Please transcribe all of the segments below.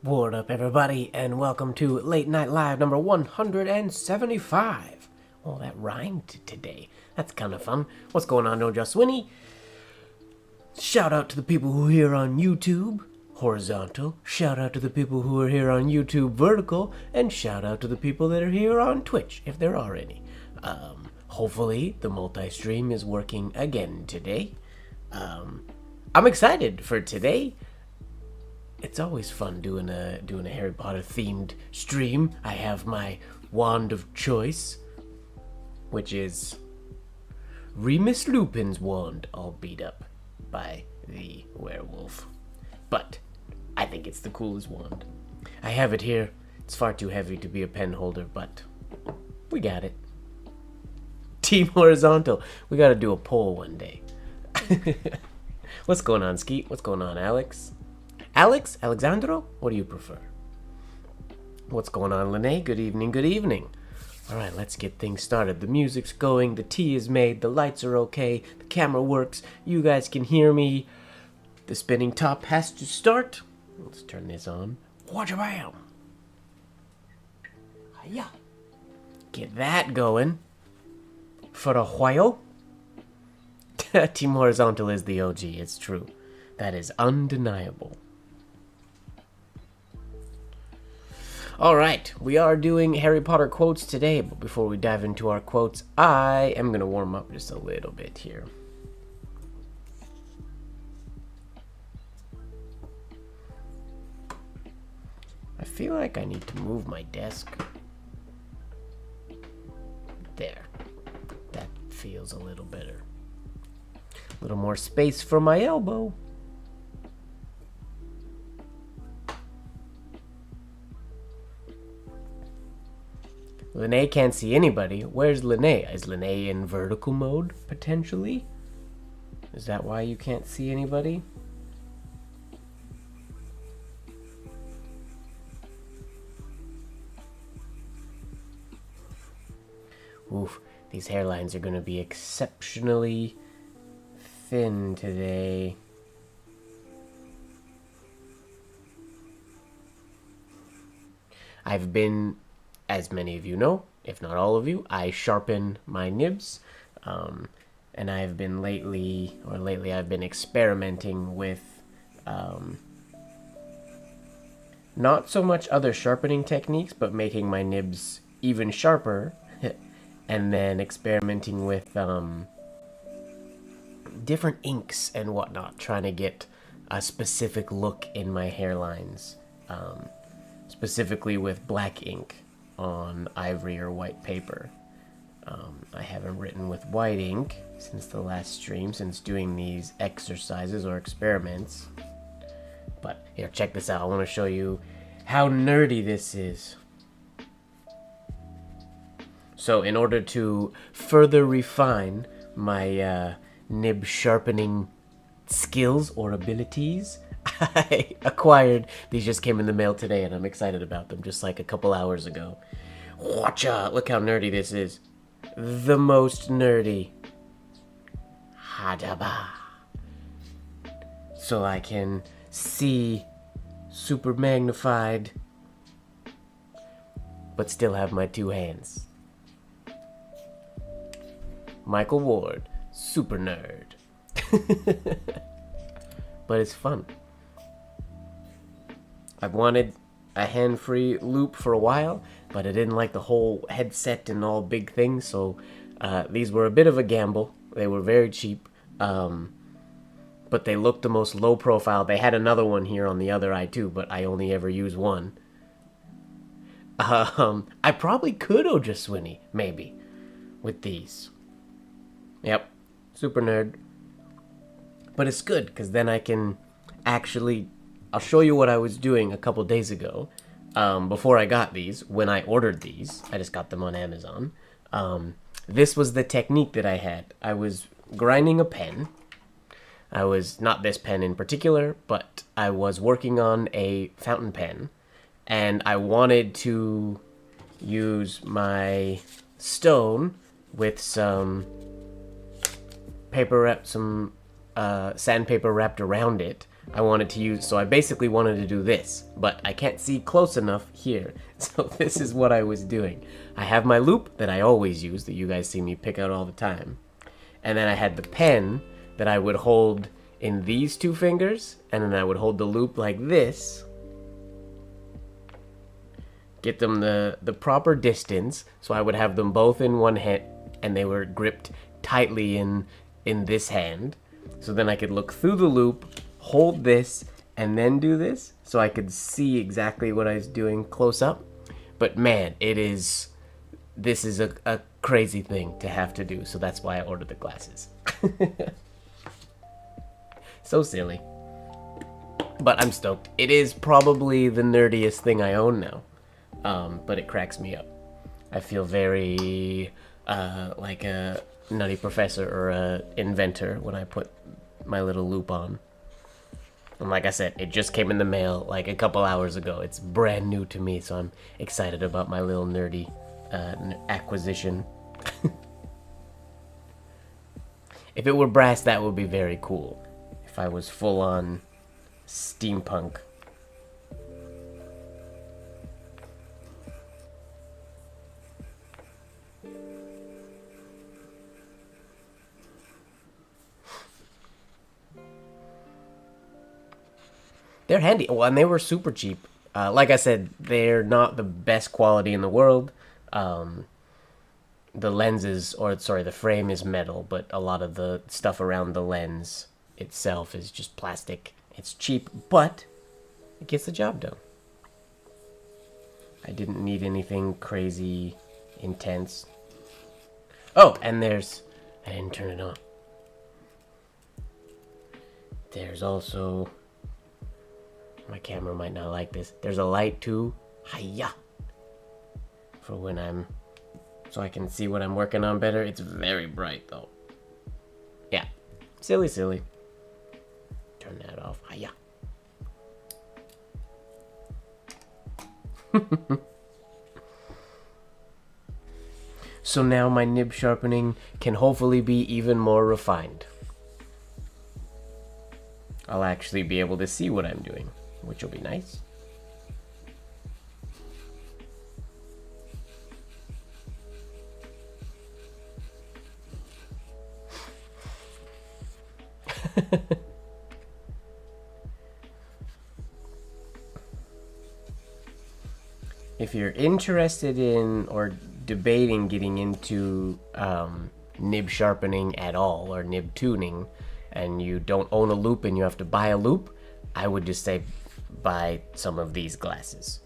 What up, everybody, and welcome to Late Night Live number 175. Oh, that rhymed today. That's kind of fun. What's going on, No Just Winnie? Shout out to the people who are here on YouTube, horizontal. Shout out to the people who are here on YouTube, vertical. And shout out to the people that are here on Twitch, if there are any. Hopefully, the multi-stream is working again today. I'm excited for today. It's always fun doing a Harry Potter themed stream. I have my wand of choice, which is Remus Lupin's wand, all beat up by the werewolf. But I think it's the coolest wand. I have it here. It's far too heavy to be a pen holder, but we got it. Team Horizontal. We gotta do a poll one day. What's going on, Skeet? What's going on, Alex? Alex? Alexandro? What do you prefer? What's going on, Lene? Good evening, good evening. Alright, let's get things started. The music's going, the tea is made, the lights are okay, the camera works, you guys can hear me. The spinning top has to start. Let's turn this on. Wha-bam! Hiya! Get that going. For a while. Team Horizontal is the OG, it's true. That is undeniable. Alright, we are doing Harry Potter quotes today, but before we dive into our quotes, I am going to warm up just a little bit here. I feel like I need to move my desk. There. That feels a little better. A little more space for my elbow. Lene can't see anybody. Where's Lene? Is Lene in vertical mode, potentially? Is that why you can't see anybody? Oof, these hairlines are going to be exceptionally thin today. I've been, as many of you know, if not all of you, I sharpen my nibs. And I've been lately I've been experimenting with not so much other sharpening techniques, but making my nibs even sharper. And then experimenting with different inks and whatnot, trying to get a specific look in my hairlines, specifically with black ink on ivory or white paper. I haven't written with white ink since the last stream, since doing these exercises or experiments. But here, check this out. I want to show you how nerdy this is. So in order to further refine my nib sharpening skills or abilities, I acquired, these just came in the mail today and I'm excited about them, just like a couple hours ago. Watcha! Look how nerdy this is. The most nerdy. Hadaba. So I can see super magnified, but still have my two hands. MrMGWard, super nerd. But it's fun. I've wanted a hand-free loop for a while, but I didn't like the whole headset and all big things, so these were a bit of a gamble. They were very cheap, but they looked the most low profile. They had another one here on the other eye too, but I only ever use one. I probably could Ojaswini, maybe, with these. Yep, super nerd. But it's good, because then I can actually... I'll show you what I was doing a couple days ago, before I got these, when I ordered these. I just got them on Amazon. This was the technique that I had. I was grinding a pen. I was, not this pen in particular, but I was working on a fountain pen, and I wanted to use my stone with some paper, sandpaper wrapped around it, I wanted to use, so I basically wanted to do this, but I can't see close enough here. So this is what I was doing. I have my loop that I always use, that you guys see me pick out all the time. And then I had the pen that I would hold in these two fingers, and then I would hold the loop like this. Get them the proper distance, so I would have them both in one hand, and they were gripped tightly in this hand. So then I could look through the loop, hold this, and then do this, so I could see exactly what I was doing close up. But man, this is a crazy thing to have to do, so that's why I ordered the glasses. So silly. But I'm stoked. It is probably the nerdiest thing I own now. But it cracks me up. I feel very like a nutty professor or a inventor when I put my little loop on. And like I said, it just came in the mail like a couple hours ago. It's brand new to me, so I'm excited about my little nerdy acquisition. If it were brass, that would be very cool. If I was full on steampunk. They're handy. Well, and they were super cheap. Like I said, they're not the best quality in the world. The lenses, or sorry, the frame is metal, but a lot of the stuff around the lens itself is just plastic. It's cheap, but it gets the job done. I didn't need anything crazy intense. Oh, and I didn't turn it on. There's also, my camera might not like this, there's a light too. Hiya! For when so I can see what I'm working on better. It's very bright though. Yeah, silly. Turn that off. Hiya! So now my nib sharpening can hopefully be even more refined. I'll actually be able to see what I'm doing, which will be nice. If you're interested in or debating getting into nib sharpening at all, or nib tuning, and you don't own a loop and you have to buy a loop, I would just say buy some of these glasses,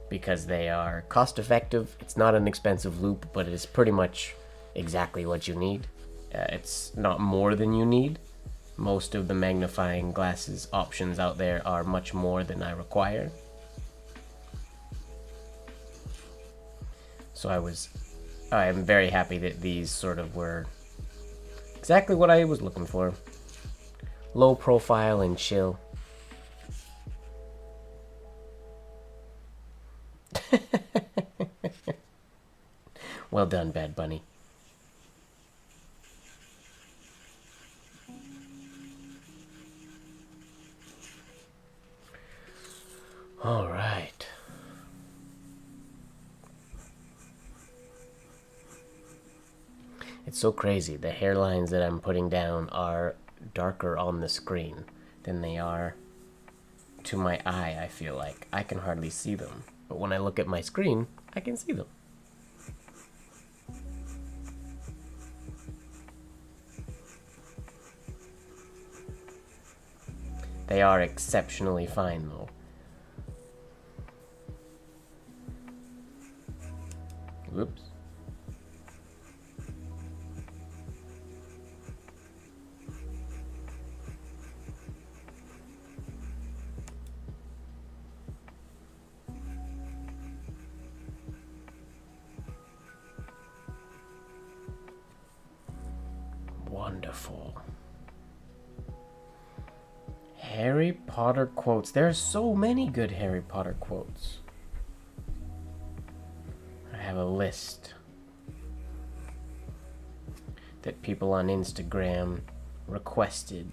because they are cost effective. It's not an expensive loop, but it is pretty much exactly what you need. It's not more than you need. Most of the magnifying glasses options out there are much more than I require. So I am very happy that these sort of were exactly what I was looking for. Low profile and chill. Well done, Bad Bunny. All right. It's so crazy. The hairlines that I'm putting down are darker on the screen than they are to my eye, I feel like. I can hardly see them. But when I look at my screen, I can see them. They are exceptionally fine, though. Whoops. Wonderful. Harry Potter quotes. There are so many good Harry Potter quotes. I have a list that people on Instagram requested.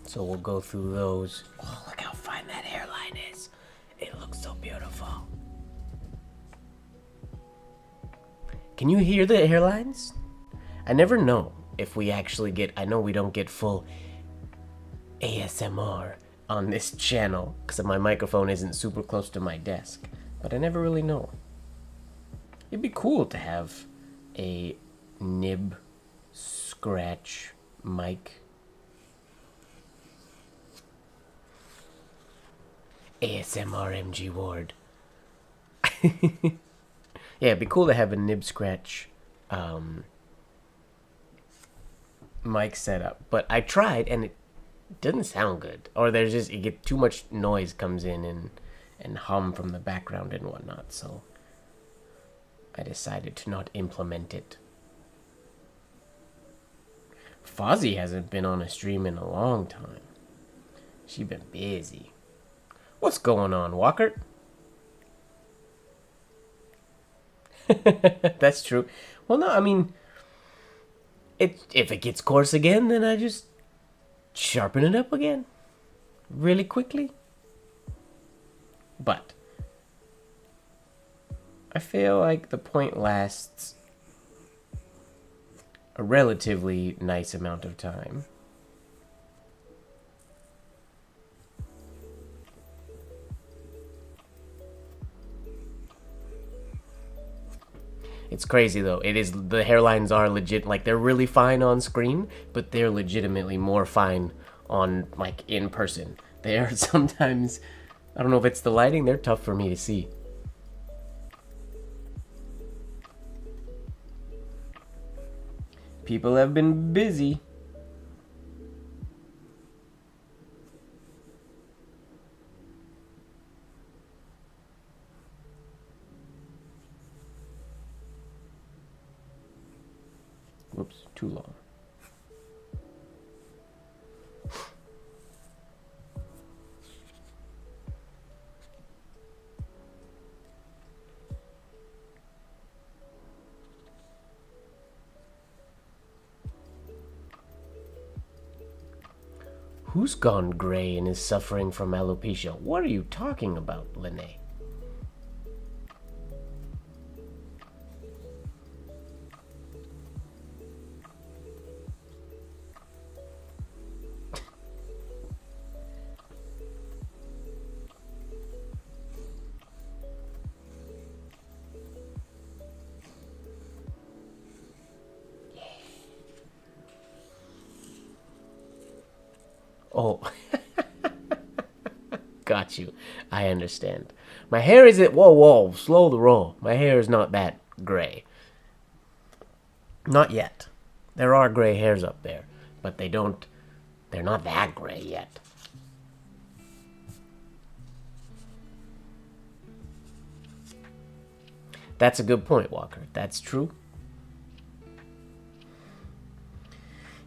So we'll go through those. Oh, look how fine that hairline is. It looks so beautiful. Can you hear the hairlines? I never know if we actually get... I know we don't get full ASMR on this channel because my microphone isn't super close to my desk. But I never really know. It'd be cool to have a nib scratch mic. MrMGWard. Yeah, it'd be cool to have a nib scratch mic setup. But I tried and it doesn't sound good. Or there's just, you get too much noise comes in and hum from the background and whatnot. So I decided to not implement it. Fozzie hasn't been on a stream in a long time. She's been busy. What's going on, Walker? That's true. Well, no, I mean, if it gets coarse again, then I just sharpen it up again really quickly. But I feel like the point lasts a relatively nice amount of time. It's crazy though. It is, the hairlines are legit, like they're really fine on screen, but they're legitimately more fine on like in person. They are sometimes, I don't know if it's the lighting, they're tough for me to see. People have been busy. Whoops, too long. Who's gone gray and is suffering from alopecia? What are you talking about, Lene? Oh, got you. I understand. My hair isn't... Whoa, slow the roll. My hair is not that gray. Not yet. There are gray hairs up there, but they're not that gray yet. That's a good point, Walker. That's true.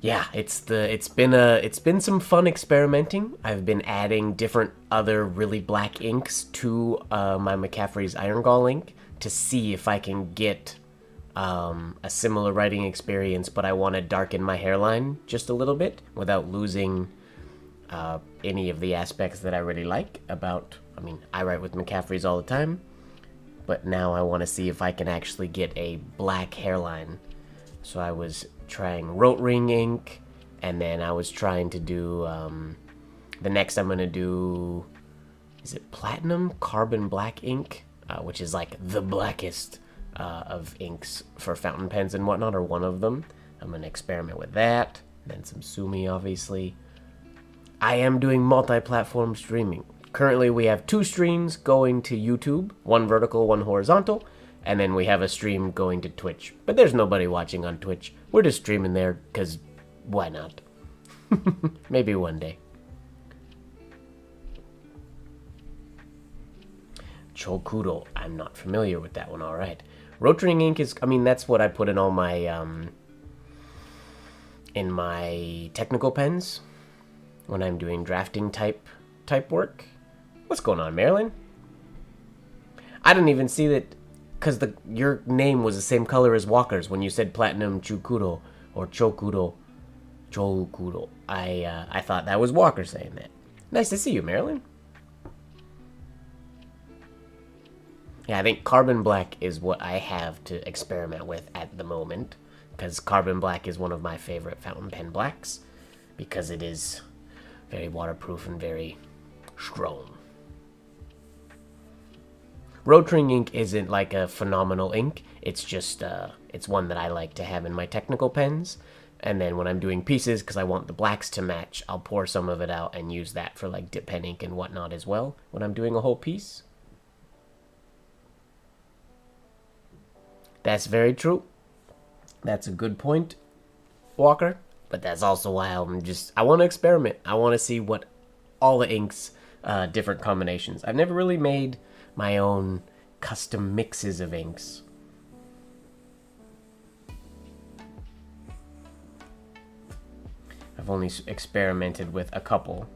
Yeah, it's been some fun experimenting. I've been adding different other really black inks to my McCaffrey's Iron Gall ink to see if I can get a similar writing experience, but I want to darken my hairline just a little bit without losing any of the aspects that I really like about... I mean, I write with McCaffrey's all the time, but now I want to see if I can actually get a black hairline. So I was trying Rote Ring ink, and then I was trying to do, the next I'm going to do, is it Platinum Carbon Black ink, which is like the blackest of inks for fountain pens and whatnot, or one of them. I'm going to experiment with that, and then some Sumi, obviously. I am doing multi-platform streaming. Currently, we have 2 streams going to YouTube, one vertical, one horizontal, and then we have a stream going to Twitch. But there's nobody watching on Twitch. We're just streaming there, because why not? Maybe one day. Chokuro. I'm not familiar with that one, alright. Rotring ink is, I mean, that's what I put in all my, in my technical pens when I'm doing drafting type work. What's going on, Marilyn? I didn't even see that... Because your name was the same color as Walker's when you said Platinum Chukuro or Chokuro. Chokuro. I thought that was Walker saying that. Nice to see you, Marilyn. Yeah, I think carbon black is what I have to experiment with at the moment, because carbon black is one of my favorite fountain pen blacks, because it is very waterproof and very strong. Rotring ink isn't like a phenomenal ink. It's just, it's one that I like to have in my technical pens. And then when I'm doing pieces, because I want the blacks to match, I'll pour some of it out and use that for like dip pen ink and whatnot as well when I'm doing a whole piece. That's very true. That's a good point, Walker. But that's also why I want to experiment. I want to see what all the inks, different combinations. I've never really made my own custom mixes of inks. I've only experimented with a couple.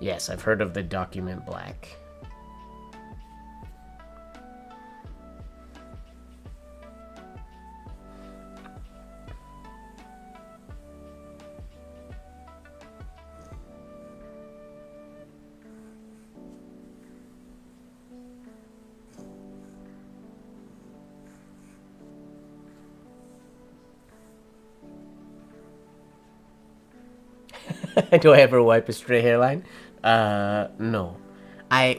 Yes, I've heard of the document black. Do I ever wipe a stray hairline? No.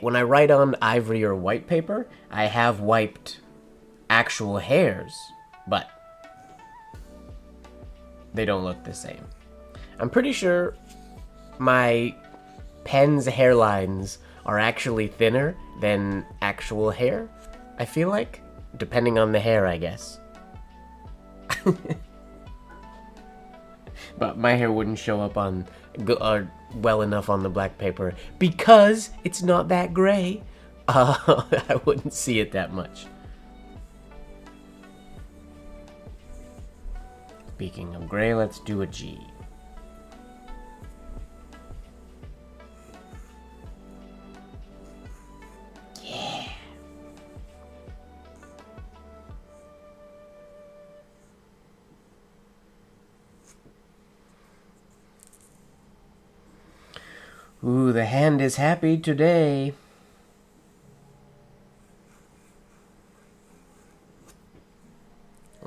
When I write on ivory or white paper, I have wiped actual hairs, but they don't look the same. I'm pretty sure my pen's hairlines are actually thinner than actual hair, I feel like. Depending on the hair, I guess. But my hair wouldn't show up on well enough on the black paper because it's not that gray. I wouldn't see it that much. Speaking of gray, let's do a G. Yeah. Ooh, the hand is happy today.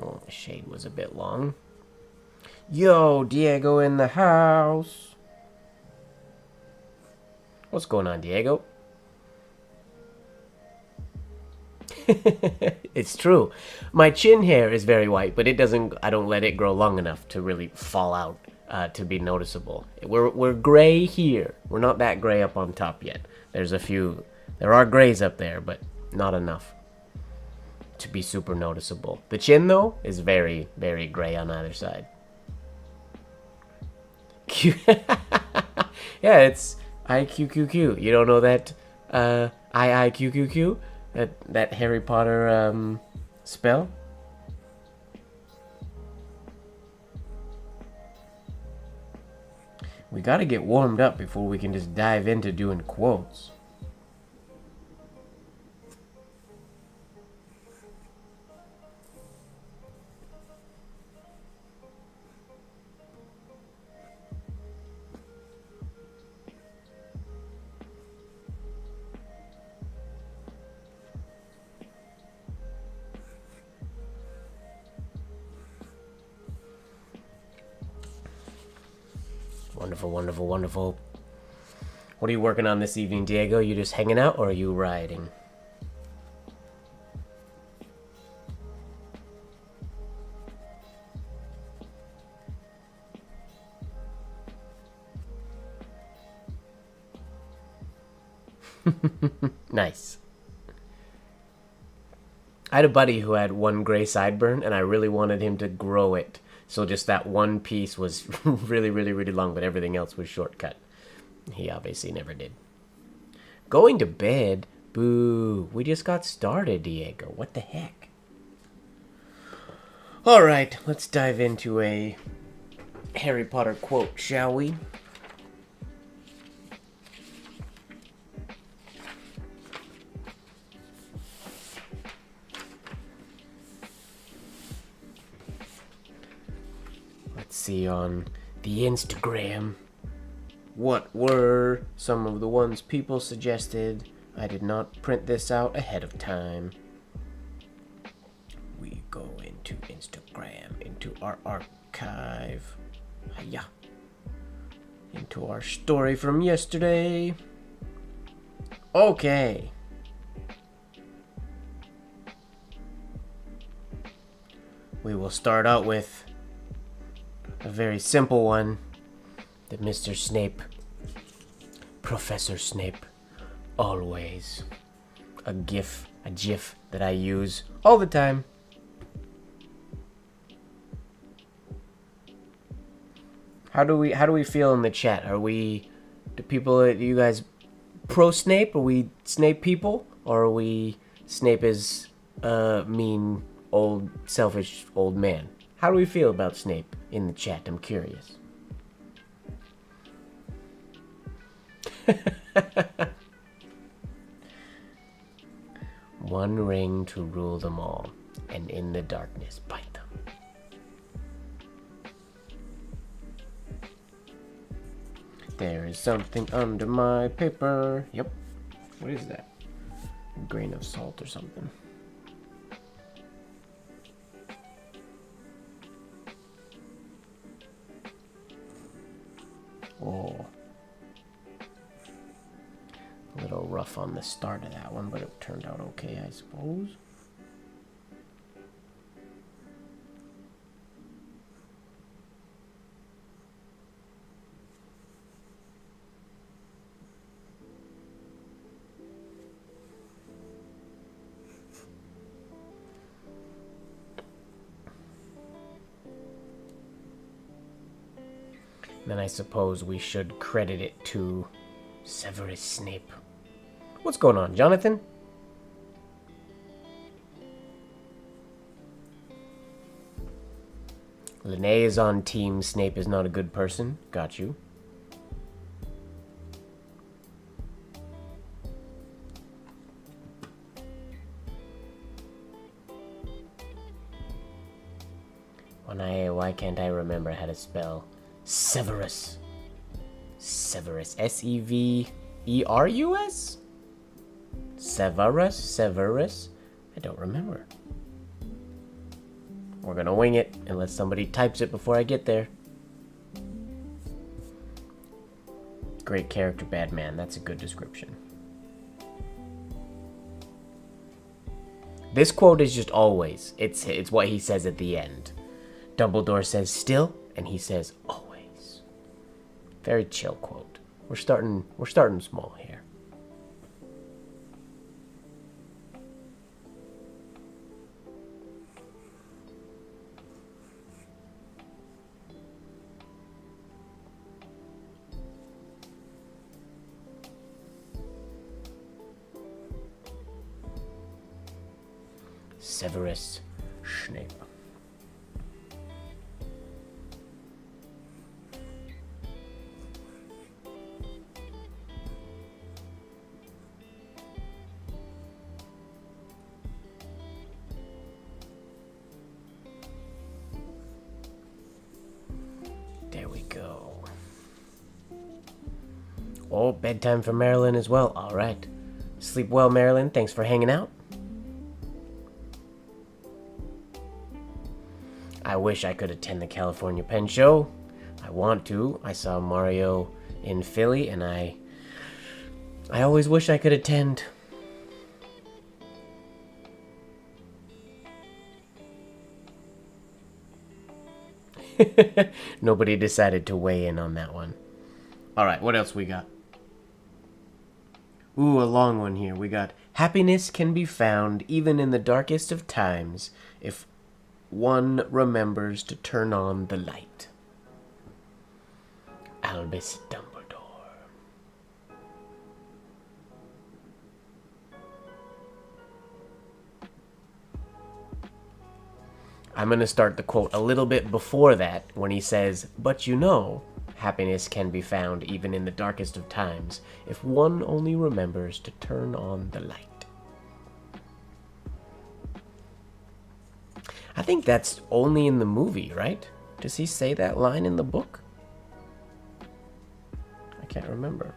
Oh, the shade was a bit long. Yo, Diego in the house. What's going on, Diego? It's true. My chin hair is very white, but I don't let it grow long enough to really fall out. To be noticeable. We're gray here. We're not that gray up on top yet. There are grays up there, but not enough to be super noticeable. The chin, though, is very, very gray on either side. Yeah, it's IQQQ. You don't know that IIQQQ? That Harry Potter spell? We gotta get warmed up before we can just dive into doing quotes. Wonderful, wonderful, wonderful. What are you working on this evening, Diego? You just hanging out or are you riding? Nice. I had a buddy who had one gray sideburn and I really wanted him to grow it. So just that one piece was really, really, really long, but everything else was shortcut. He obviously never did. Going to bed? Boo. We just got started, Diego. What the heck? Alright, let's dive into a Harry Potter quote, shall we? Let's see on the Instagram. What were some of the ones people suggested? I did not print this out ahead of time. We go into Instagram, into our archive. Hiya. Into our story from yesterday. Okay. We will start out with a very simple one that Mr. Snape, Professor Snape, always a gif that I use all the time. How do we feel in the chat? Are you guys pro Snape? Are we Snape people? Or are we Snape is a mean, old, selfish old man? How do we feel about Snape in the chat? I'm curious. One ring to rule them all, and in the darkness bite them. There is something under my paper. Yep. What is that? A grain of salt or something. Oh. A little rough on the start of that one, but it turned out okay, I suppose. Then I suppose we should credit it to Severus Snape. What's going on, Jonathan? Linnea is on team Snape is not a good person. Got you. Why can't I remember how to spell Severus? Severus. S-E-V-E-R-U-S? Severus? I don't remember. We're gonna wing it unless somebody types it before I get there. Great character, bad man. That's a good description. This quote is just always. It's what he says at the end. Dumbledore says still, and he says always. Very chill quote. We're starting small here. Severus Snape. There we go. Oh, bedtime for Marilyn as well. All right. Sleep well, Marilyn. Thanks for hanging out. I wish I could attend the California Pen Show. I want to. I saw Mario in Philly, and I always wish I could attend. Nobody decided to weigh in on that one. Alright, what else we got? Ooh, a long one here. We got, happiness can be found even in the darkest of times if one remembers to turn on the light. Albus Dumbledore. I'm going to start the quote a little bit before that when he says, "But you know, happiness can be found even in the darkest of times if one only remembers to turn on the light." I think that's only in the movie, right? Does he say that line in the book? I can't remember.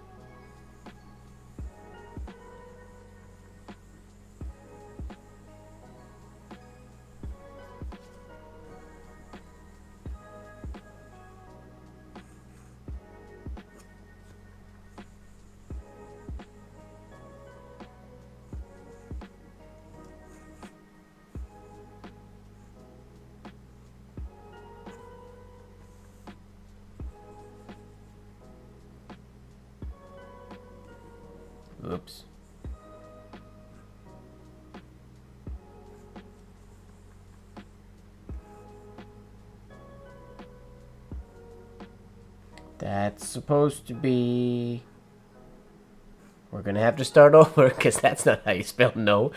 Oops. That's supposed to be... We're gonna have to start over, because that's not how you spell no.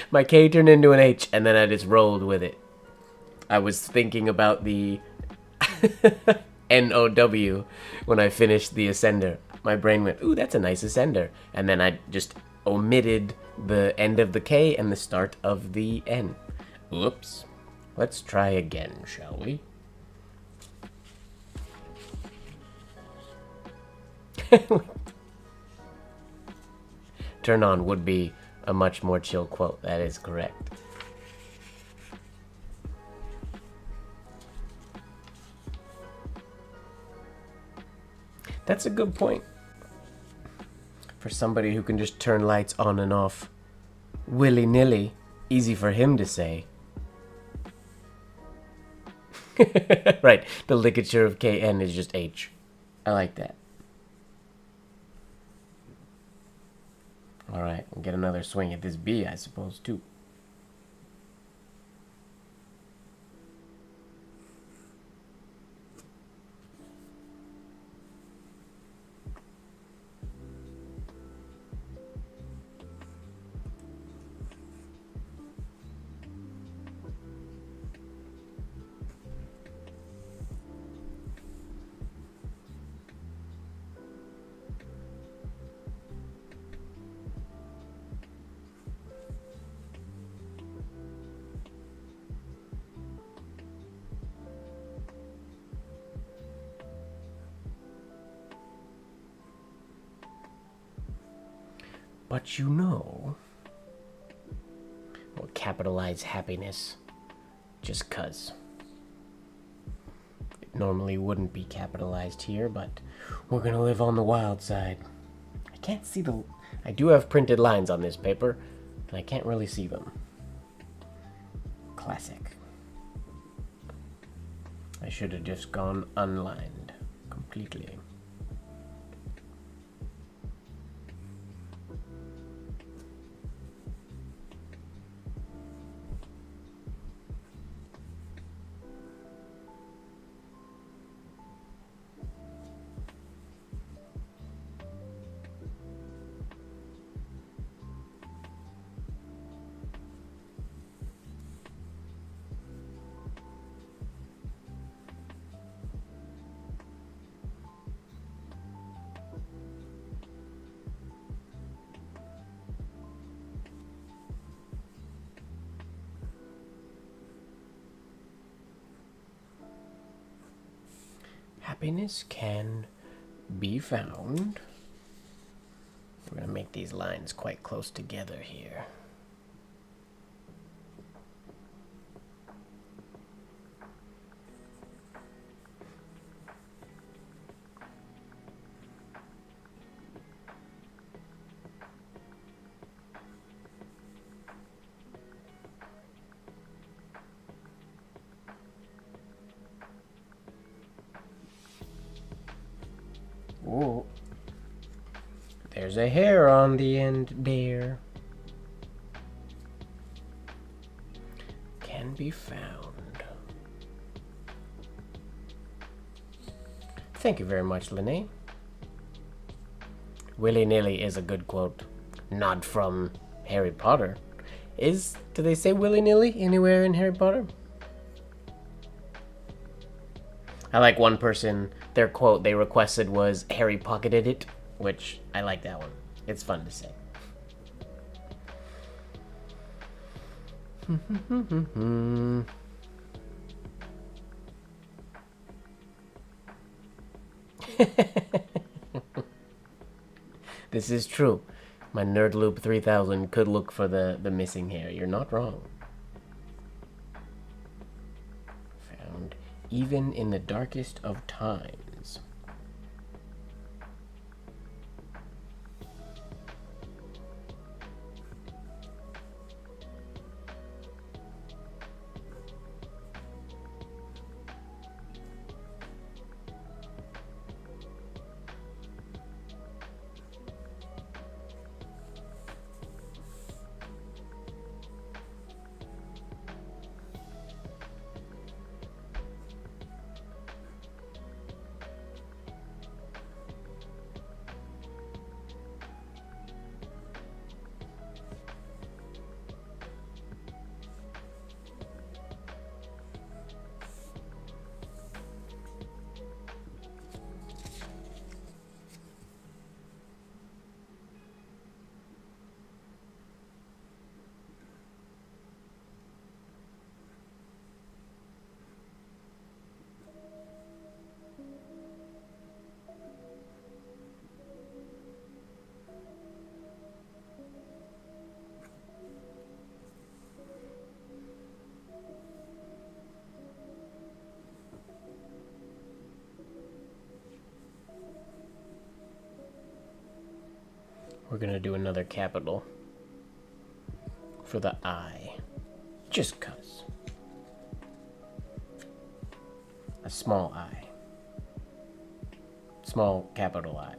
My K turned into an H, and then I just rolled with it. I was thinking about the N-O-W when I finished the ascender. My brain went, ooh, that's a nice ascender. And then I just omitted the end of the K and the start of the N. Oops. Let's try again, shall we? Turn on would be a much more chill quote. That is correct. That's a good point. For somebody who can just turn lights on and off willy-nilly, easy for him to say. Right, the ligature of KN is just H. I like that. Alright, we'll get another swing at this B, I suppose, too. But you know, we'll capitalize happiness just 'cause. It normally wouldn't be capitalized here, but we're gonna live on the wild side. I can't see the... I do have printed lines on this paper, and I can't really see them. Classic. I should have just gone unlined completely. Happiness can be found. We're going to make these lines quite close together here. Whoa. There's a hair on the end there. Can be found. Thank you very much, Lene. Willy-nilly is a good quote. Not from Harry Potter. Do they say willy-nilly anywhere in Harry Potter? I like one person, their quote they requested was Harry pocketed it, which I like that one. It's fun to say. This is true. My Nerd Loop 3000 could look for the missing hair. You're not wrong. Found even in the darkest of times. We're gonna do another capital for the I. Just cuz. A small I. Small capital I.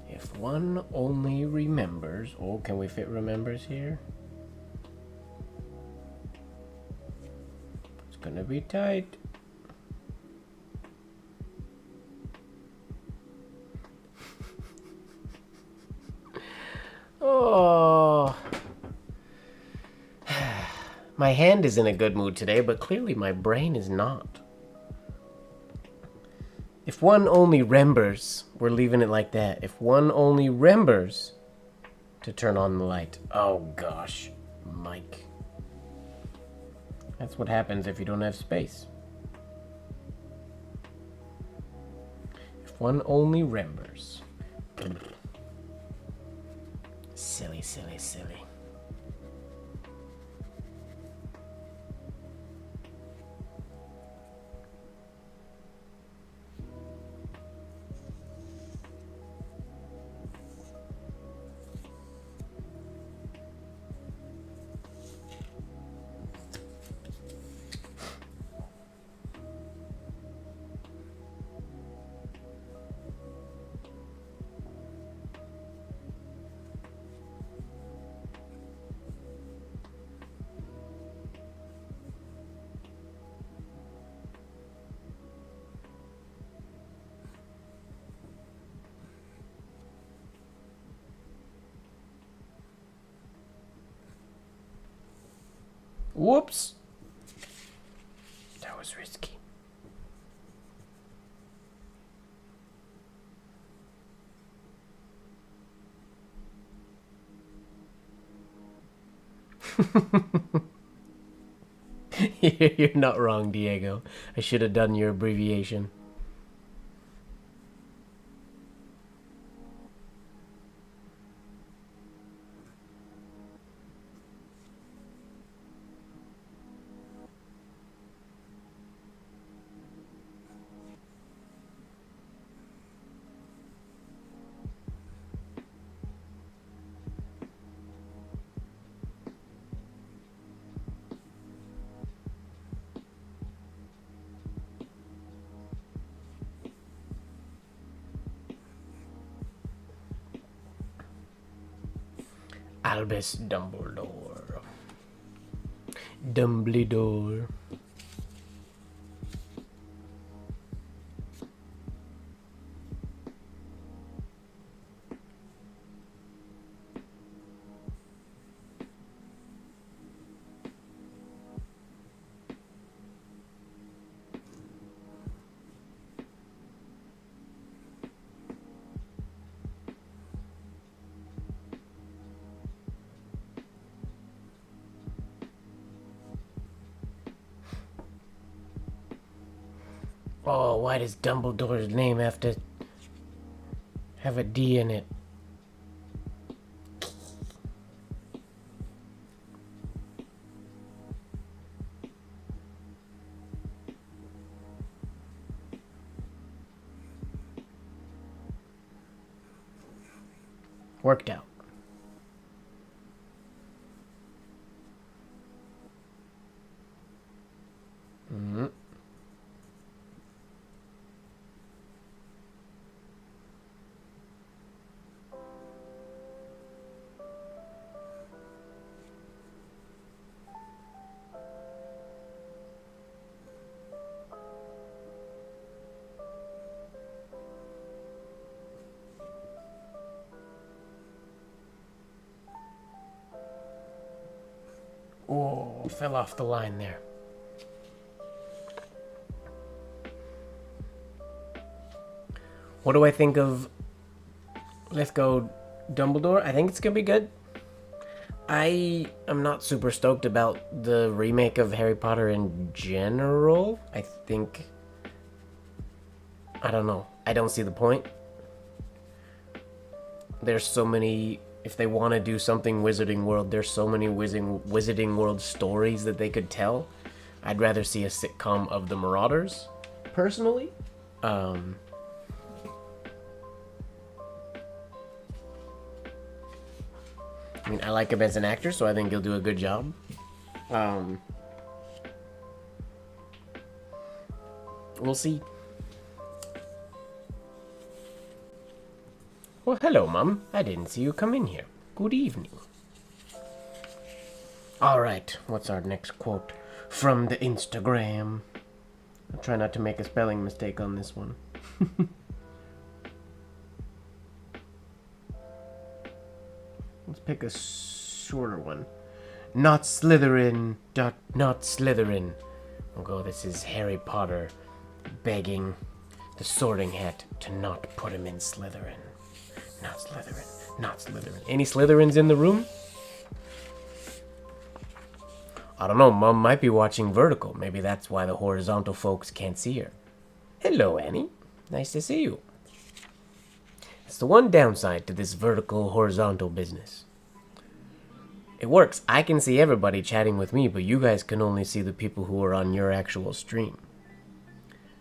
If one only remembers... Oh, can we fit remembers here? It's gonna be tight. Oh... My hand is in a good mood today, but clearly my brain is not. If one only remembers, we're leaving it like that. If one only remembers to turn on the light. Oh gosh, Mike. That's what happens if you don't have space. If one only remembers. Silly, silly, silly. Whoops. That was risky. You're not wrong, Diego. I should have done your abbreviation. Albus Dumbledore. Dumbledore. Oh, why does Dumbledore's name have to have a D in it? Worked out. Mm-hmm. Oh, fell off the line there. What do I think of Let's Go Dumbledore? I think it's gonna be good. I am not super stoked about the remake of Harry Potter in general. I don't know. I don't see the point. There's so many... If they want to do something Wizarding World, there's so many Wizarding World stories that they could tell. I'd rather see a sitcom of the Marauders, personally. I mean, I like him as an actor, so I think he'll do a good job. We'll see. Well, hello, Mum. I didn't see you come in here. Good evening. Alright, what's our next quote? From the Instagram. I'll try not to make a spelling mistake on this one. Let's pick a shorter one. Not Slytherin. Not Slytherin. Oh, this is Harry Potter begging the Sorting Hat to not put him in Slytherin. Not Slytherin. Not Slytherin. Any Slytherins in the room? I don't know. Mom might be watching vertical. Maybe that's why the horizontal folks can't see her. Hello, Annie. Nice to see you. It's the one downside to this vertical horizontal business. It works. I can see everybody chatting with me, but you guys can only see the people who are on your actual stream.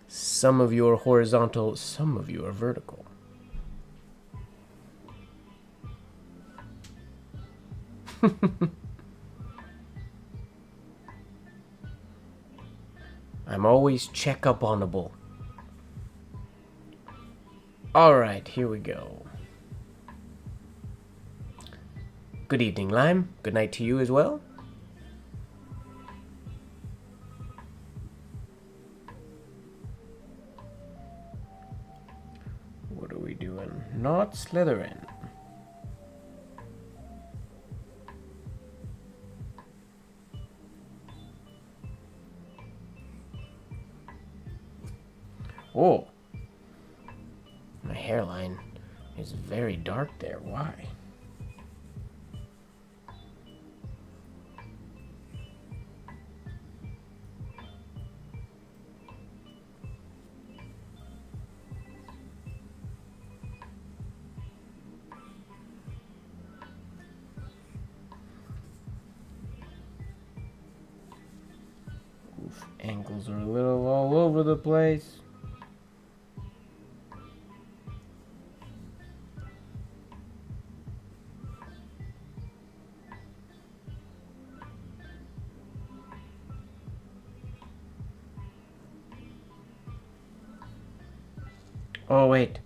Some of you are horizontal, some of you are vertical. I'm always check-up-onable. Alright, here we go. Good evening, Lime. Good night to you as well. What are we doing? Not Slytherin. Oh, my hairline is very dark there. Why? Oof, ankles are a little all over the place. Oh, wait.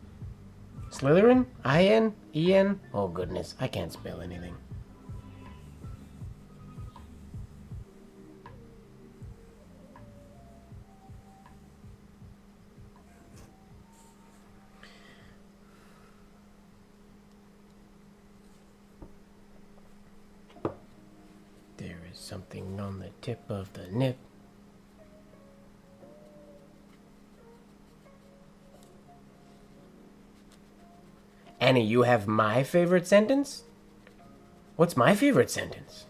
Slytherin? I-N? E-N? Oh, goodness. I can't spell anything. something on the tip of the nip. Annie, you have my favorite sentence? What's my favorite sentence?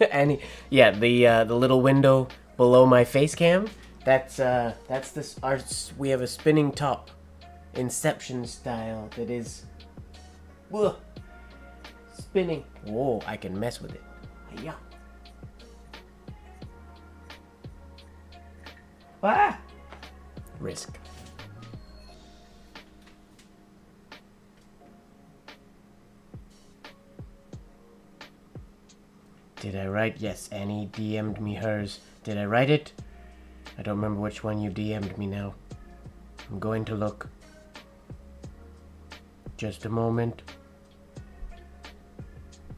Annie, yeah, the little window below my face cam. That's this. We have a spinning top, Inception style. That is, spinning. Whoa! I can mess with it. Yeah. Ah! Risk. Did I write? Yes, Annie DM'd me hers. Did I write it? I don't remember which one you DM'd me now. I'm going to look. Just a moment.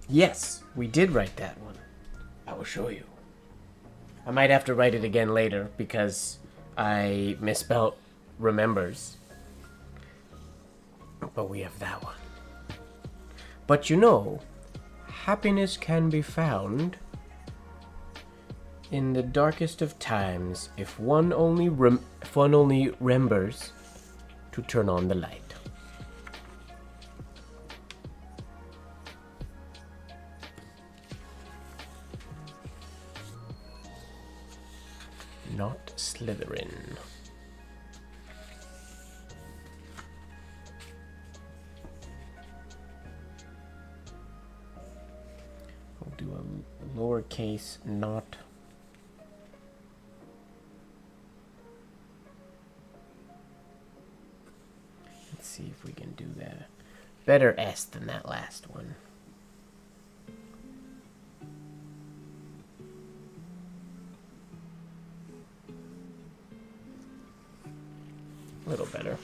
Yes, we did write that one. I will show you. I might have to write it again later because I misspelled remembers. But we have that one. But you know, happiness can be found in the darkest of times if one only remembers to turn on the light. Not Slytherin. We'll do a lowercase not. Let's see if we can do that. Better S than that last one. A little better.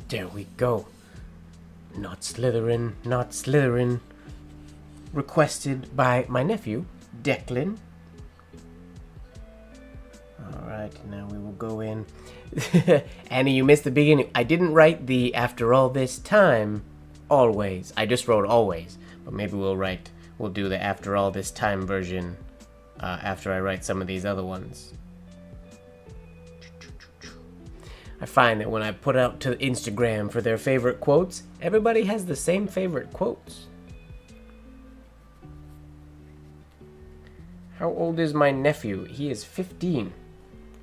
There we go. Not Slytherin, not Slytherin. Requested by my nephew, Declan. Alright, now we will go in. Annie, you missed the beginning. I didn't write the after all this time, always. I just wrote always. But maybe we'll do the after all this time version after I write some of these other ones. I find that when I put out to Instagram for their favorite quotes, everybody has the same favorite quotes. How old is my nephew? He is 15,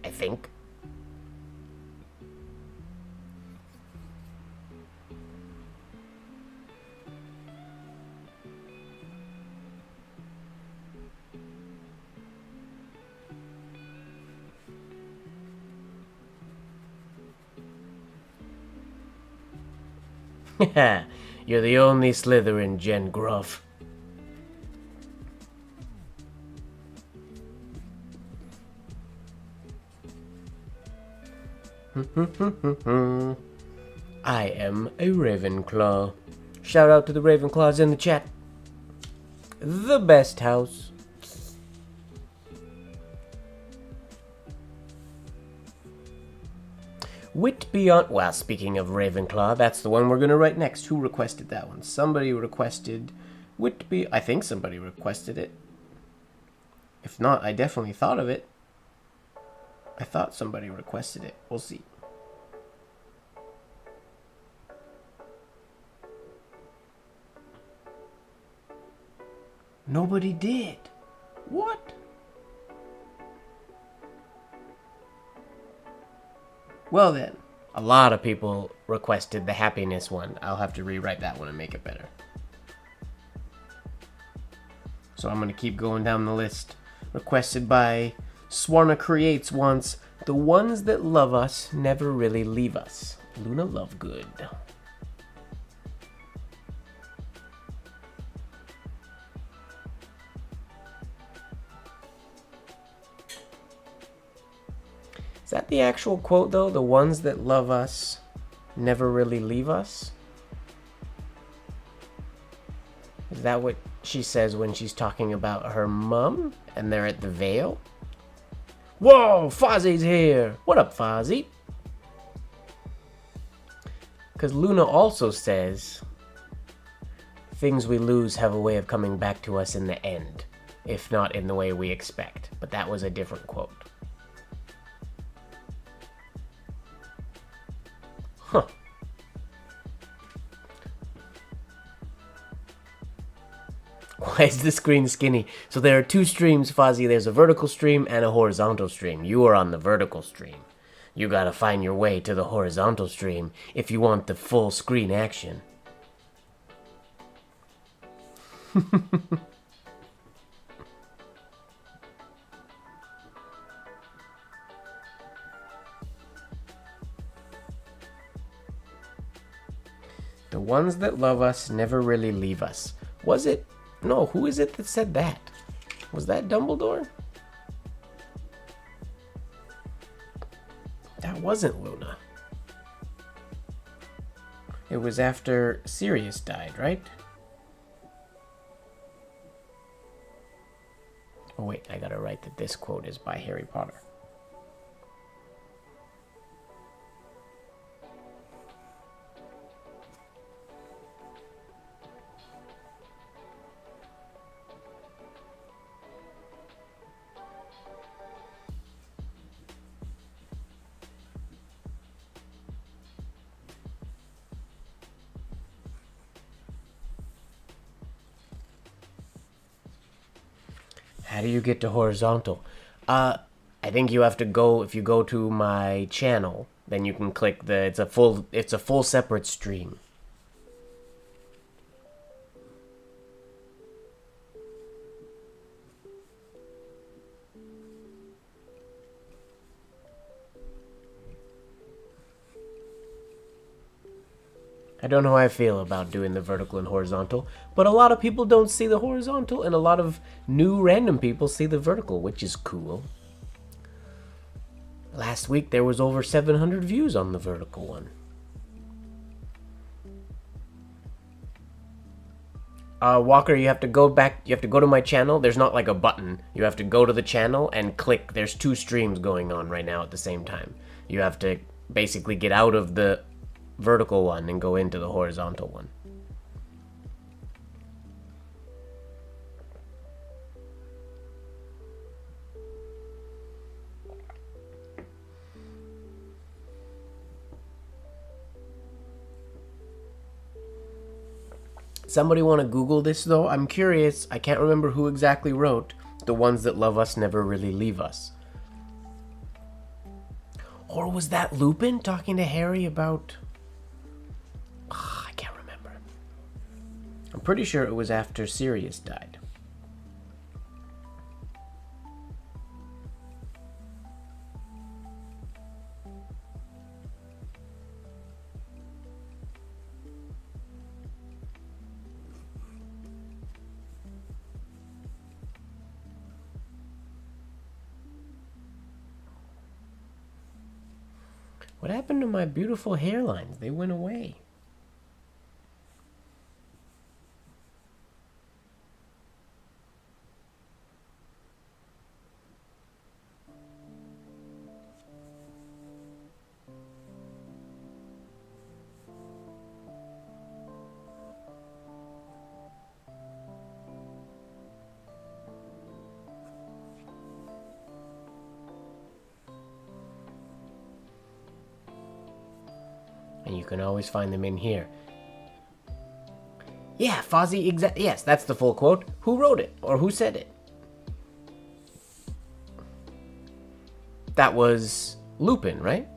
I think. You're the only Slytherin, Jen Gruff. I am a Ravenclaw. Shout out to the Ravenclaws in the chat. The best house. Wit Beyond... Well, speaking of Ravenclaw, that's the one we're going to write next. Who requested that one? Somebody requested Wit Be... I think somebody requested it. If not, I definitely thought of it. I thought somebody requested it. We'll see. Nobody did. What? Well then, a lot of people requested the happiness one. I'll have to rewrite that one and make it better. So I'm going to keep going down the list. Requested by Swarna Creates wants, the ones that love us never really leave us. Luna Lovegood. that the actual quote, though? The ones that love us never really leave us? Is that what she says when she's talking about her mum and they're at the Vale? Whoa, Fozzie's here! What up, Fozzie? Because Luna also says, things we lose have a way of coming back to us in the end, if not in the way we expect. But that was a different quote. Huh. Why is the screen skinny? So there are two streams, Fozzie. There's a vertical stream and a horizontal stream. You are on the vertical stream. You gotta find your way to the horizontal stream if you want the full screen action. The ones that love us never really leave us. Was it? No, who is it that said that? Was that Dumbledore? That wasn't Luna. It was after Sirius died, right? Oh wait, I gotta write that this quote is by Harry Potter. How do you get to horizontal? I think you have to go, if you go to my channel, then you can click the, it's a full separate stream. I don't know how I feel about doing the vertical and horizontal, but a lot of people don't see the horizontal, and a lot of new random people see the vertical, which is cool. Last week there was over 700 views on the vertical one. Walker, you have to go back, you have to go to my channel. There's not like a button. You have to go to the channel and click. There's two streams going on right now at the same time. You have to basically get out of the vertical one and go into the horizontal one. Somebody want to Google this though? I'm curious. I can't remember who exactly wrote the ones that love us never really leave us. Or was that Lupin talking to Harry about... I can't remember. I'm pretty sure it was after Sirius died. What happened to my beautiful hairlines? They went away. And you can always find them in here. Yeah, Fozzie, yes, that's the full quote. Who wrote it? Or who said it? That was Lupin, right?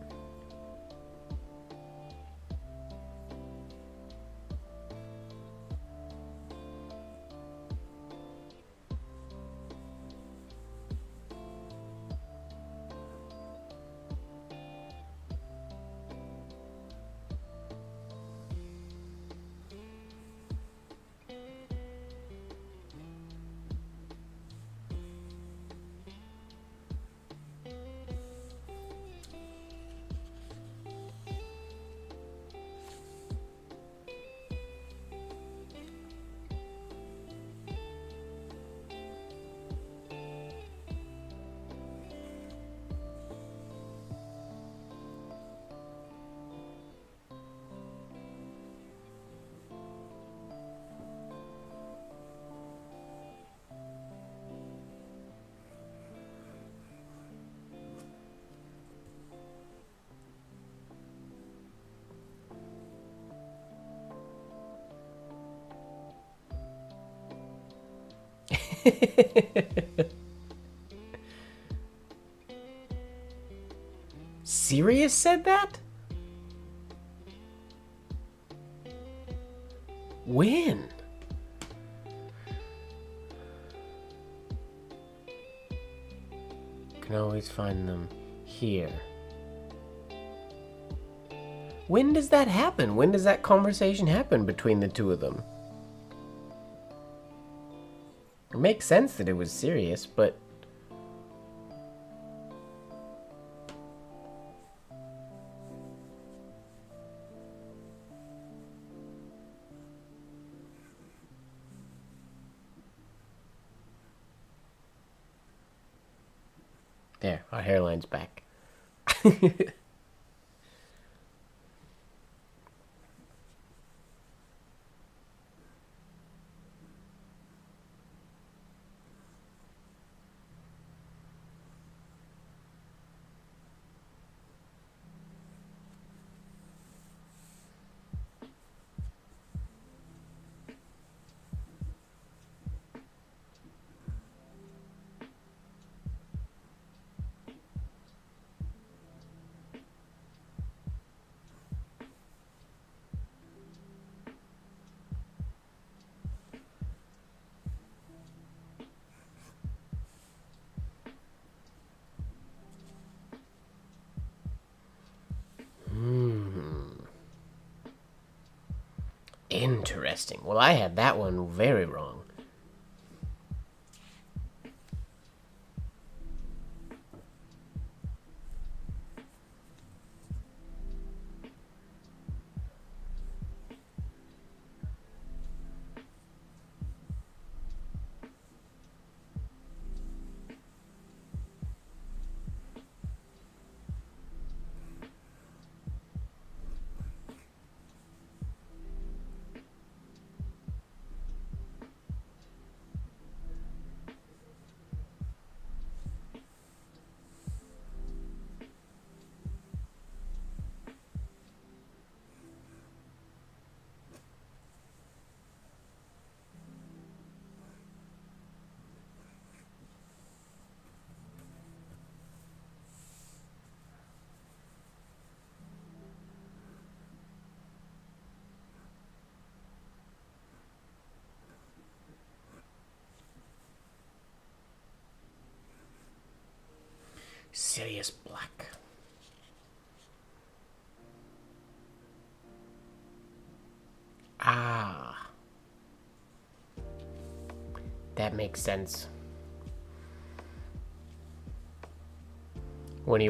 Sirius said that? When? Can always find them here. When does that happen? When does that conversation happen between the two of them? It makes sense that it was serious, but... There, our hairline's back. Interesting. Well, I had that one very wrong. Sirius Black. Ah. That makes sense. When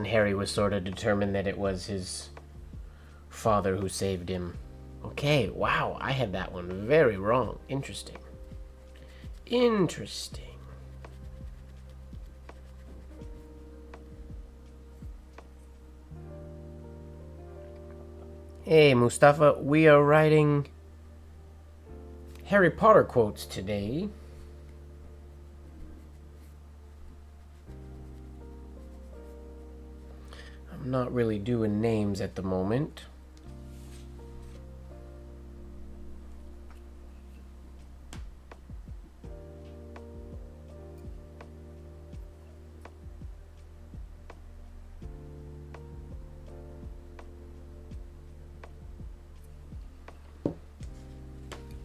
Harry was sort of determined that it was his father who saved him. Okay, wow, I had that one very wrong. Interesting. Interesting. Hey, Mustafa, we are writing Harry Potter quotes today. I'm not really doing names at the moment.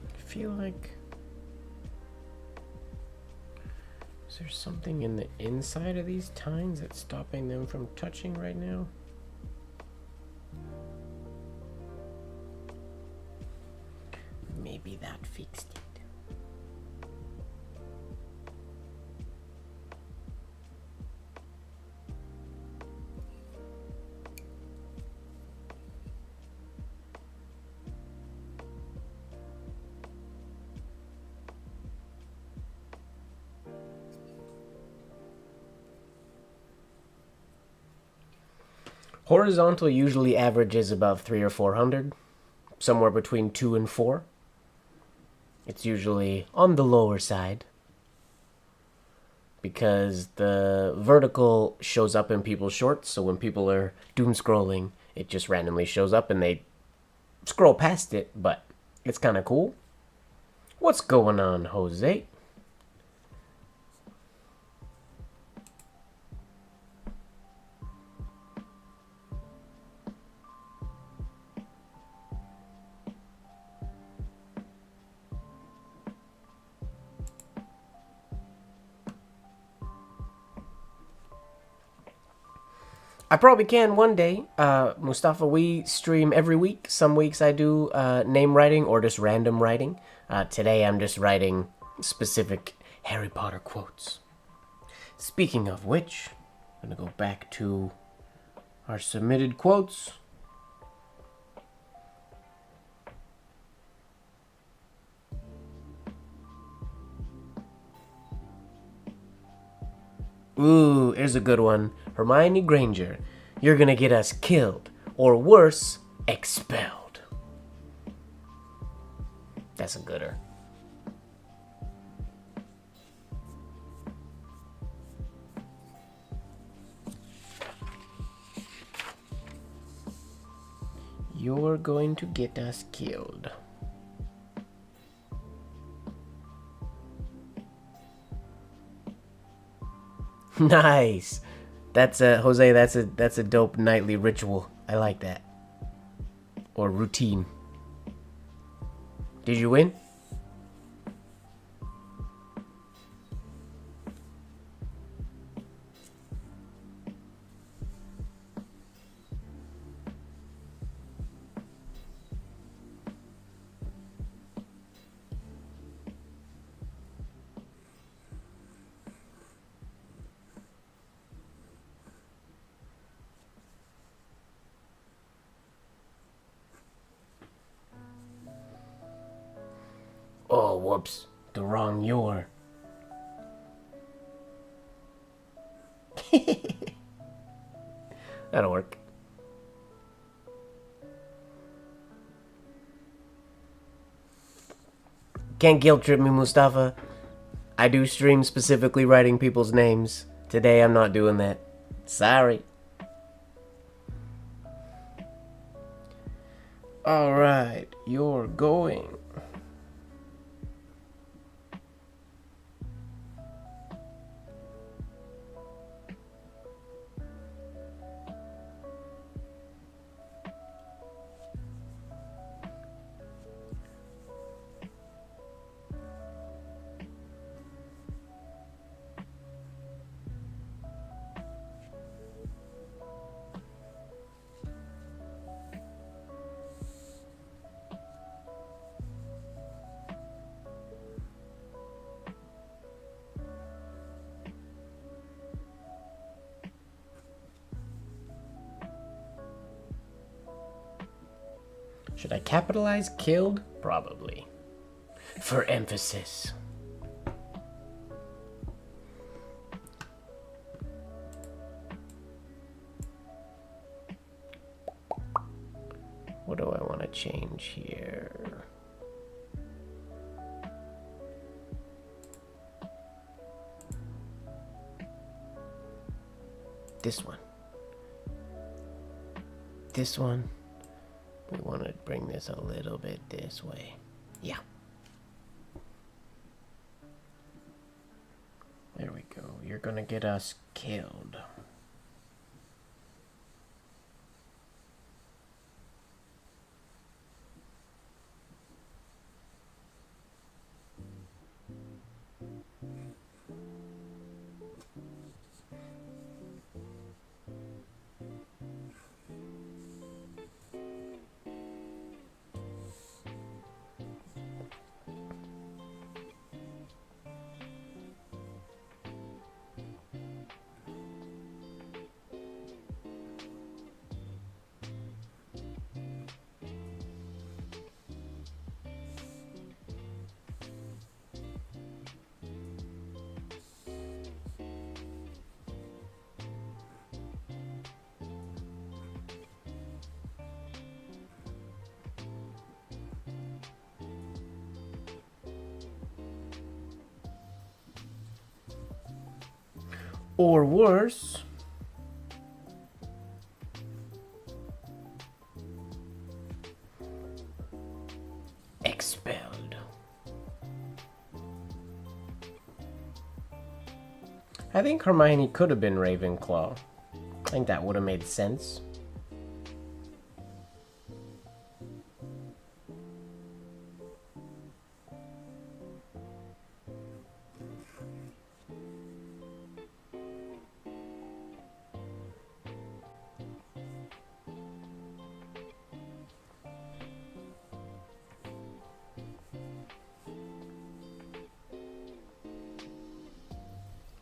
I feel like... Is there something in the inside of these tines that's stopping them from touching right now? Maybe that fixed it. Horizontal usually averages about 300 or 400, somewhere between 2 and 4. It's usually on the lower side because the vertical shows up in people's shorts, so when people are doom scrolling, it just randomly shows up and they scroll past it, but it's kind of cool. What's going on, Jose? I probably can one day. Mustafa, we stream every week. Some weeks I do name writing or just random writing. Today I'm just writing specific Harry Potter quotes. Speaking of which, I'm going to go back to our submitted quotes. Ooh, here's a good one. Hermione Granger, you're gonna get us killed, or worse, expelled. That's a gooder. You're going to get us killed. Nice. That's a Jose. That's a dope nightly ritual. I like that. Or routine. Did you win? Oh, whoops. The wrong your. That'll work. Can't guilt trip me, Mustafa. I do stream specifically writing people's names. Today I'm not doing that. Sorry. Alright, you're going. Should I capitalize killed? Probably. For emphasis. What do I want to change here? This one. This one. We want to bring this a little bit this way. Yeah. There we go. You're gonna get us killed. Or worse, expelled. I think Hermione could have been Ravenclaw. I think that would have made sense.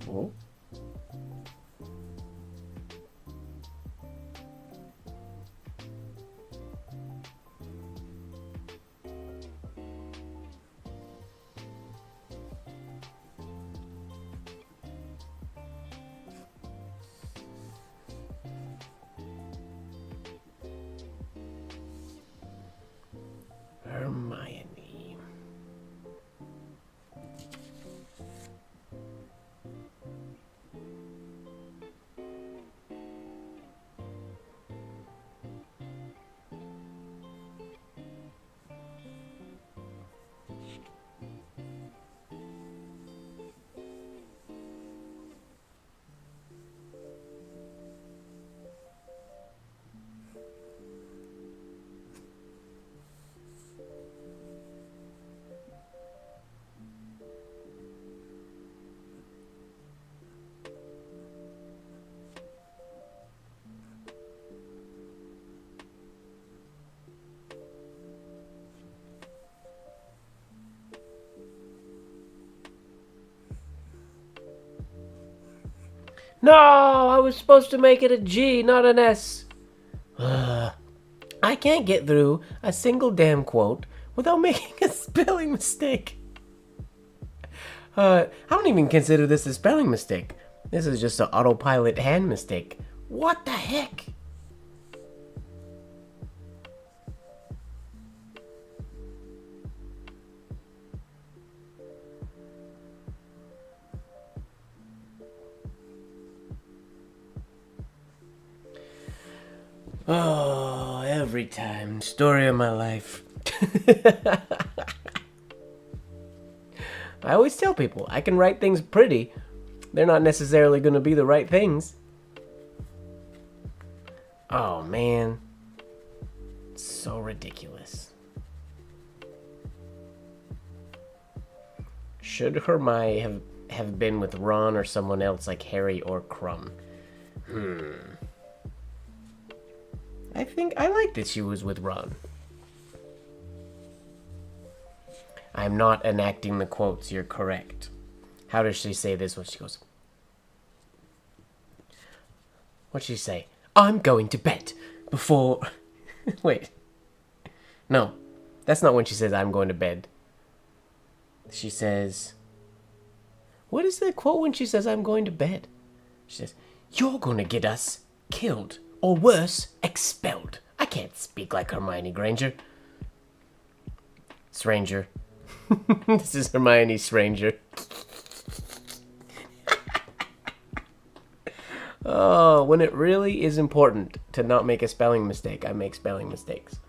Oh. Hermione. No, I was supposed to make it a G, not an S. I can't get through a single damn quote without making a spelling mistake. I don't even consider this a spelling mistake. This is just an autopilot hand mistake. What the heck? Oh, every time. Story of my life. I always tell people, I can write things pretty. They're not necessarily going to be the right things. Oh, man. So ridiculous. Should Hermione have been with Ron or someone else like Harry or Crumb? I think I like that she was with Ron. I'm not enacting the quotes, you're correct. How does she say this when she goes? What'd she say? I'm going to bed before... Wait. No, that's not when she says I'm going to bed. She says... What is the quote when she says I'm going to bed? She says, you're going to get us killed. Or worse, expelled. I can't speak like Hermione Granger. Stranger. This is Hermione Stranger. Oh, when it really is important to not make a spelling mistake, I make spelling mistakes.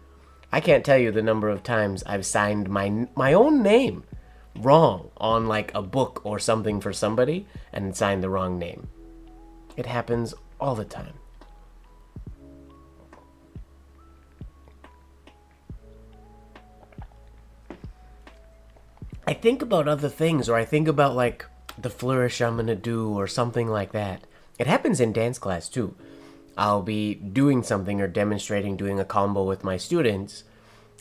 I can't tell you the number of times I've signed my own name wrong on like a book or something for somebody and signed the wrong name. It happens all the time. I think about other things, or I think about like the flourish I'm gonna do or something like that. It happens in dance class too. I'll be doing something or demonstrating doing a combo with my students,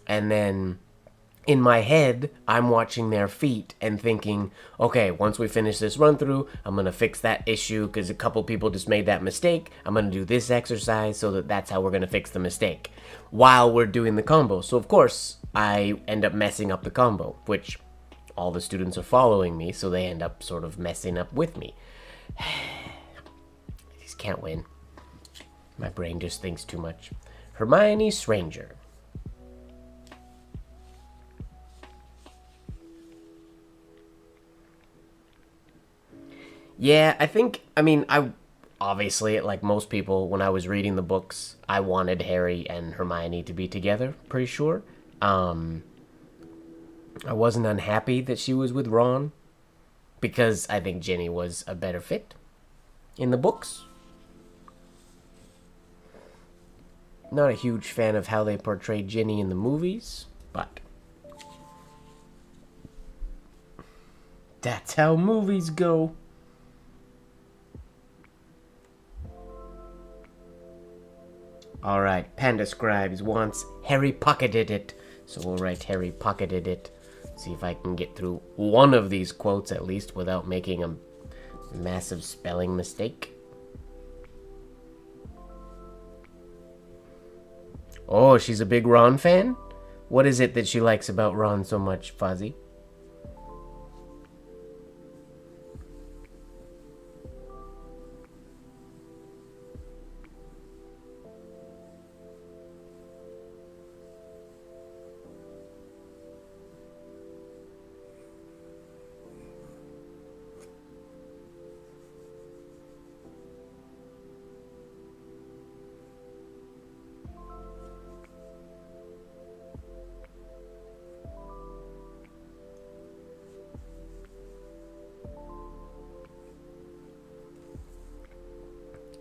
and then in my head I'm watching their feet and thinking, okay, once we finish this run through, I'm gonna fix that issue because a couple people just made that mistake. I'm gonna do this exercise so that's how we're gonna fix the mistake while we're doing the combo. So of course I end up messing up the combo, which all the students are following me, so they end up sort of messing up with me. I just can't win. My brain just thinks too much. Hermione Stranger. Yeah, I obviously, like most people, when I was reading the books, I wanted Harry and Hermione to be together, pretty sure. I wasn't unhappy that she was with Ron, because I think Ginny was a better fit in the books. Not a huge fan of how they portrayed Ginny in the movies, but that's how movies go. Alright, Panda Scribes wants Harry pocketed it, so we'll write Harry pocketed it. See if I can get through one of these quotes at least without making a Massive spelling mistake. Oh, she's a big Ron fan? What is it that she likes about Ron so much, Fozzie?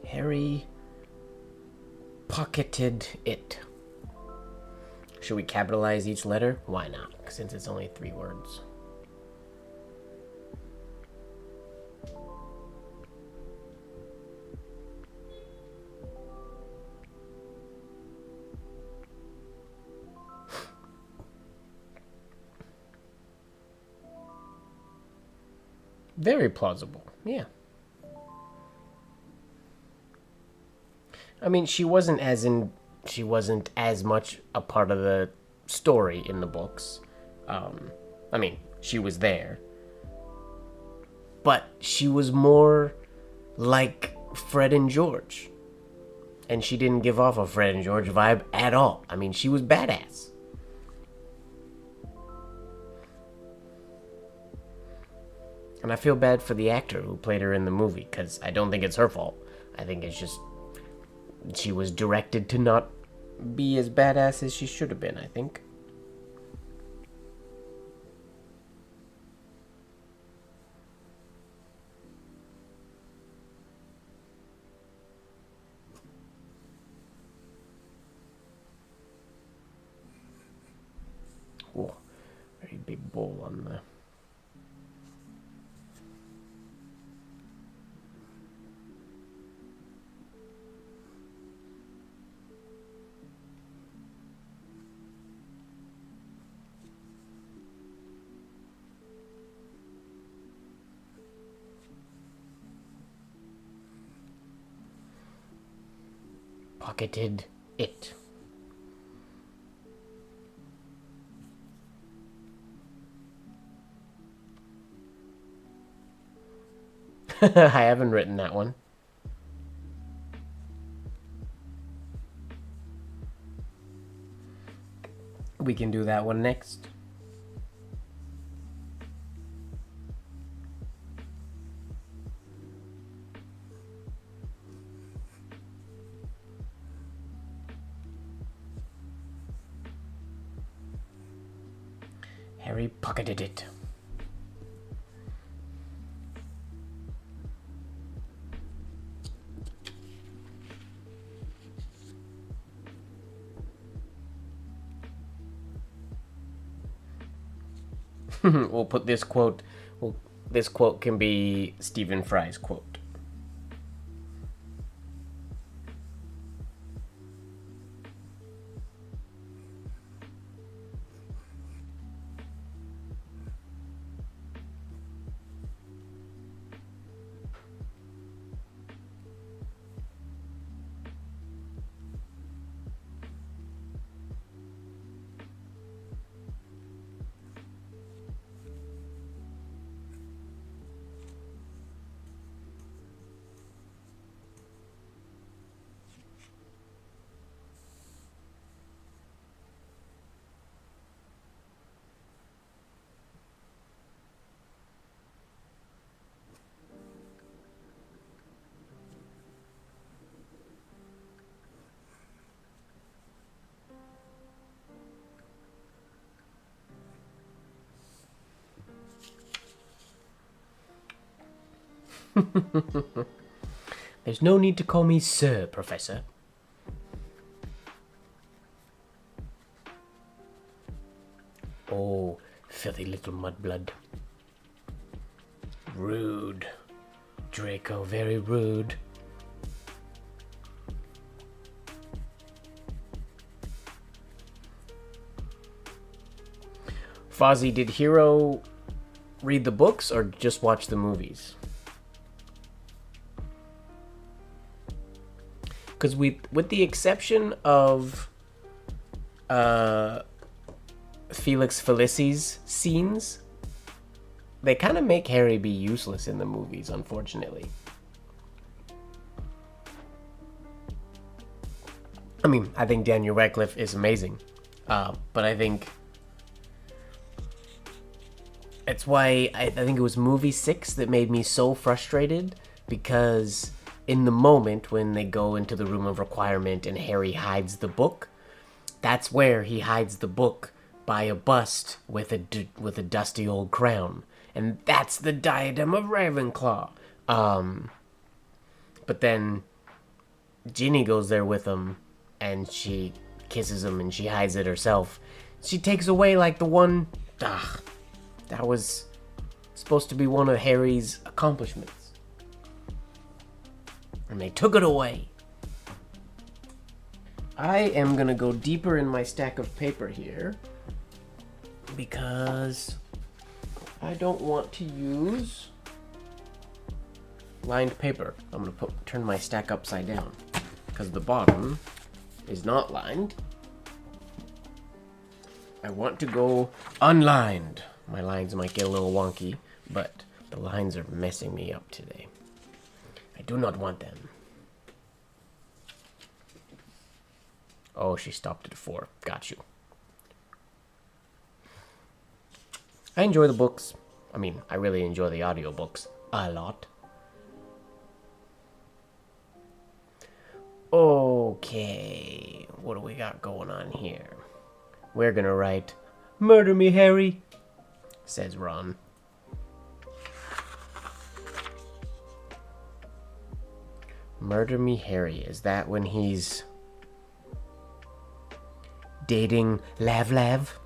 Harry pocketed it. Should we capitalize each letter? Why not? Since it's only 3 words. Very plausible, yeah. I mean, she wasn't as much a part of the story in the books. I mean, she was there. But she was more like Fred and George. And she didn't give off a Fred and George vibe at all. I mean, she was badass. And I feel bad for the actor who played her in the movie, because I don't think it's her fault. I think it's just she was directed to not be as badass as she should have been, I think. Oh, very big bowl on the... Pocketed it. I haven't written that one. We can do that one next. Harry pocketed it. We'll put this quote. This quote can be Stephen Fry's quote. There's no need to call me Sir, Professor. Oh, filthy little mudblood. Rude. Draco, very rude. Fozzie, did Hero read the books or just watch the movies? Because with the exception of Felix Felici's scenes, they kind of make Harry be useless in the movies, unfortunately. I mean, I think Daniel Radcliffe is amazing, but I think it's why I think it was movie 6 that made me so frustrated, because in the moment when they go into the room of requirement and Harry hides the book, that's where he hides the book by a bust with a dusty old crown, and that's the diadem of Ravenclaw. But then Ginny goes there with him, and she kisses him, and she hides it herself. She takes away like the one that was supposed to be one of Harry's accomplishments, and they took it away. I am gonna go deeper in my stack of paper here, because I don't want to use lined paper. I'm gonna turn my stack upside down, because the bottom is not lined. I want to go unlined. My lines might get a little wonky, but the lines are messing me up today. I do not want them. Oh, she stopped at 4. Got you. I enjoy the books. I mean, I really enjoy the audiobooks a lot. Okay, what do we got going on here? We're gonna write, "Murder me, Harry," says Ron. Murder me, Harry. Is that when he's dating Lav?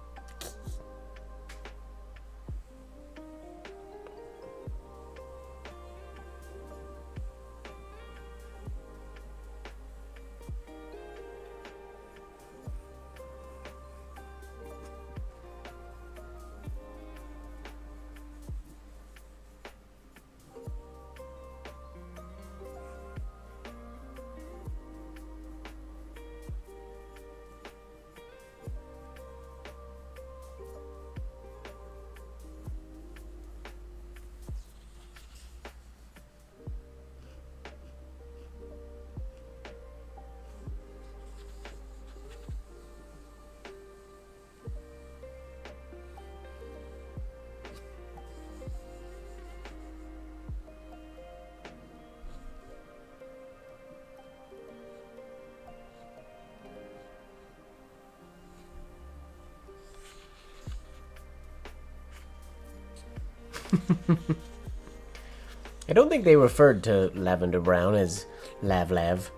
I don't think they referred to Lavender Brown as Lav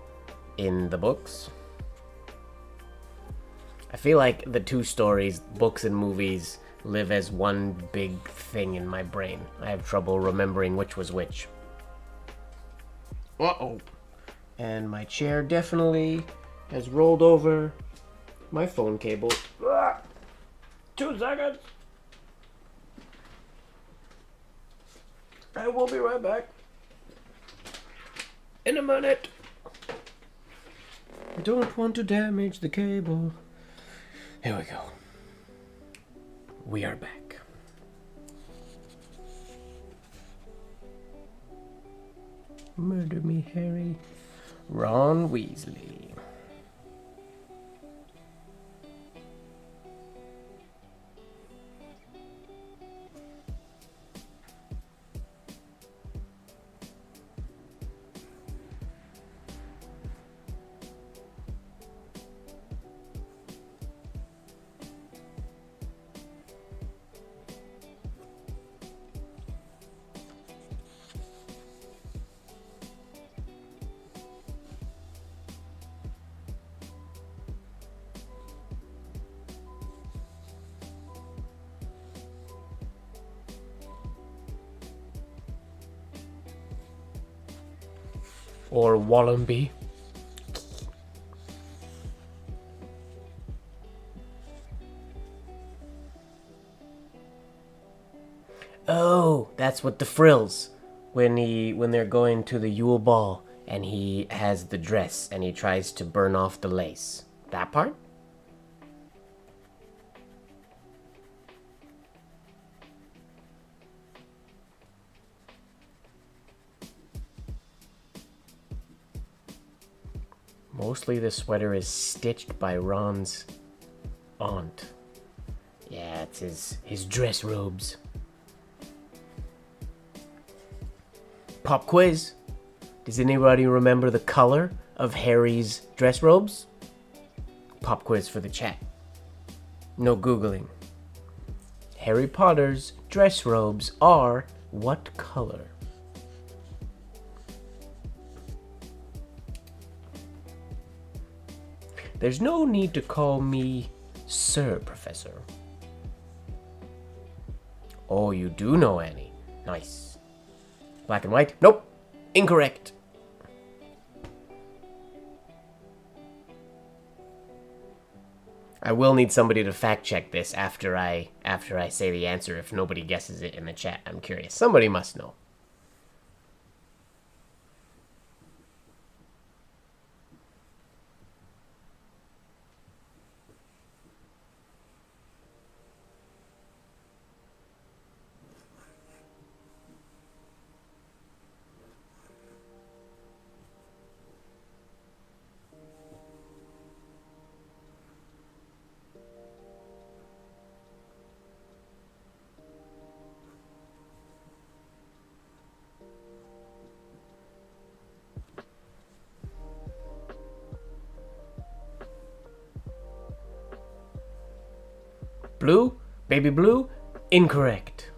in the books. I feel like the two stories, books and movies, live as one big thing in my brain. I have trouble remembering which was which. Uh-oh. And my chair definitely has rolled over my phone cable. 2 seconds. I will be right back. In a minute. I don't want to damage the cable. Here we go. We are back. Murder me, Harry. Ron Weasley. Or Wallenby. Oh, that's what the frills. When they're going to the Yule Ball and he has the dress, and he tries to burn off the lace. That part? Mostly the sweater is stitched by Ron's aunt. Yeah, it's his dress robes. Pop quiz. Does anybody remember the color of Harry's dress robes? Pop quiz for the chat. No Googling. Harry Potter's dress robes are what color? There's no need to call me Sir, Professor. Oh, you do know Annie. Nice. Black and white? Nope. Incorrect. I will need somebody to fact check this after I say the answer if nobody guesses it in the chat. I'm curious. Somebody must know. Blue? Baby blue? Incorrect.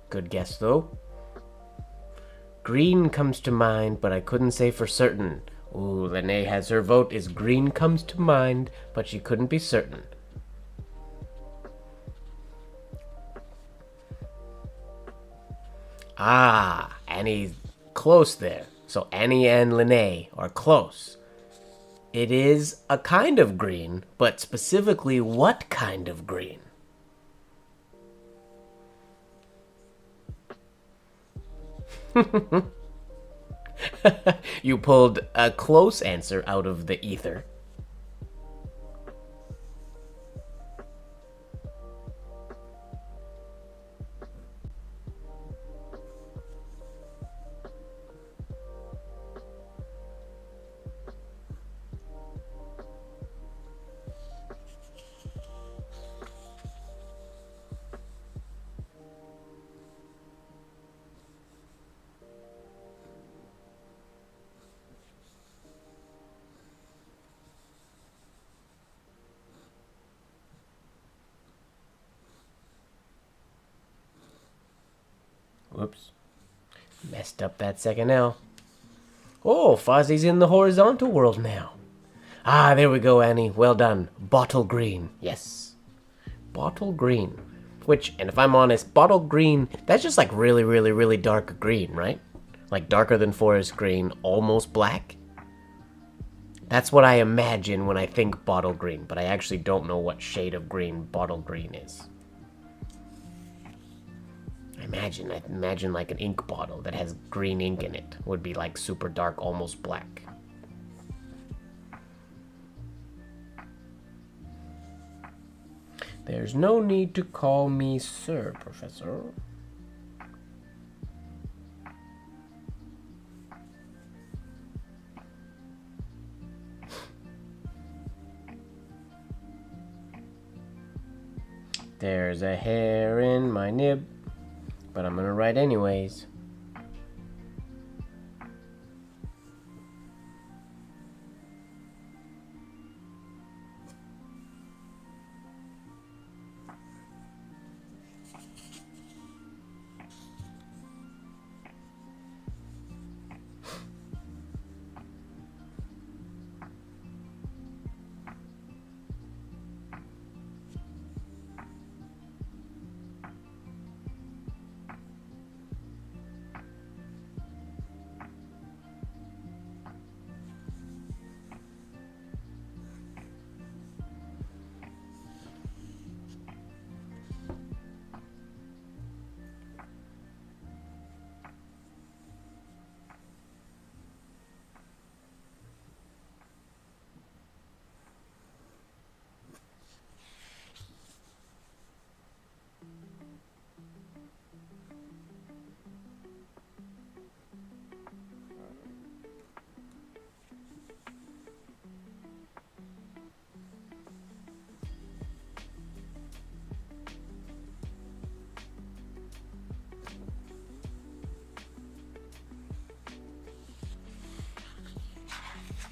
Good guess, though. Green comes to mind, but I couldn't say for certain. Ooh, Lene has her vote is green comes to mind, but she couldn't be certain. Ah, Annie's close there. So Annie and Lene are close. It is a kind of green, but specifically what kind of green? You pulled a close answer out of the ether. Whoops. Messed up that second L. Oh, Fozzie's in the horizontal world now. Ah, there we go, Annie. Well done. Bottle green. Yes. Bottle green. Which, and if I'm honest, bottle green, that's just like really, really, really dark green, right? Like darker than forest green, almost black. That's what I imagine when I think bottle green, but I actually don't know what shade of green bottle green is. I imagine like an ink bottle that has green ink in it would be like super dark, almost black. There's no need to call me Sir, Professor. There's a hair in my nib, but I'm gonna write anyways.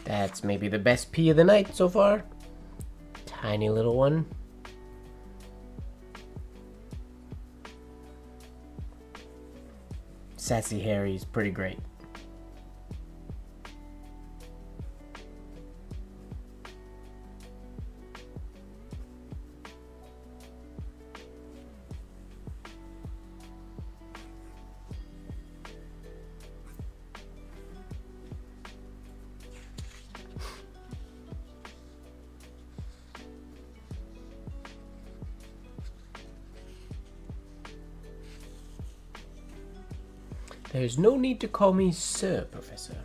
That's maybe the best pee of the night so far. Tiny little one. Sassy Harry's pretty great. There's no need to call me Sir, Professor.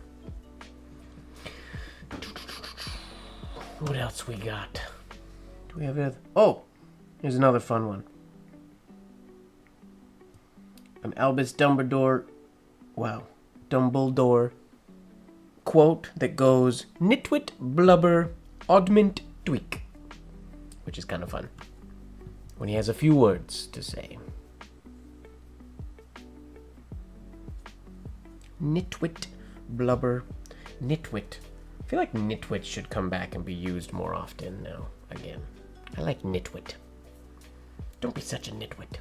What else we got? Do we have anything? Oh, here's another fun one. An Albus Dumbledore quote that goes, "Nitwit, blubber, oddment, tweak," which is kind of fun when he has a few words to say. Nitwit, blubber, nitwit. I feel like nitwit should come back and be used more often now, again. I like nitwit. Don't be such a nitwit.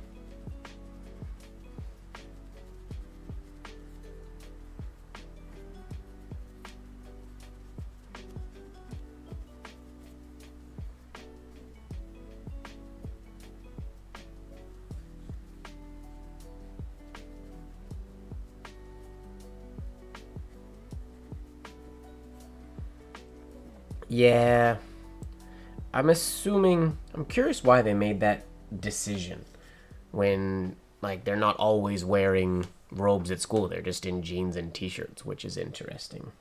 Yeah, I'm curious why they made that decision when, like, they're not always wearing robes at school. They're just in jeans and t-shirts, which is interesting.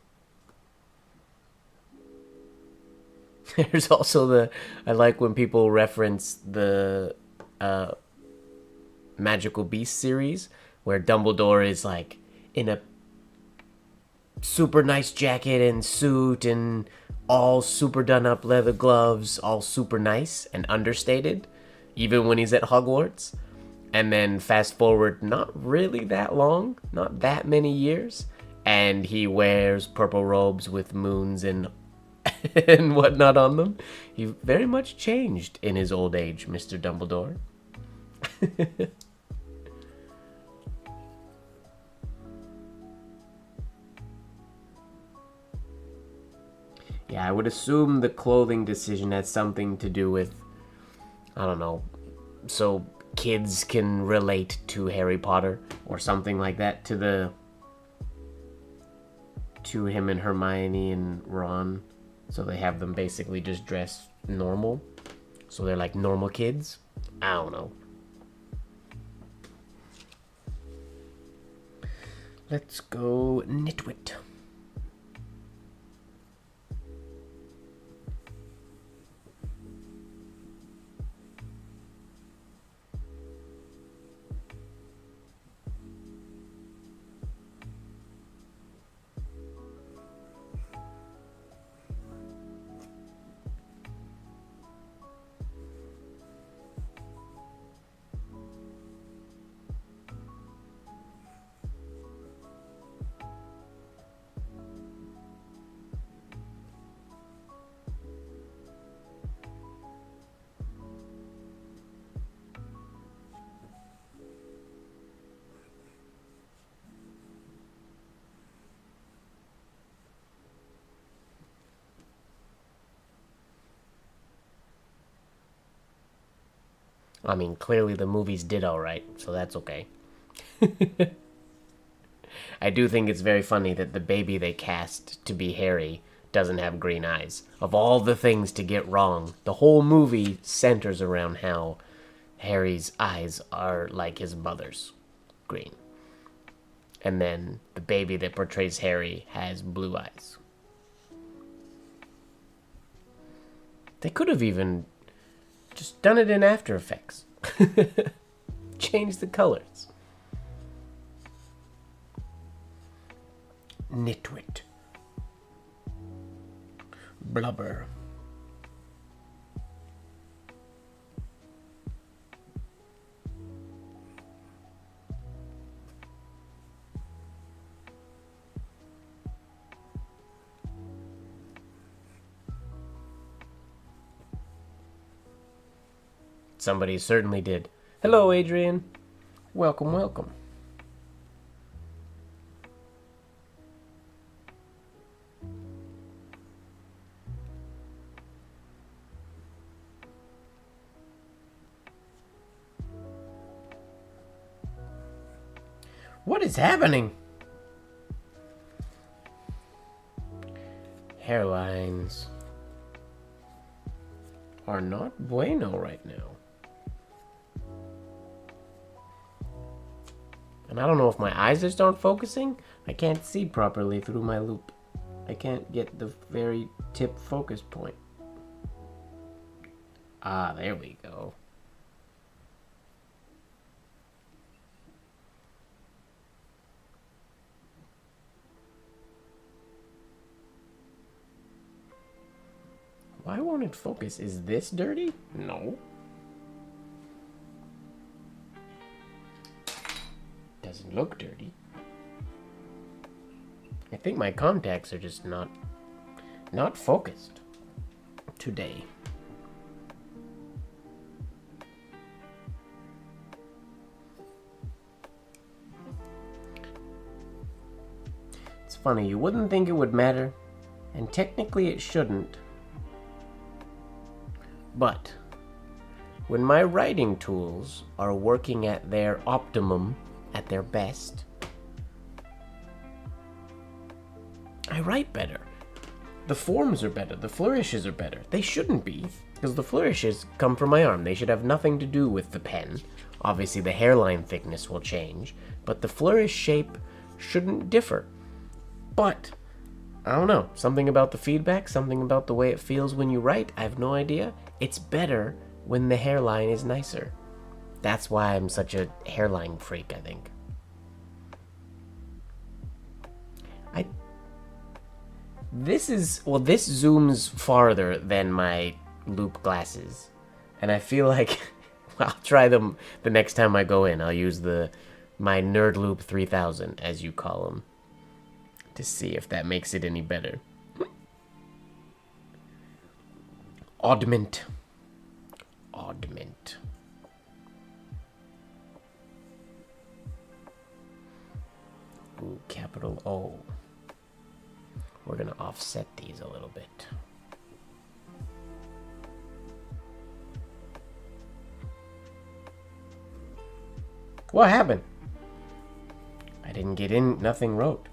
There's also I like when people reference the Magical Beast series where Dumbledore is, like, in a super nice jacket and suit and all super done up leather gloves, all super nice and understated, even when he's at Hogwarts. And then fast forward not really that long, not that many years, and he wears purple robes with moons and and whatnot on them. He very much changed in his old age, Mr. Dumbledore. Yeah, I would assume the clothing decision has something to do with, I don't know, so kids can relate to Harry Potter or something like that, to him and Hermione and Ron. So they have them basically just dress normal. So they're like normal kids. I don't know. Let's go nitwit. I mean, clearly the movies did alright, so that's okay. I do think it's very funny that the baby they cast to be Harry doesn't have green eyes. Of all the things to get wrong, the whole movie centers around how Harry's eyes are like his mother's, green. And then the baby that portrays Harry has blue eyes. They could have even just done it in After Effects. Change the colors. Nitwit. Blubber. Somebody certainly did. Hello, Adrian. Welcome, welcome. What is happening? Hairlines are not bueno right now. And I don't know if my eyes just aren't focusing. I can't see properly through my loop. I can't get the very tip focus point. Ah, there we go. Why won't it focus? Is this dirty? No. Doesn't look dirty. I think my contacts are just not focused today. It's funny, you wouldn't think it would matter, and technically it shouldn't. But when my writing tools are working at their optimum, at their best, I write better. The forms are better. The flourishes are better. They shouldn't be, because the flourishes come from my arm. They should have nothing to do with the pen. Obviously, the hairline thickness will change, but the flourish shape shouldn't differ. But I don't know. Something about the feedback, something about the way it feels when you write, I have no idea. It's better when the hairline is nicer. That's why I'm such a hairline freak, I think. This zooms farther than my loop glasses. And I feel like I'll try them the next time I go in. I'll use my Nerd Loop 3000, as you call them, to see if that makes it any better. Augment. Ooh, capital O. We're gonna offset these a little bit. What happened? I didn't get in, nothing wrote.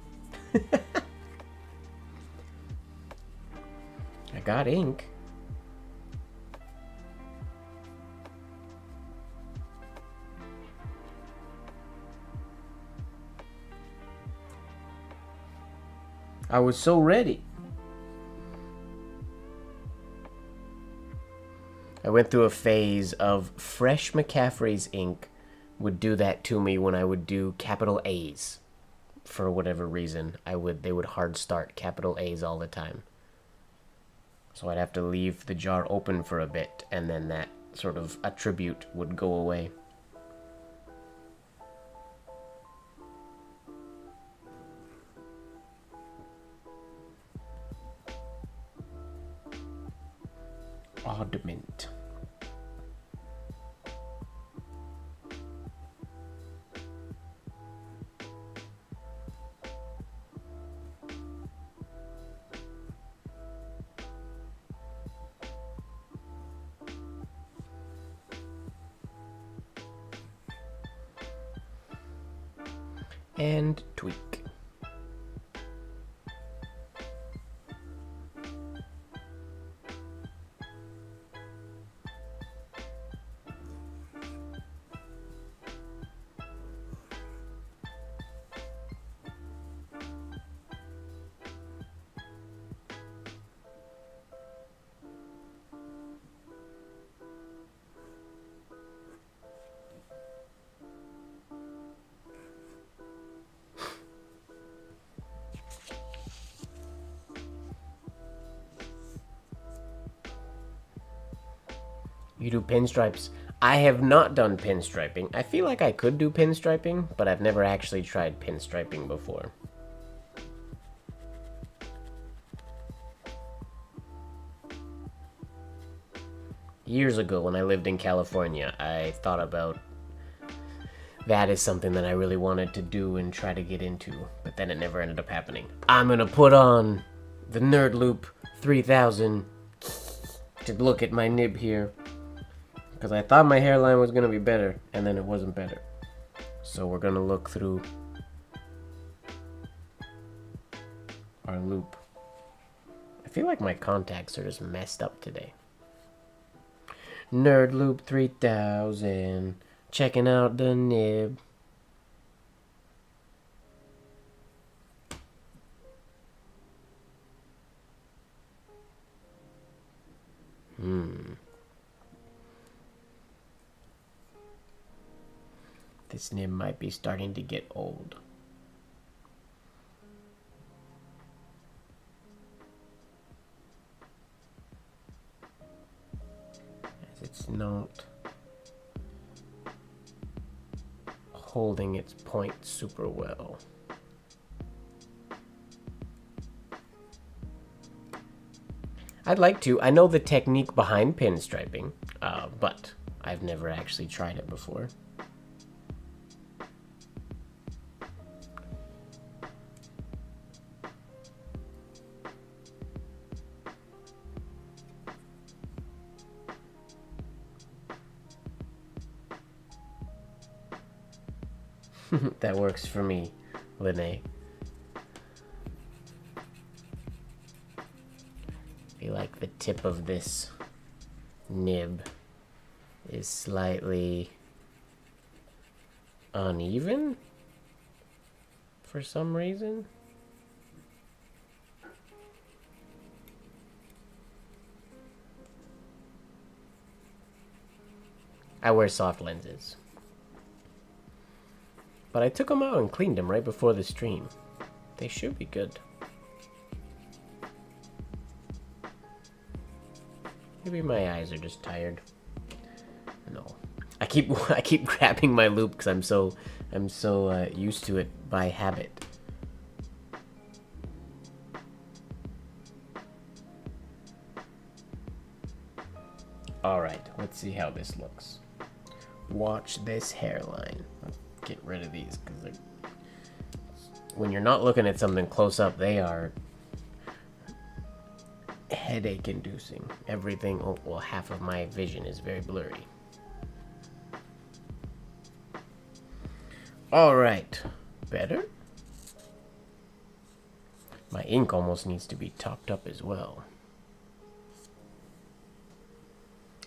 I got ink. I was so ready. I went through a phase of fresh McCaffrey's ink would do that to me when I would do capital A's. For whatever reason, they would hard start capital A's all the time. So I'd have to leave the jar open for a bit, and then that sort of attribute would go away. Augment. And tweak. You do pinstripes. I have not done pinstriping. I feel like I could do pinstriping, but I've never actually tried pinstriping before. Years ago when I lived in California, I thought about that as something that I really wanted to do and try to get into, but then it never ended up happening. I'm gonna put on the Nerd Loop 3000 to look at my nib here, because I thought my hairline was gonna be better, and then it wasn't better. So we're gonna look through our loop. I feel like my contacts are just messed up today. Nerd Loop 3000, checking out the nib. This nib might be starting to get old. As it's not holding its point super well. I'd like to. I know the technique behind pinstriping, but I've never actually tried it before. That works for me, Lene. I feel like the tip of this nib is slightly uneven for some reason. I wear soft lenses. But I took them out and cleaned them right before the stream. They should be good. Maybe my eyes are just tired. No, I keep grabbing my loop because I'm so used to it by habit. All right, let's see how this looks. Watch this hairline. Get rid of these because when you're not looking at something close up, they are headache inducing. Everything, oh, well, half of my vision is very blurry. All right, better. My ink almost needs to be topped up as well.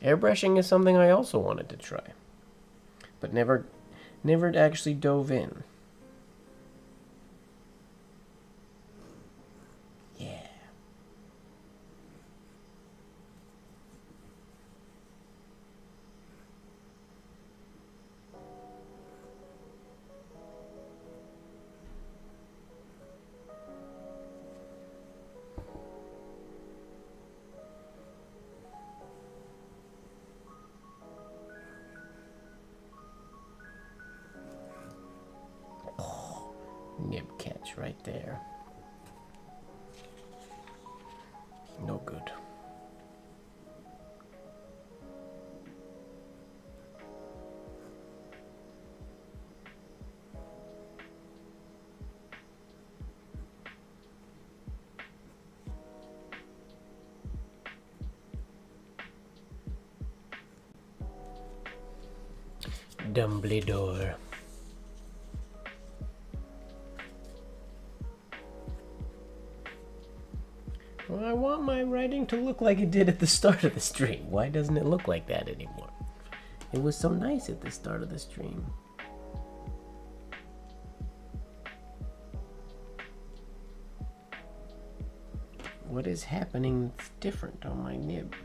Airbrushing is something I also wanted to try, but never actually dove in. Yeah. Nib catch right there. No good. Dumbledore. Well, I want my writing to look like it did at the start of the stream. Why doesn't it look like that anymore? It was so nice at the start of the stream. What is happening that's different on my nib?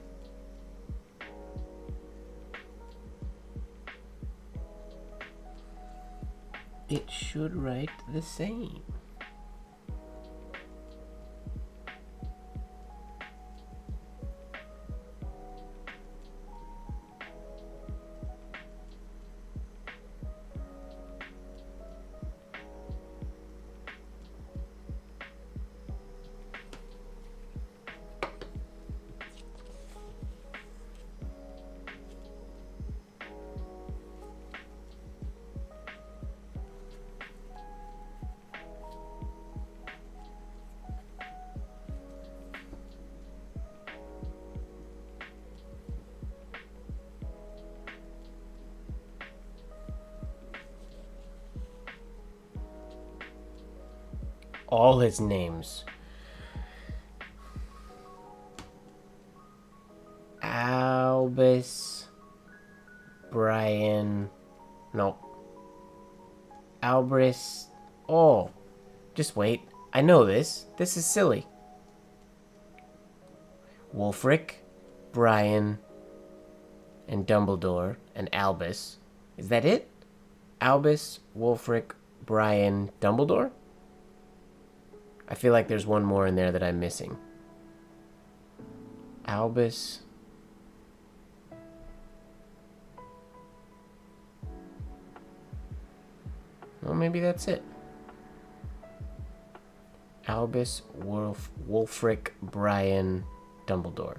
It should write the same. all his names. Albus, Brian, no. Albris, oh, just wait. I know this. This is silly. Wulfric, Brian, and Dumbledore, and Albus. Is that it? Albus, Wulfric, Brian, Dumbledore? I feel like there's one more in there that I'm missing. Albus. Well, maybe that's it. Albus, Wulfric, Brian, Dumbledore.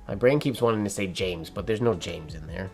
My brain keeps wanting to say James, but there's no James in there.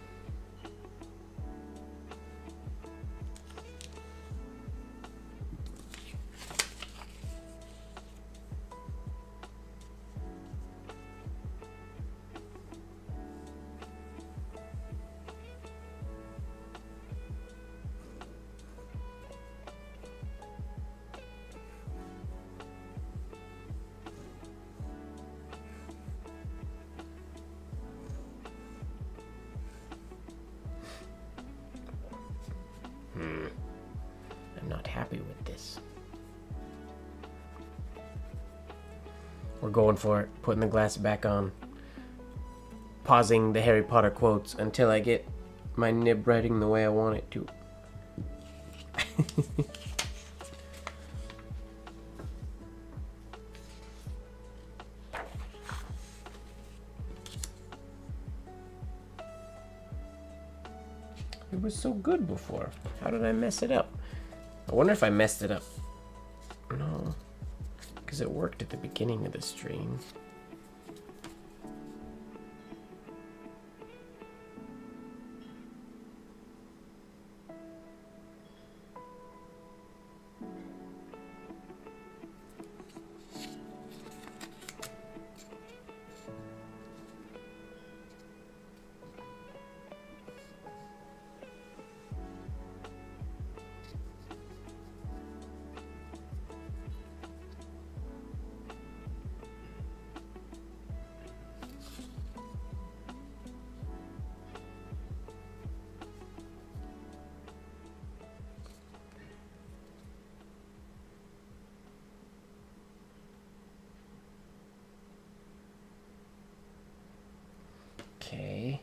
I'm not happy with this. We're going for it. Putting the glasses back on. Pausing the Harry Potter quotes until I get my nib writing the way I want it to. It was so good before. How did I mess it up? I wonder if I messed it up. No. Because it worked at the beginning of the stream. Okay.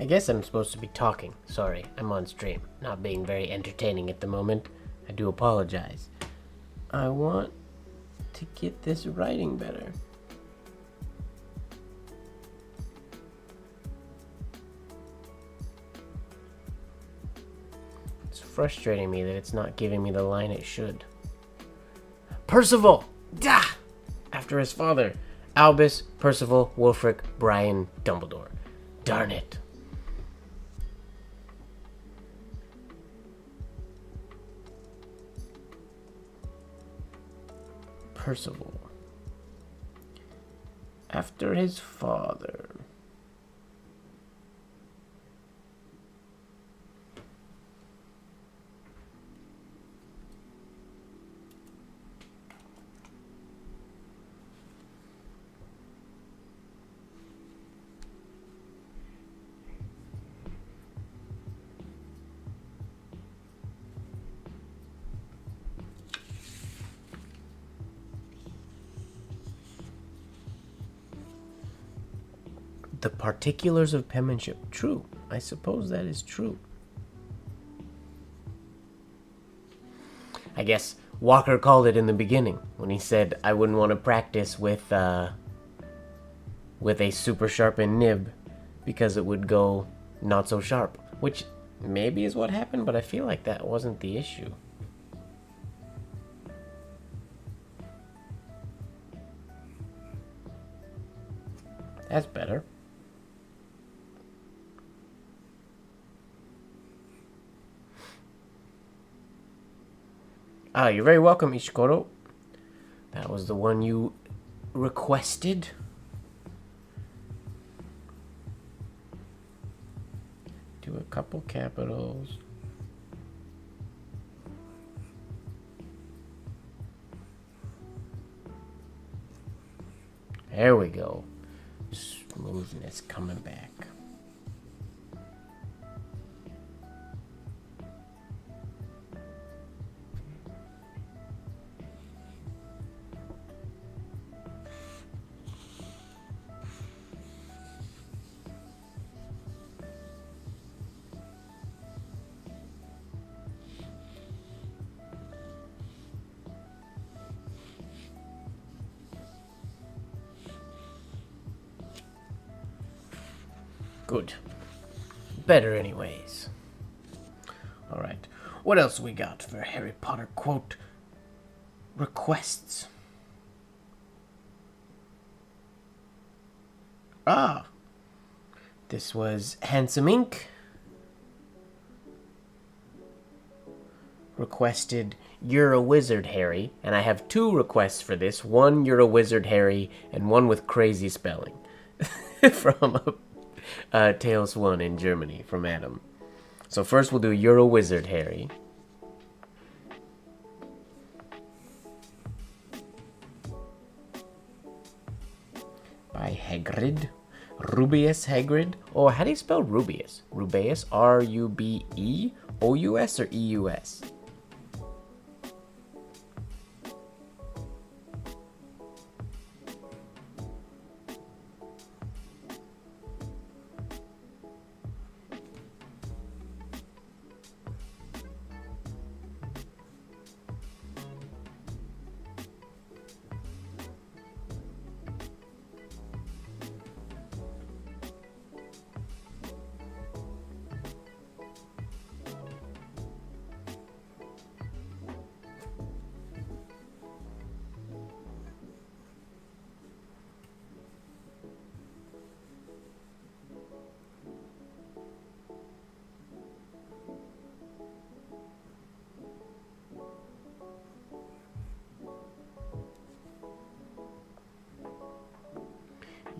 I guess I'm supposed to be talking. Sorry, I'm on stream. Not being very entertaining at the moment. I do apologize. I want to get this writing better. It's frustrating me that it's not giving me the line it should. Percival! Dah! After his father. Albus, Percival, Wulfric, Brian, Dumbledore. Darn it. Percival. After his father. The particulars of penmanship. True. I suppose that is true. I guess Walker called it in the beginning when he said I wouldn't want to practice with a super sharpened nib because it would go not so sharp, which maybe is what happened, but I feel like that wasn't the issue. That's better. Ah, you're very welcome, Ishikoro. That was the one you requested. Do a couple capitals. There we go. Smoothness coming back. Good. Better anyways. Alright. What else we got for Harry Potter quote requests? Ah. This was Handsome Inc. Requested, "You're a wizard, Harry." And I have two requests for this. One, "You're a wizard, Harry," and one with crazy spelling. From Tales 1 in Germany, from Adam. So first we'll do "You're a wizard, Harry." By Hagrid. Rubeus Hagrid. Oh, how do you spell Rubeus? Rubeus? R-U-B-E-O-U-S or E-U-S?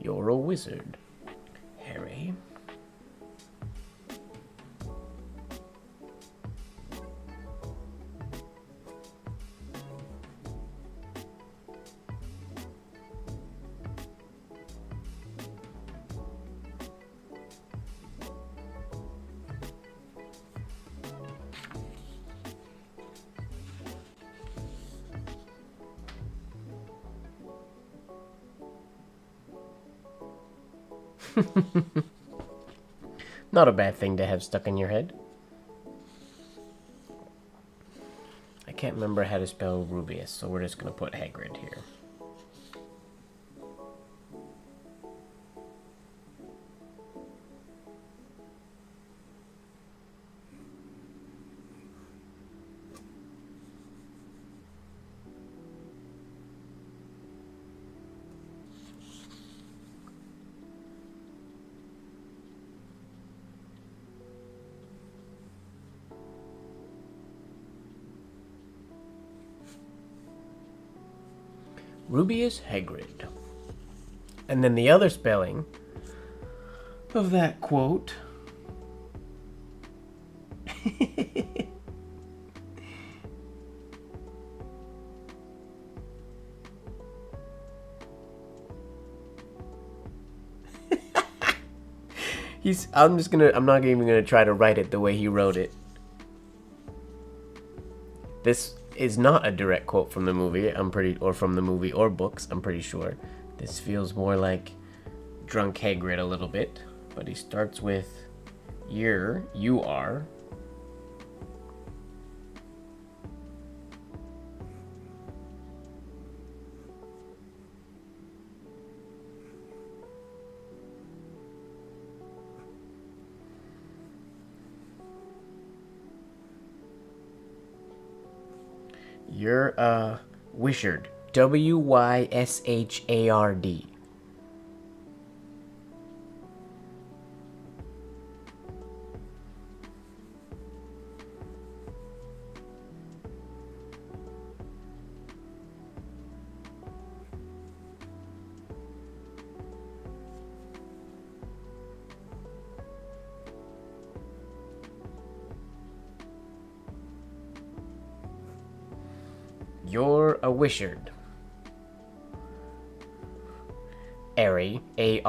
You're a wizard, Harry. Not a bad thing to have stuck in your head. I can't remember how to spell Rubeus, so we're just going to put Hagrid here. Rubeus Hagrid. And then the other spelling of that quote I'm not even gonna try to write it the way he wrote it. This is not a direct quote from the movie, or from the movie or books, I'm pretty sure. This feels more like drunk Hagrid a little bit, but he starts with you are. You're a wishard. Wyshard. You're a wishard. Arry, Arry.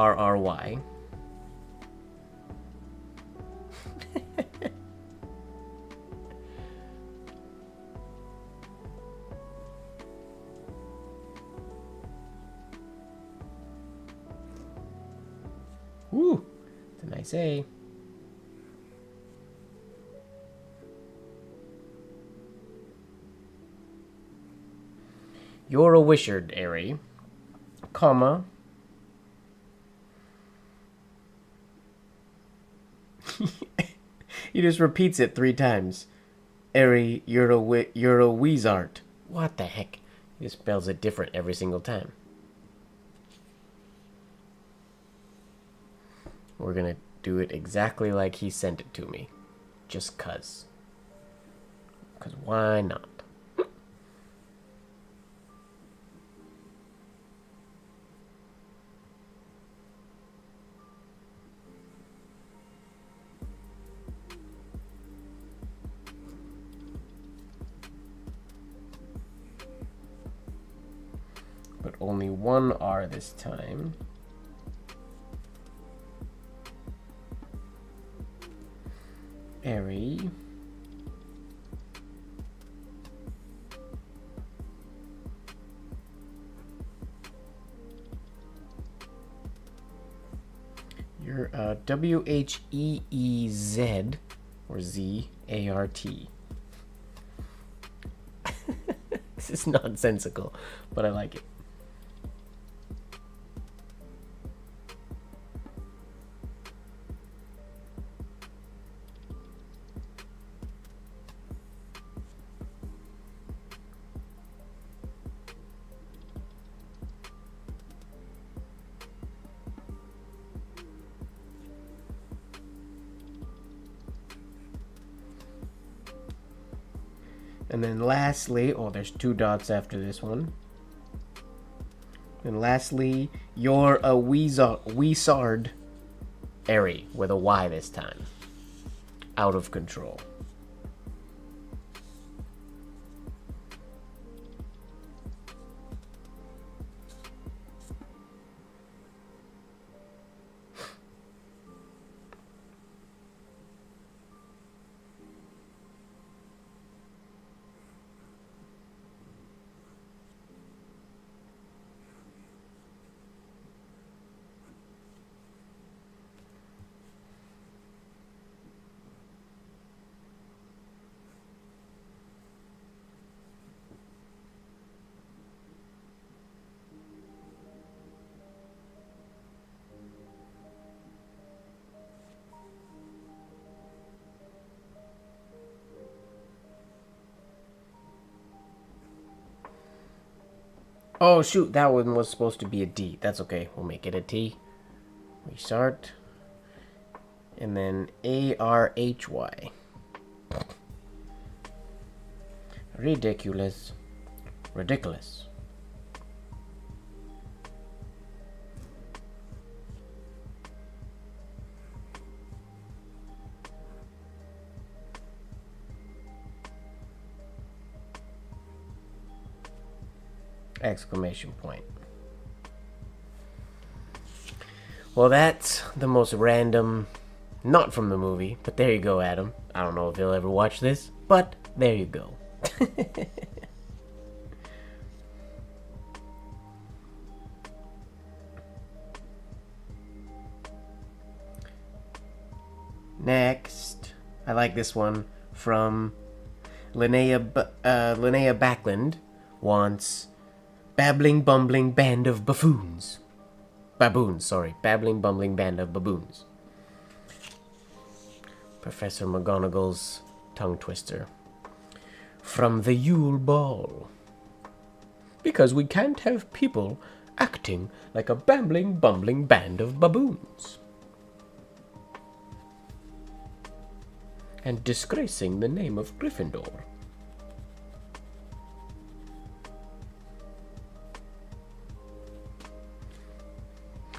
Woo! It's a nice A. You're a wishard, Arry, comma. He just repeats it 3 times. Arry, you're a Weezart. What the heck? He just spells it different every single time. We're gonna do it exactly like he sent it to me. Just 'cause. 'Cause why not? But only one R this time. Arry. You're Wheez or Zart. This is nonsensical, but I like it. And then lastly, oh, there's 2 dots after this one. And lastly, you're a Weezard Arry with a Y this time. Out of control. Oh shoot, that one was supposed to be a D. That's okay, we'll make it a T. Restart. And then ARHY. Ridiculous. Ridiculous. Exclamation point. Well, that's the most random, not from the movie, but there you go, Adam. I don't know if he'll ever watch this, but there you go. Next, I like this one from Linnea Backlund. Wants babbling, bumbling band of buffoons. Baboons, sorry. Babbling, bumbling band of baboons. Professor McGonagall's tongue twister. From the Yule Ball. Because we can't have people acting like a babbling, bumbling band of baboons. And disgracing the name of Gryffindor.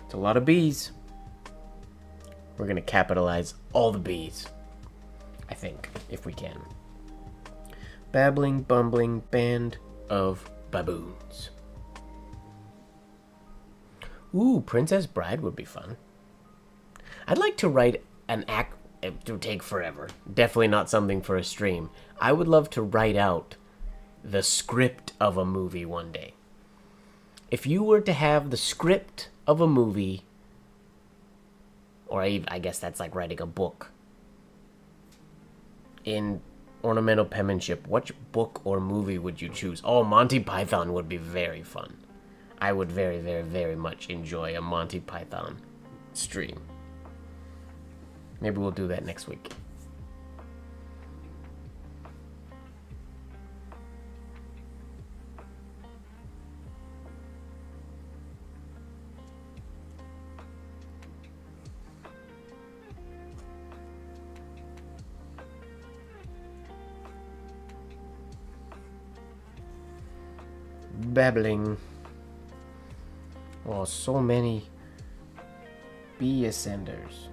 It's a lot of B's. We're gonna capitalize all the B's. I think, if we can. Babbling, bumbling band of baboons. Ooh, Princess Bride would be fun. I'd like to write an act. It would take forever. Definitely not something for a stream. I would love to write out the script of a movie one day. If you were to have the script of a movie, or I guess that's like writing a book, in ornamental penmanship, which book or movie would you choose? Oh, Monty Python would be very fun. I would very, very, very much enjoy a Monty Python stream. Maybe we'll do that next week. Babbling. Oh, so many bee ascenders.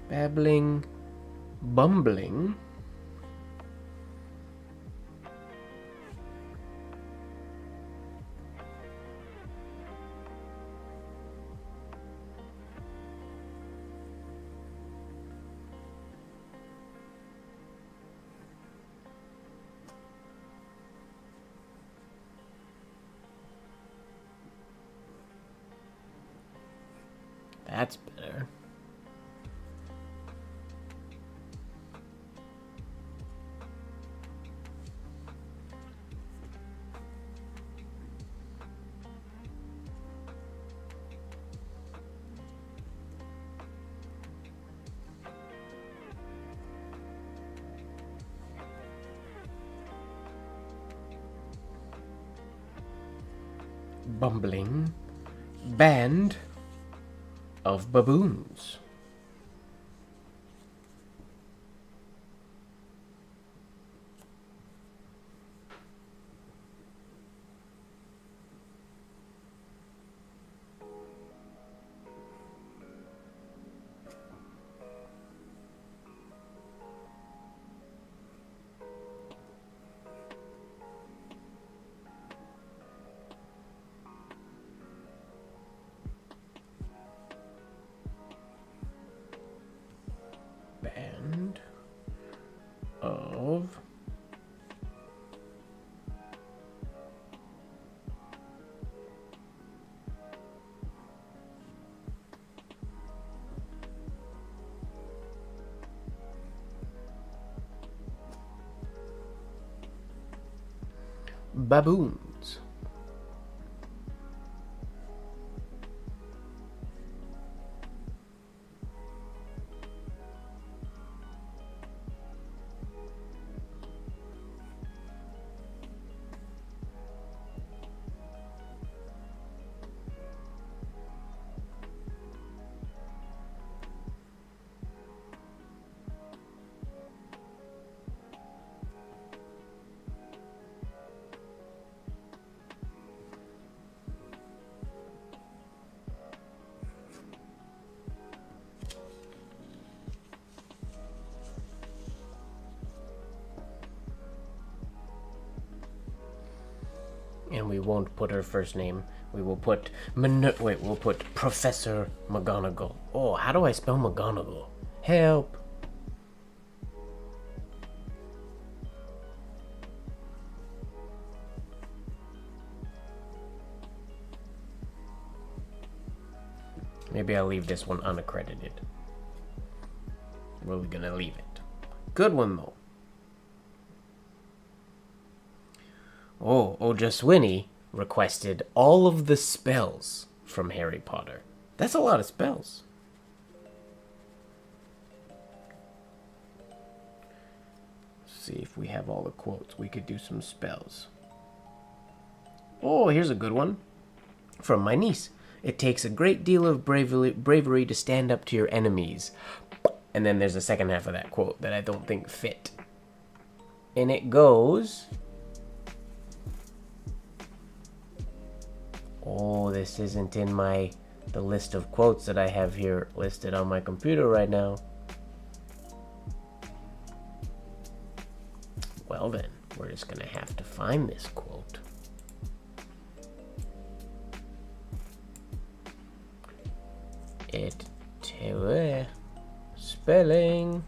Babbling, bumbling. That's better. Bumbling band of baboons. Band of baboons. And we won't put her first name. We will put we'll put Professor McGonagall. Oh, how do I spell McGonagall? Help. Maybe I'll leave this one unaccredited. We're gonna leave it. Good one, though. Oh, Ojaswini requested all of the spells from Harry Potter. That's a lot of spells. Let's see if we have all the quotes. We could do some spells. Oh, here's a good one. From my niece. It takes a great deal of bravery to stand up to your enemies. And then there's a second half of that quote that I don't think fit. And it goes... Oh, this isn't in the list of quotes that I have here listed on my computer right now. Well then, we're just gonna have to find this quote. Spelling.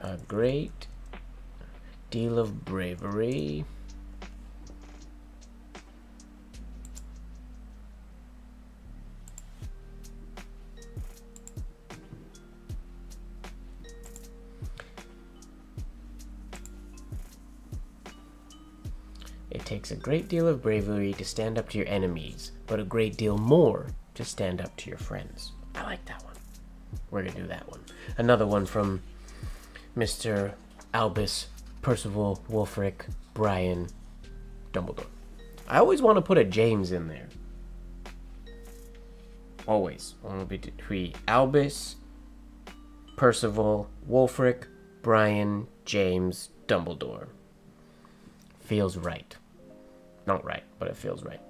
A great deal of bravery. It takes a great deal of bravery to stand up to your enemies, but a great deal more to stand up to your friends. I like that one. We're gonna do that one. Another one from Mr. Albus Percival Wulfric Brian Dumbledore. I always want to put a James in there. Always. I want to be between Albus Percival Wulfric Brian James Dumbledore. Feels right. Not right, but it feels right.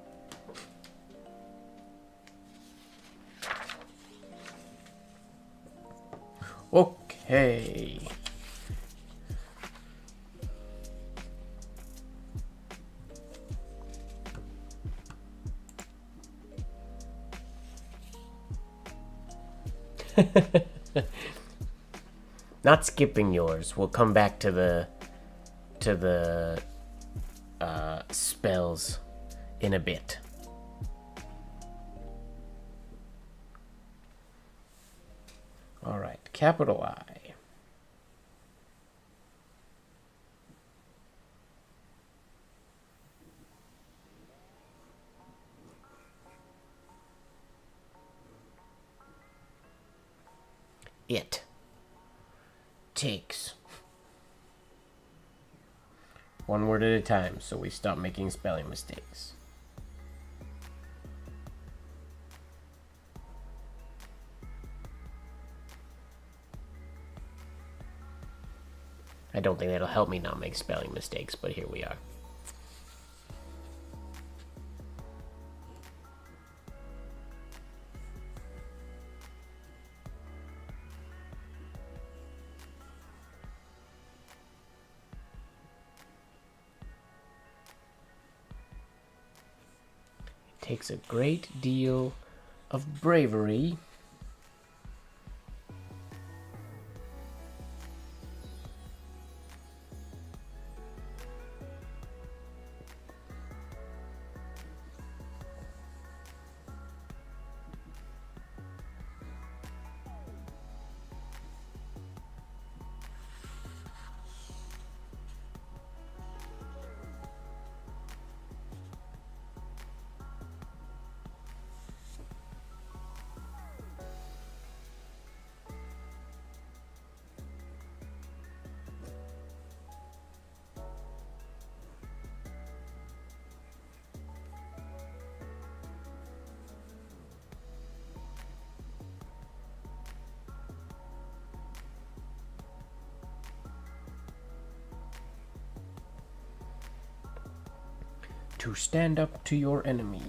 Okay. Not skipping yours. We'll come back to the spells in a bit. All right, capital I. It takes. One word at a time, so we stop making spelling mistakes. I don't think that'll help me not make spelling mistakes, but here we are. Takes a great deal of bravery to stand up to your enemies.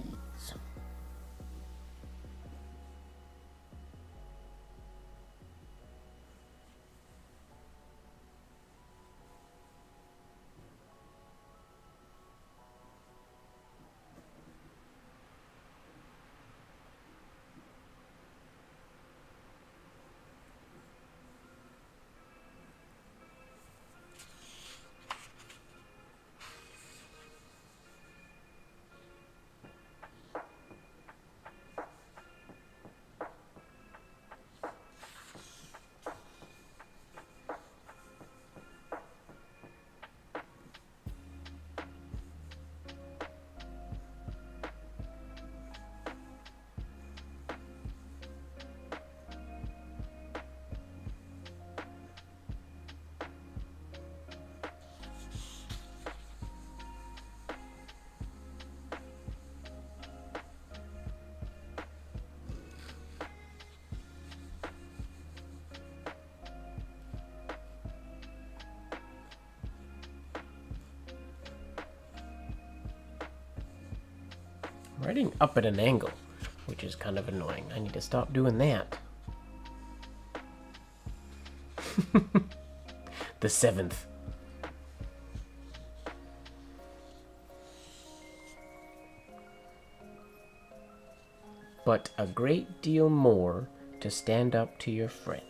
writing up at an angle, which is kind of annoying. I need to stop doing that. The 7th. But a great deal more to stand up to your friends.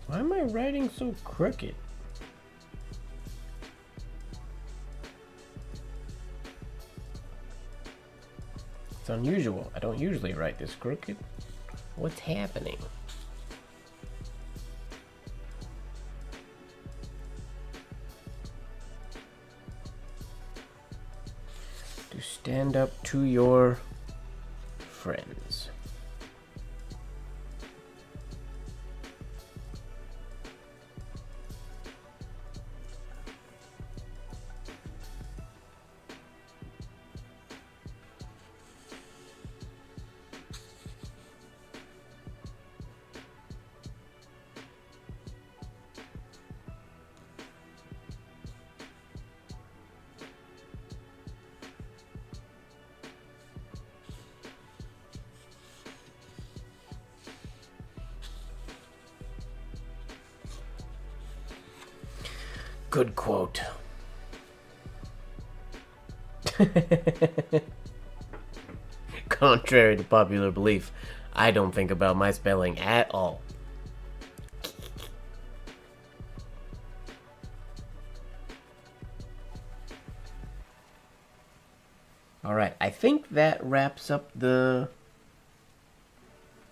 Why am I writing so crooked? It's unusual. I don't usually write this crooked. What's happening? To stand up to your friends. Good quote. Contrary to popular belief, I don't think about my spelling at all. Alright, I think that wraps up the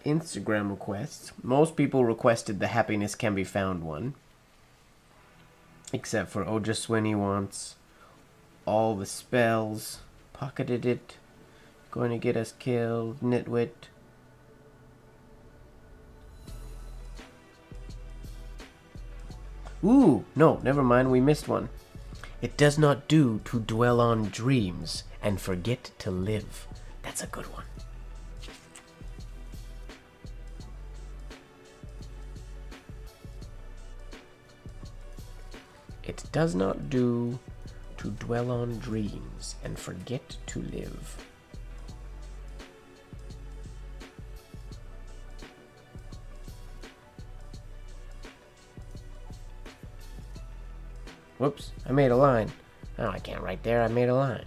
Instagram requests. Most people requested the Happiness Can Be Found one. Except for Ojaswini wants all the spells. Pocketed it. Going to get us killed. Nitwit. Ooh, no, never mind, we missed one. It does not do to dwell on dreams and forget to live. That's a good one. It does not do to dwell on dreams and forget to live. Whoops, I made a line. Oh, I can't write there, I made a line.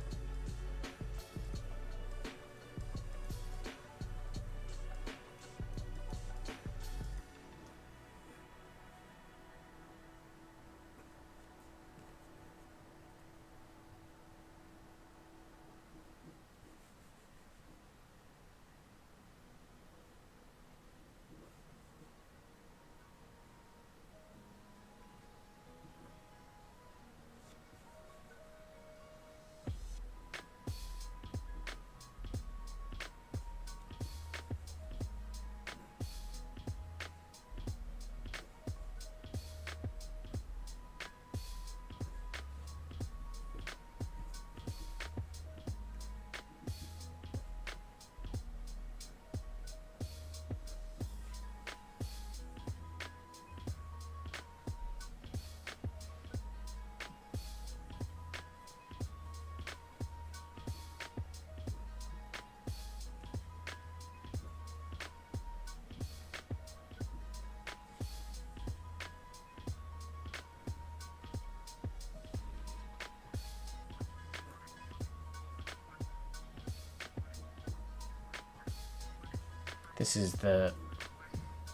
This is the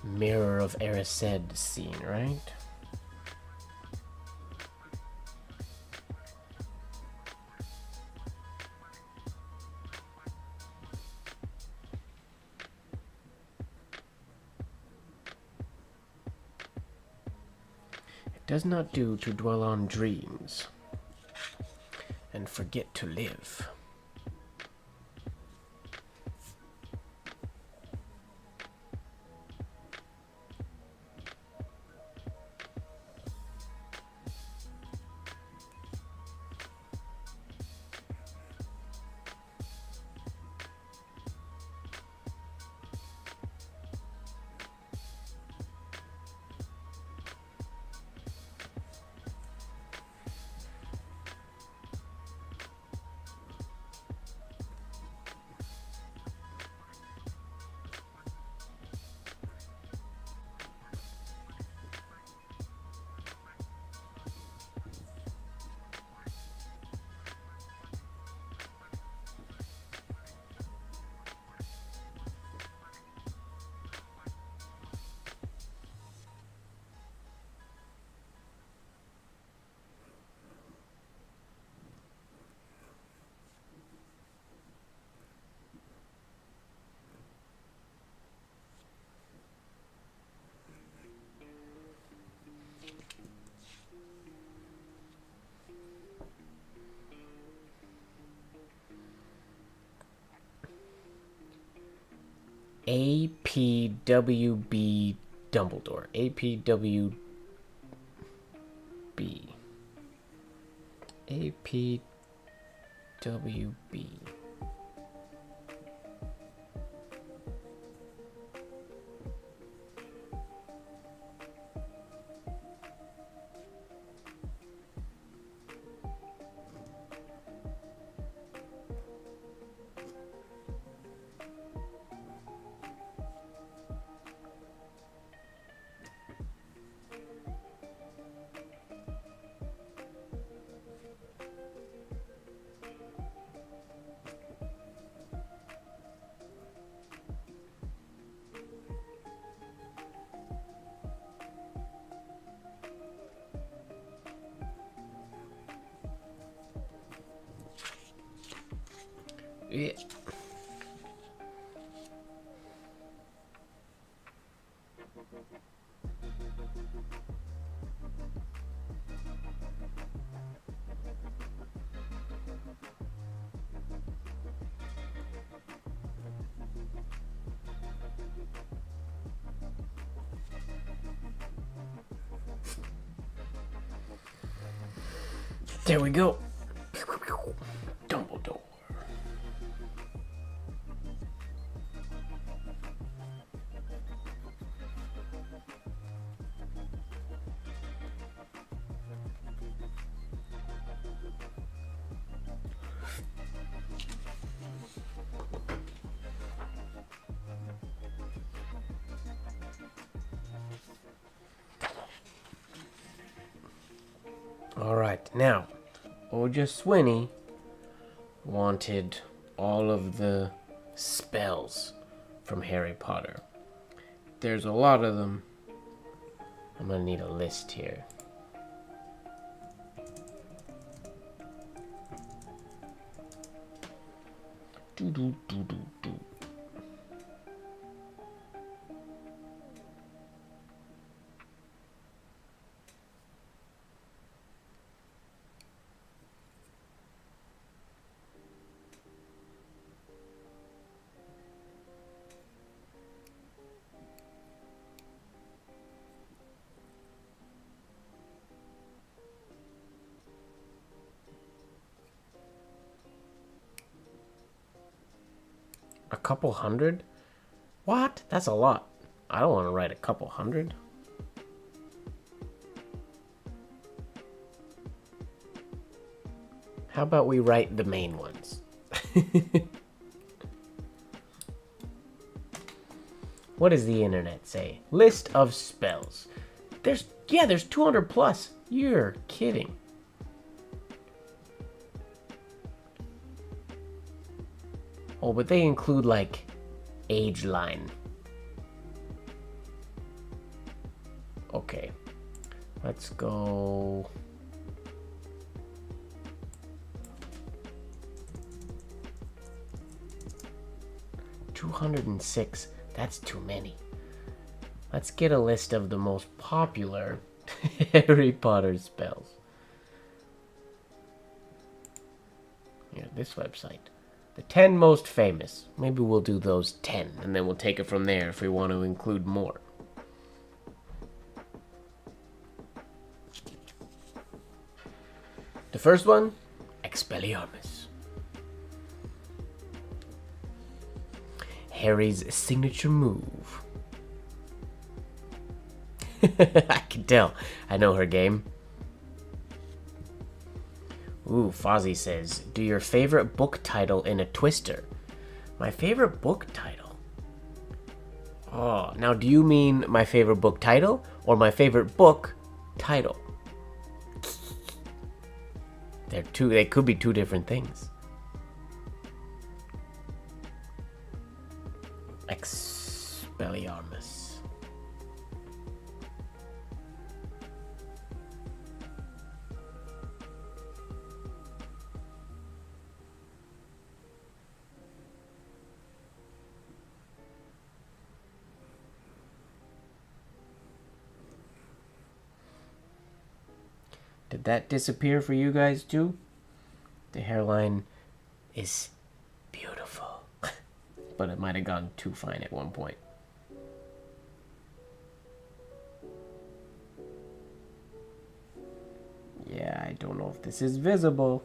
Mirror of Erised scene, right? It does not do to dwell on dreams and forget to live. APWB Dumbledore. APWB. APWB. Yeah. There we go. Dumbledore. Alright, now, MrMGWard wanted all of the spells from Harry Potter. There's a lot of them. I'm gonna need a list here. Do. A couple hundred? What? That's a lot. I don't want to write a couple hundred. How about we write the main ones? What does the internet say? List of spells. There's 200 plus. You're kidding. Oh, but they include, like, age line Let's go... 206. That's too many. Let's get a list of the most popular Harry Potter spells. Here, this website. The 10 most famous. Maybe we'll do those 10, and then we'll take it from there if we want to include more. The first one, Expelliarmus. Harry's signature move. I can tell. I know her game. Ooh, Fozzie says, do your favorite book title in a twister. My favorite book title? Oh, now do you mean my favorite book title or my favorite book title? They could be two different things. Expelliarmus. Did that disappear for you guys too? The hairline is beautiful. But it might have gone too fine at one point. Yeah, I don't know if this is visible.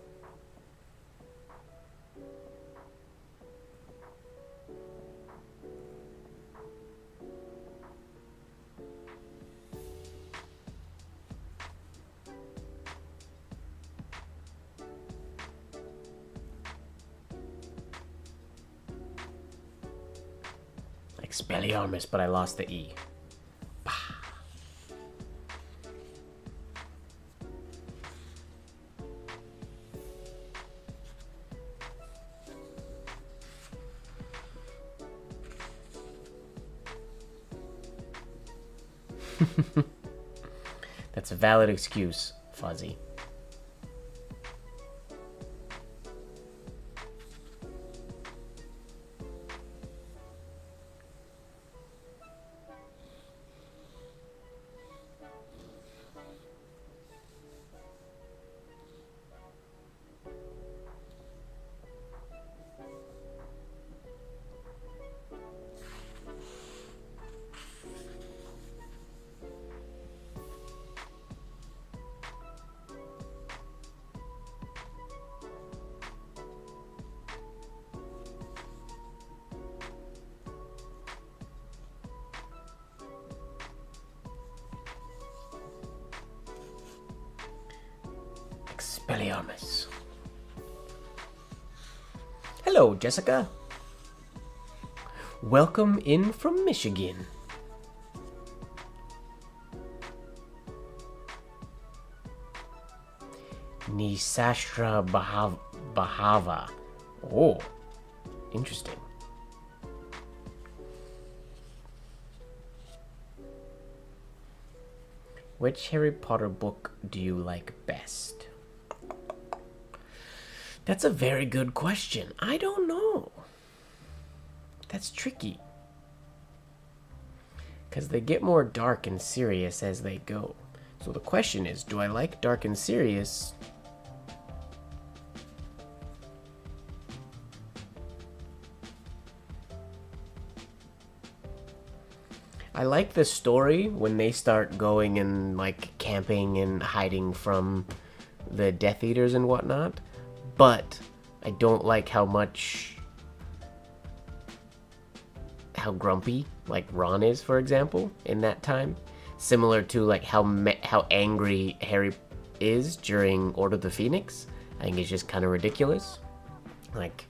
Expelliarmus, but I lost the E. That's a valid excuse, Fuzzy. Expelliarmus. Hello, Jessica. Welcome in from Michigan. Nisashtra Bahava. Oh, interesting. Which Harry Potter book do you like best? That's a very good question. I don't know. That's tricky. Because they get more dark and serious as they go. So the question is, do I like dark and serious? I like the story when they start going and like camping and hiding from the Death Eaters and whatnot. But I don't like how grumpy like Ron is, for example, in that time. Similar to like how angry Harry is during Order of the Phoenix. I think it's just kind of ridiculous. Like,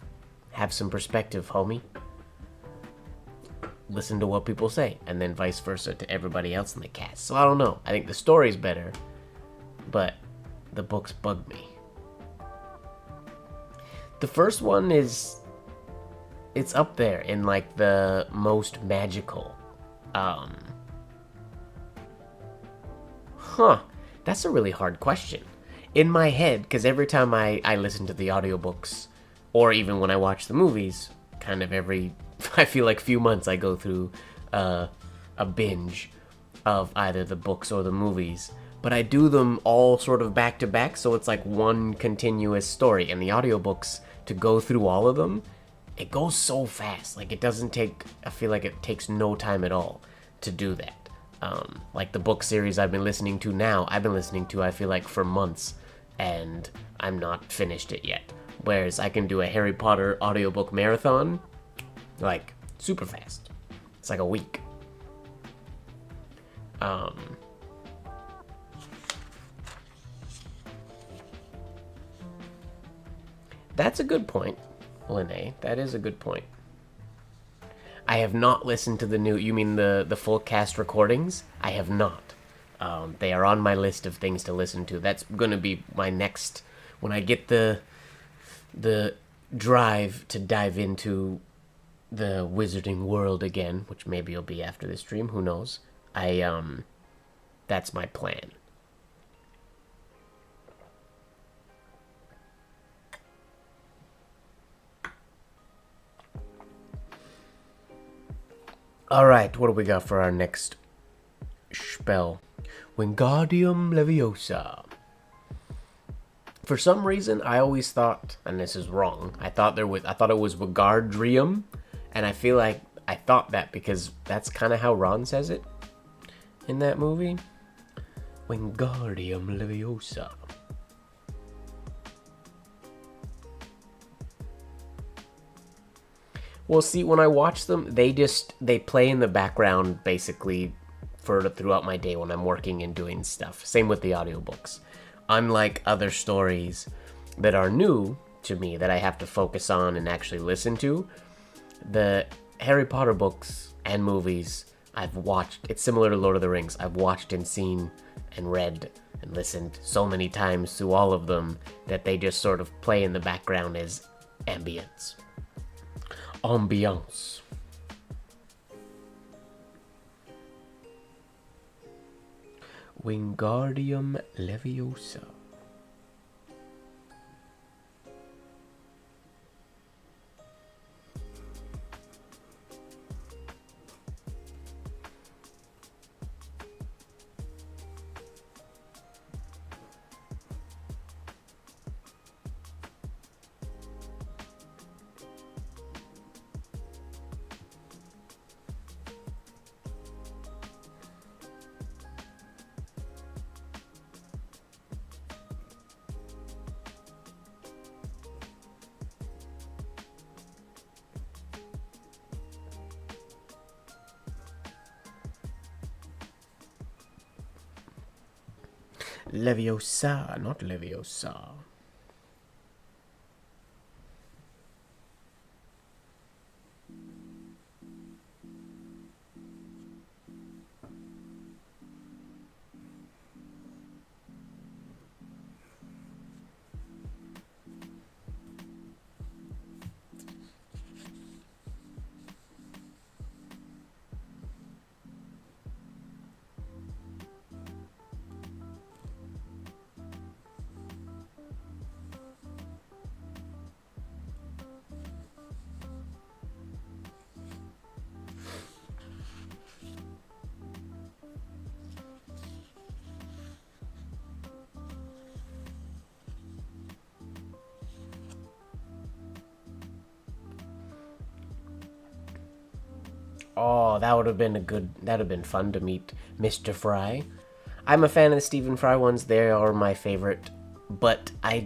have some perspective, homie. Listen to what people say, and then vice versa to everybody else in the cast. So I don't know. I think the story's better, but the books bug me. The first one it's up there in like the most magical. That's a really hard question. In my head, because every time I listen to the audiobooks, or even when I watch the movies, kind of every, I feel like few months I go through a binge of either the books or the movies. But I do them all sort of back to back, so it's like one continuous story. And the audiobooks, to go through all of them, it goes so fast. Like, it doesn't take, I feel like it takes no time at all to do that. Like the book series I've been listening to now, I've been listening to, I feel like, for months, and I'm not finished it yet. Whereas I can do a Harry Potter audiobook marathon, like, super fast. It's like a week. That's a good point, Lene. That is a good point. I have not listened to the new, you mean the full cast recordings? I have not. They are on my list of things to listen to. That's going to be my next, when I get the drive to dive into the wizarding world again, which maybe it'll be after this stream, who knows. That's my plan. Alright, what do we got for our next spell? Wingardium Leviosa. For some reason, I always thought, and this is wrong, I thought it was Wingardium, and I feel like I thought that because that's kind of how Ron says it in that movie. Wingardium Leviosa. Well, see, when I watch them, they play in the background basically throughout my day when I'm working and doing stuff. Same with the audiobooks. Unlike other stories that are new to me that I have to focus on and actually listen to, the Harry Potter books and movies I've watched, it's similar to Lord of the Rings. I've watched and seen and read and listened so many times through all of them that they just sort of play in the background as ambience. Ambiance. Wingardium Leviosa. Leviosa, not Leviosa. Oh, that would have been fun to meet Mr. Fry. I'm a fan of the Stephen Fry ones. They are my favorite. But a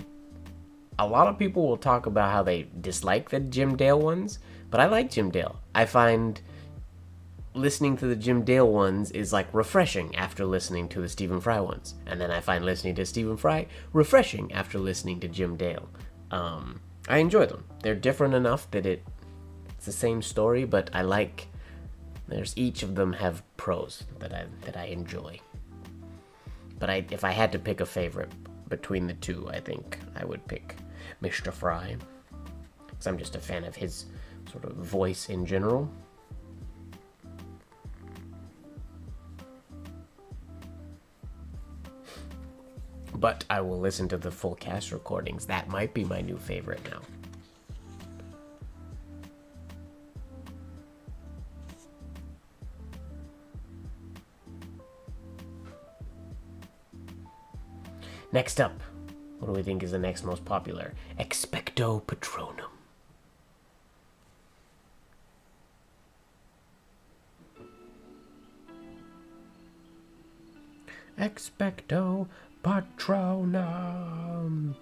lot of people will talk about how they dislike the Jim Dale ones, but I like Jim Dale. I find listening to the Jim Dale ones is like refreshing after listening to the Stephen Fry ones. And then I find listening to Stephen Fry refreshing after listening to Jim Dale. I enjoy them. They're different enough that it's the same story, but I like... each of them have pros that I enjoy. But if I had to pick a favorite between the two, I think I would pick Mr. Fry. Because I'm just a fan of his sort of voice in general. But I will listen to the full cast recordings. That might be my new favorite now. Next up, what do we think is the next most popular? Expecto Patronum. Expecto Patronum.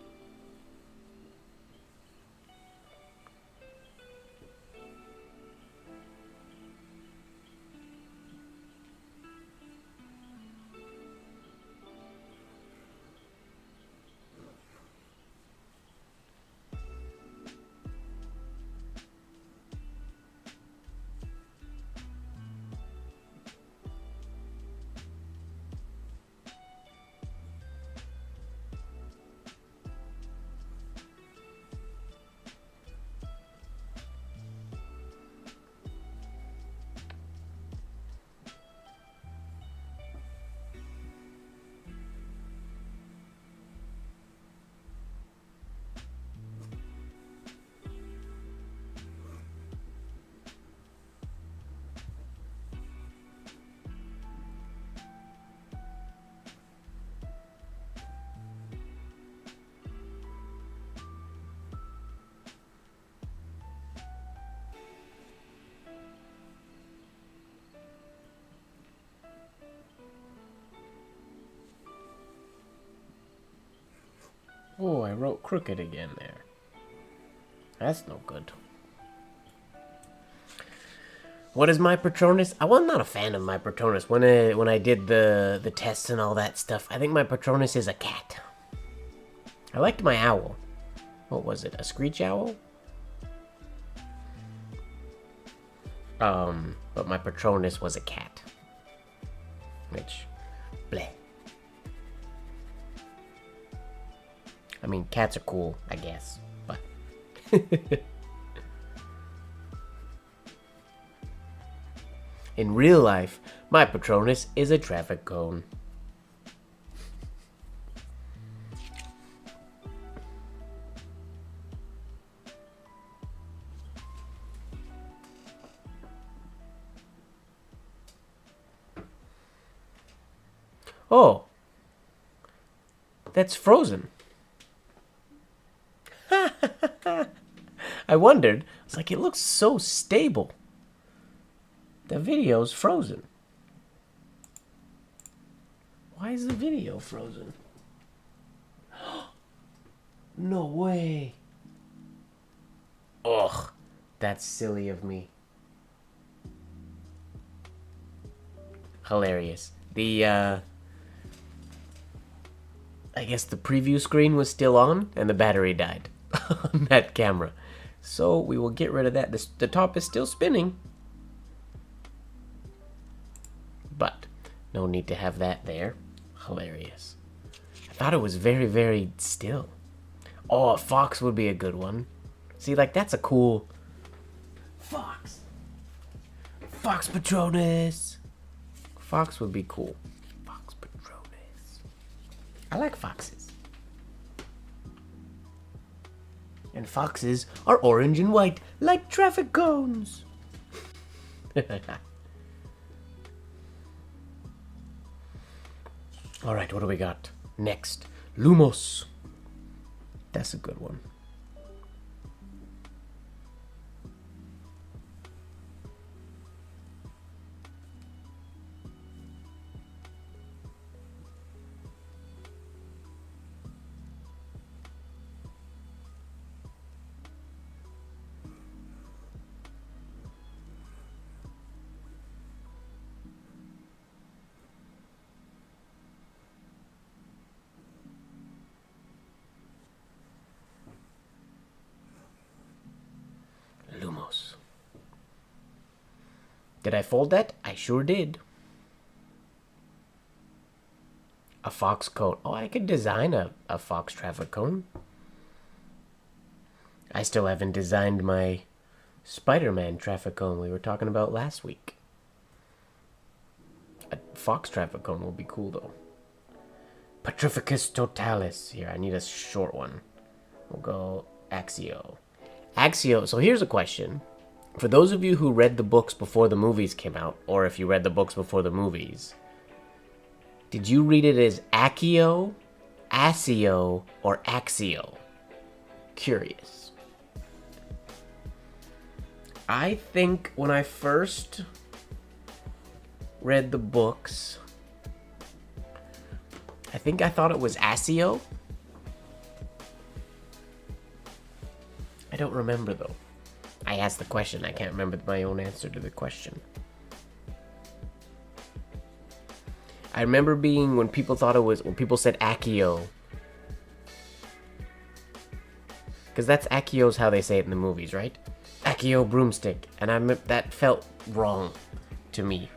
Oh, I wrote crooked again there. That's no good. What is my Patronus? I was not a fan of my Patronus when I did the tests and all that stuff. I think my Patronus is a cat. I liked my owl. What was it? A screech owl? But my Patronus was a cat. Which, bleh. I mean, cats are cool, I guess, but... In real life, my Patronus is a traffic cone. Oh, that's frozen. I wondered. I was like, it looks so stable. The video's frozen. Why is the video frozen? No way. Ugh, that's silly of me. Hilarious. I guess the preview screen was still on and the battery died on that camera. So we will get rid of that. The top is still spinning. But no need to have that there. Hilarious. I thought it was very, very still. Oh, a fox would be a good one. See, like, that's a cool... Fox. Fox Patronus. Fox would be cool. Fox Patronus. I like foxes. And foxes are orange and white, like traffic cones. Alright, what do we got? Next, Lumos. That's a good one. Lumos. Did I fold that? I sure did. A fox cone. Oh, I could design a fox traffic cone. I still haven't designed my Spider-Man traffic cone we were talking about last week. A fox traffic cone will be cool, though. Petrificus totalis. Here, I need a short one. We'll go Axio. Axio. So here's a question. For those of you who read the books before the movies came out, or if you read the books before the movies, did you read it as Accio, Asio, or Axio? Curious. I think when I first read the books, I think I thought it was Asio. I don't remember though. I asked the question. I can't remember my own answer to the question. I remember being when people said Accio. Because that's Accio's how they say it in the movies, right? Accio broomstick. And that felt wrong to me.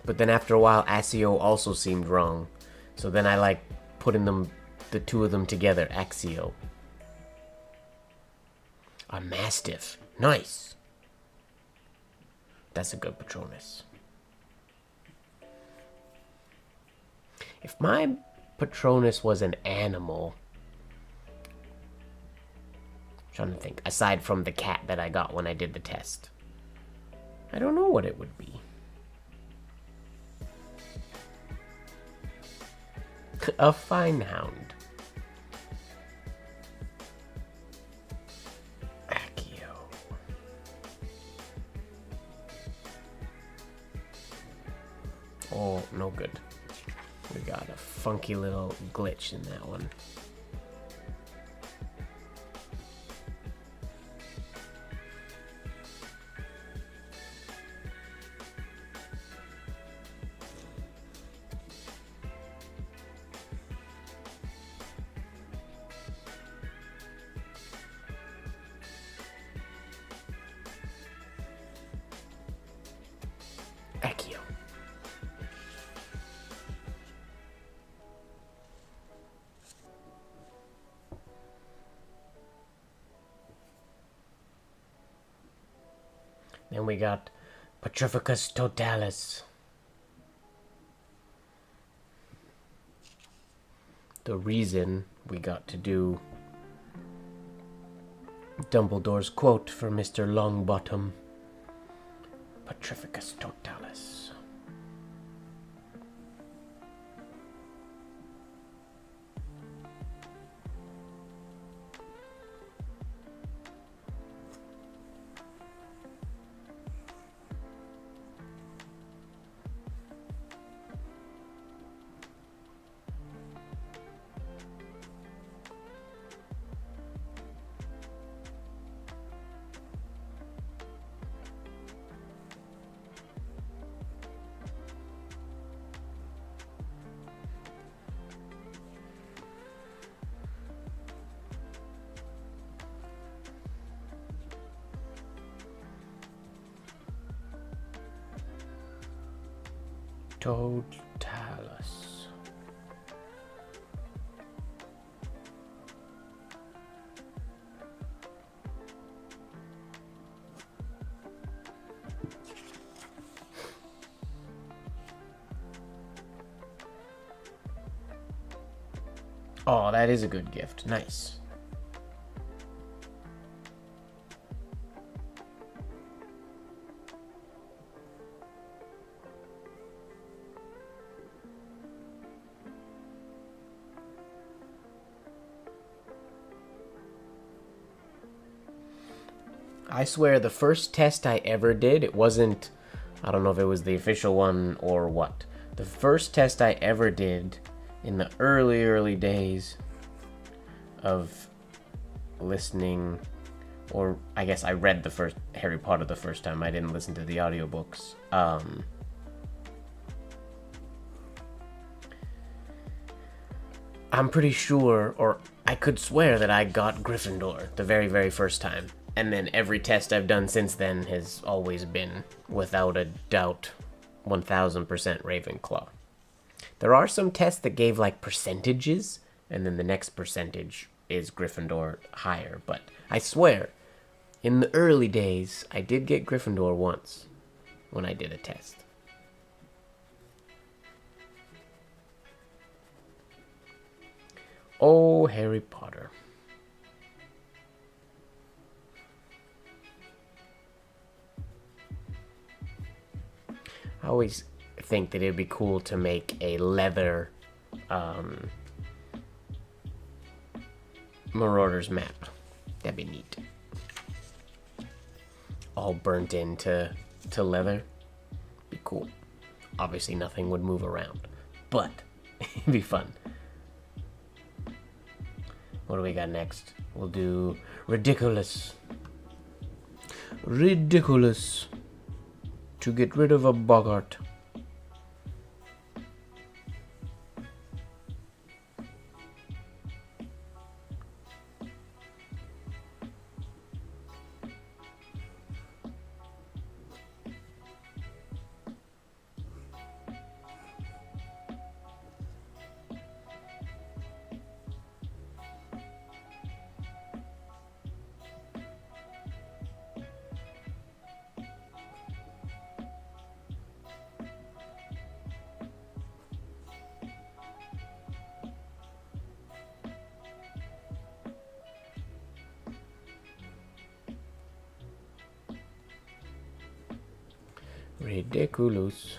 But then after a while, Asio also seemed wrong. So then I like putting the two of them together, Axio. A Mastiff. Nice. That's a good Patronus. If my Patronus was an animal, I'm trying to think, aside from the cat that I got when I did the test, I don't know what it would be. A fine hound. Accio. Oh, no good. We got a funky little glitch in that one. Accio. Then we got Petrificus totalis. The reason we got to do Dumbledore's quote for Mr. Longbottom. Petrificus totalis. Totalis. Oh, that is a good gift. Nice. I swear the first test I ever did, it wasn't, I don't know if it was the official one or what. The first test I ever did in the early days of listening, or I guess I read the first Harry Potter the first time. I didn't listen to the audiobooks. I'm pretty sure, or I could swear that I got Gryffindor the very first time. And then every test I've done since then has always been, without a doubt, 1000% Ravenclaw. There are some tests that gave like percentages, and then the next percentage is Gryffindor higher. But I swear, in the early days, I did get Gryffindor once when I did a test. Oh, Harry Potter. I always think that it'd be cool to make a leather Marauders map. That'd be neat. All burnt into leather. Be cool. Obviously nothing would move around, but it'd be fun. What do we got next? We'll do ridiculous. Ridiculous. To get rid of a boggart. Ridiculous.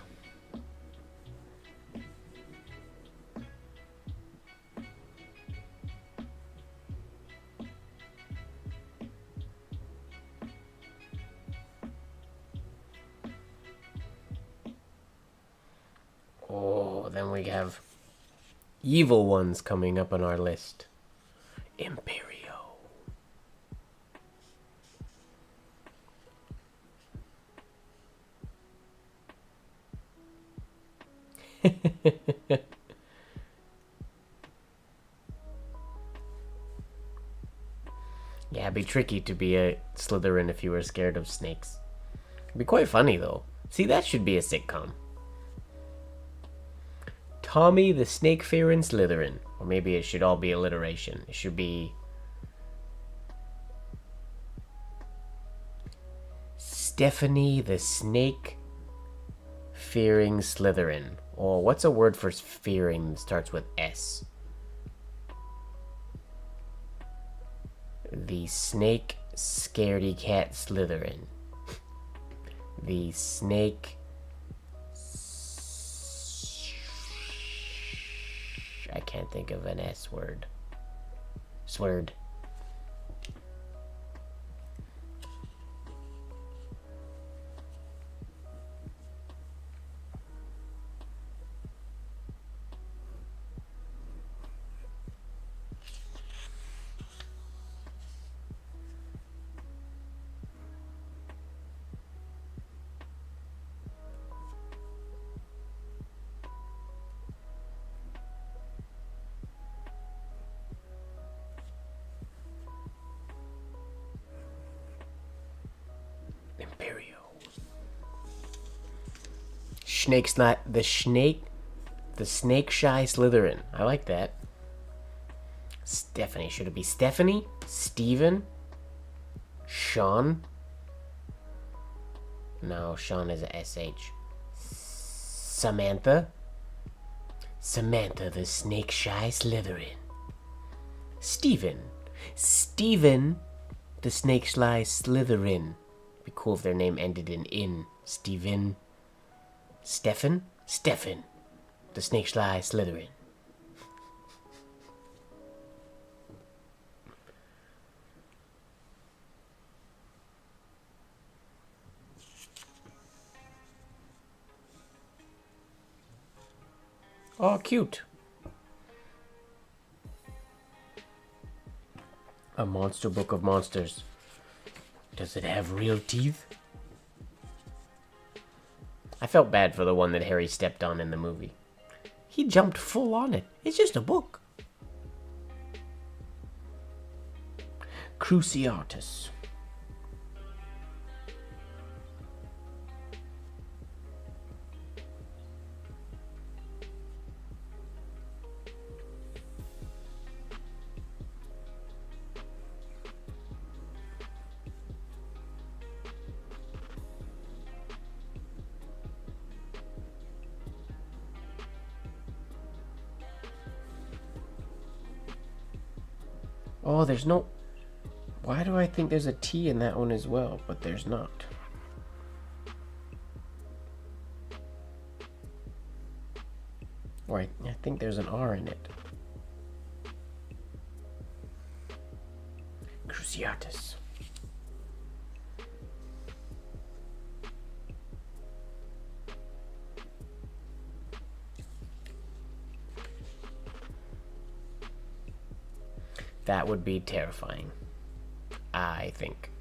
Oh, then we have evil ones coming up on our list. Imperio. Yeah, it'd be tricky to be a Slytherin if you were scared of snakes. It'd be quite funny, though. See, that should be a sitcom. Tommy the Snake-Fearing Slytherin. Or maybe it should all be alliteration. It should be... Stephanie the Snake-Fearing Slytherin. Or what's a word for fearing that starts with S? The Snake Scaredy Cat Slytherin. The Snake... I can't think of an S word. Sword. Imperio. The Snake Shy Slytherin. I like that. Stephanie. Should it be Stephanie? Steven? Sean? No, Sean is a SH. Samantha? Samantha the Snake Shy Slytherin. Steven. Steven the Snake Shy Slytherin. Be cool if their name ended in. Steven. Stefan? Stefan. The Snake Sly Slytherin. Oh, cute. A monster book of monsters. Does it have real teeth? I felt bad for the one that Harry stepped on in the movie. He jumped full on it. It's just a book. Cruciatus. Oh, there's no... Why do I think there's a T in that one as well, but there's not? Or I think there's an R in it. Cruciatus. That would be terrifying, I think.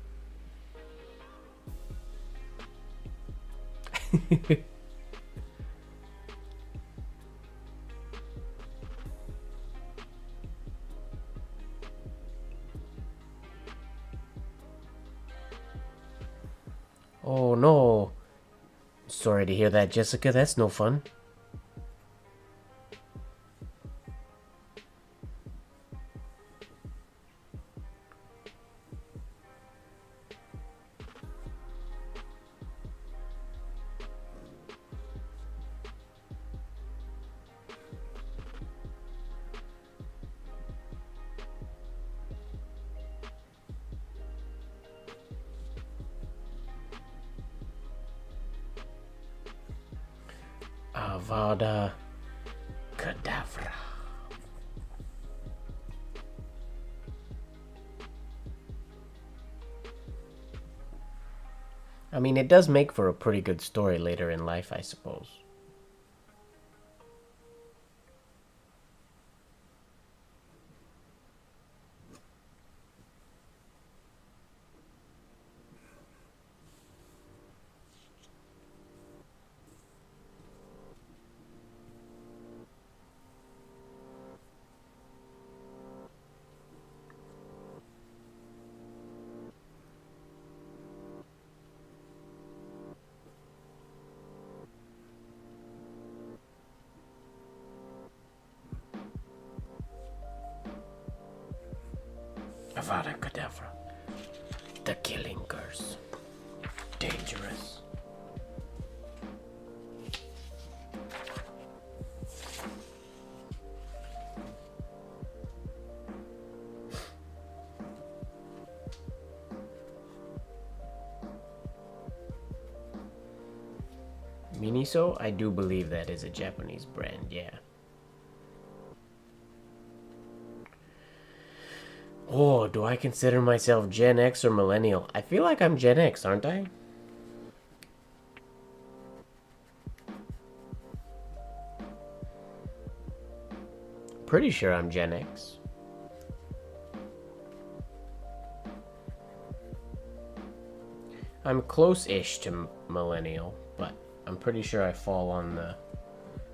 Oh no. Sorry to hear that, Jessica. That's no fun. Avada Kedavra. I mean, it does make for a pretty good story later in life, I suppose. Avada Kedavra. The killing curse. Dangerous. Miniso? I do believe that is a Japanese brand, yeah. Oh, do I consider myself Gen X or Millennial? I feel like I'm Gen X, aren't I? Pretty sure I'm Gen X. I'm close-ish to Millennial, but I'm pretty sure I fall on the...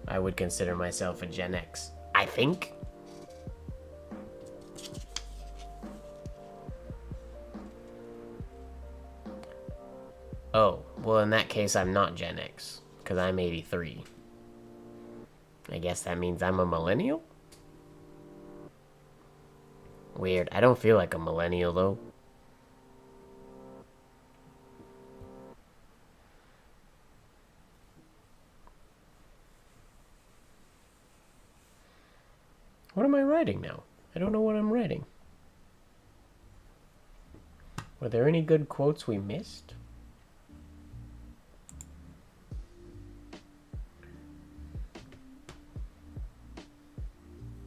I would consider myself a Gen X. I think? Oh, well in that case I'm not Gen X, because I'm 83. I guess that means I'm a millennial? Weird, I don't feel like a millennial though. What am I writing now? I don't know what I'm writing. Were there any good quotes we missed?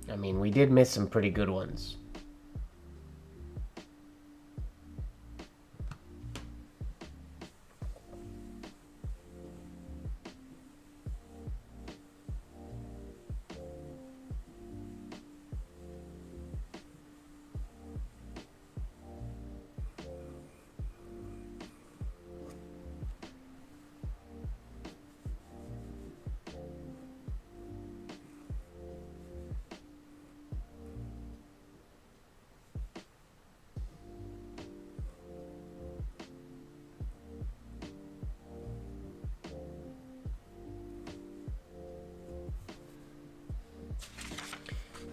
I mean, we did miss some pretty good ones.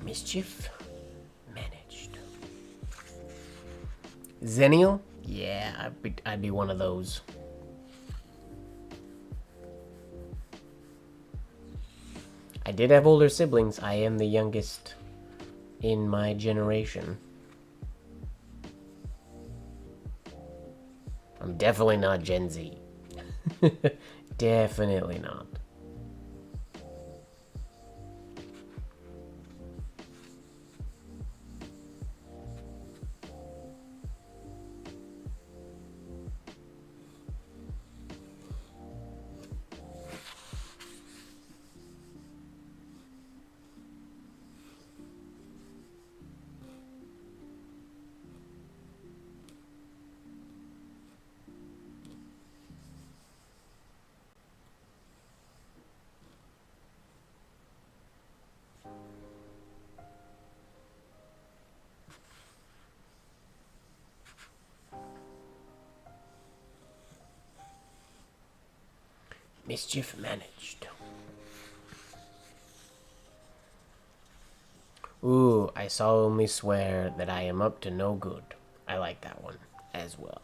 Mischief managed. Zennial? Yeah, I'd be one of those. I did have older siblings. I am the youngest in my generation. I'm definitely not Gen Z. Definitely not. Mischief managed. Ooh, I solemnly swear that I am up to no good. I like that one as well.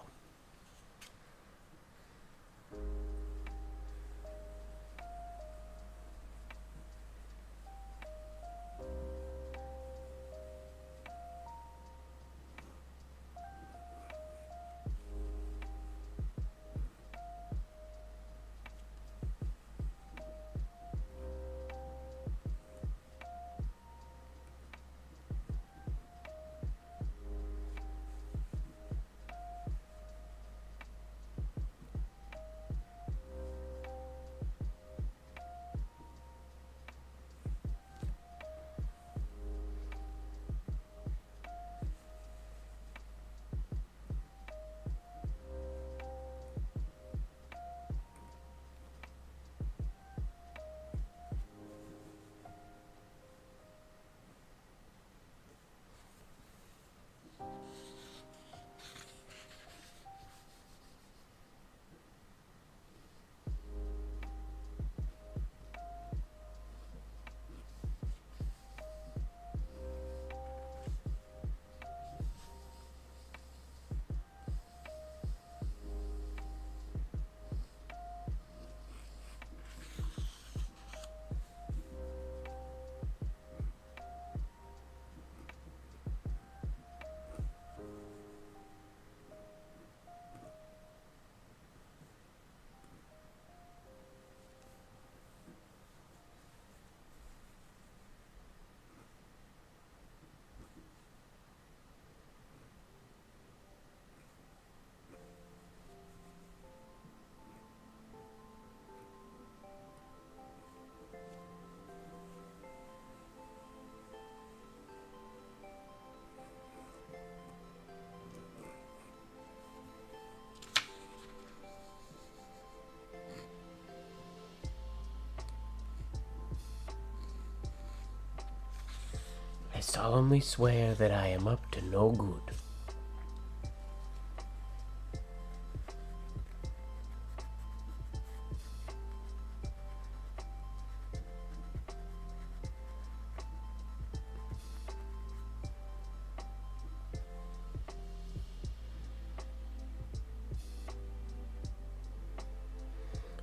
I solemnly swear that I am up to no good.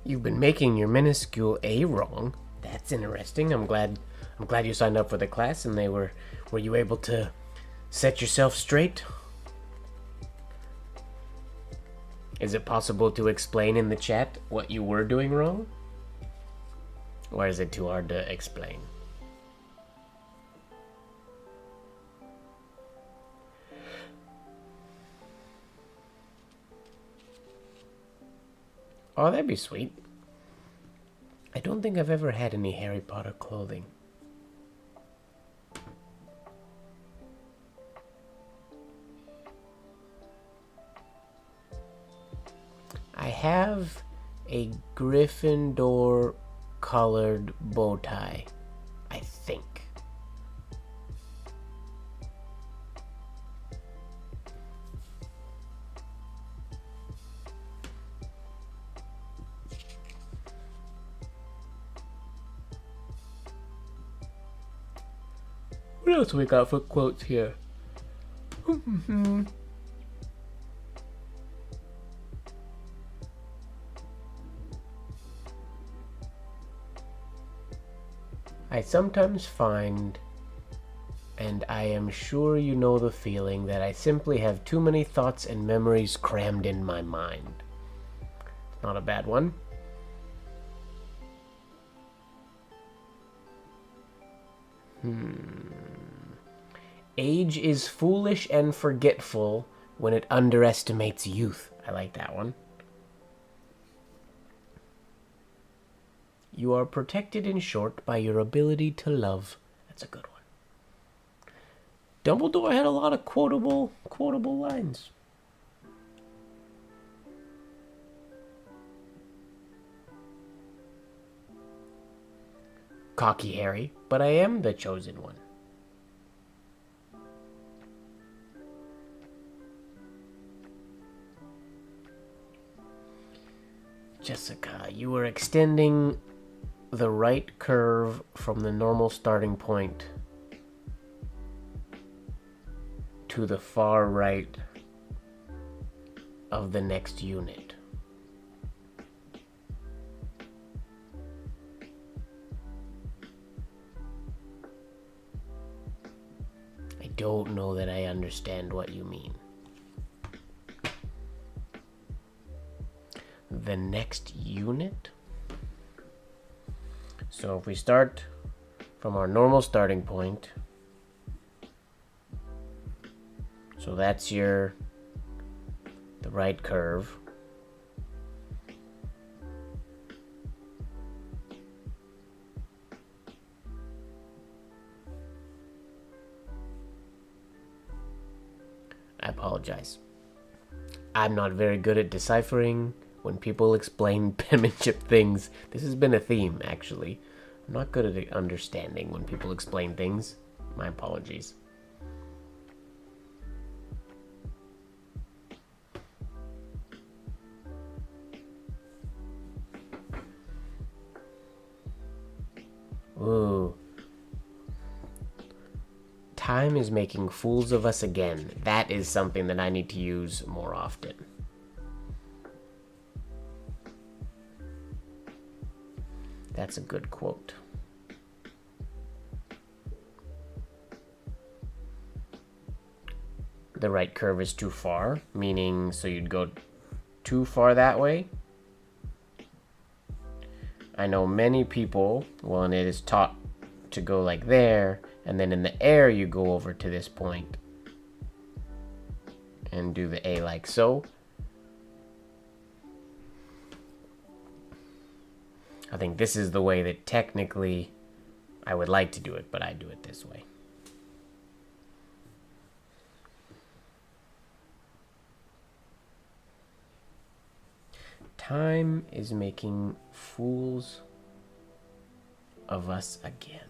You've been making your minuscule A wrong. That's interesting. I'm glad you signed up for the class and were you able to set yourself straight? Is it possible to explain in the chat what you were doing wrong? Or is it too hard to explain? Oh, that'd be sweet. I don't think I've ever had any Harry Potter clothing. I have a Gryffindor colored bow tie, I think. What else we got for quotes here? I sometimes find an and I am sure you know the feeling that I simply have too many thoughts and memories crammed in my mind. Not a bad one. Age is foolish and forgetful when it underestimates youth. I like that one. You are protected, in short, by your ability to love. That's a good one. Dumbledore had a lot of quotable lines. Cocky Harry, but I am the chosen one. Jessica, you are extending the right curve from the normal starting point to the far right of the next unit. I don't know that I understand what you mean. The next unit? So if we start from our normal starting point, so that's the right curve. I apologize. I'm not very good at deciphering when people explain penmanship things. This has been a theme, actually. I'm not good at understanding when people explain things. My apologies. Ooh. Time is making fools of us again. That is something that I need to use more often. That's a good quote. The right curve is too far, meaning so you'd go too far that way. I know many people, well, and it is taught to go like there, and then in the air you go over to this point and do the A like so. I think this is the way that technically I would like to do it, but I do it this way. Time is making fools of us again.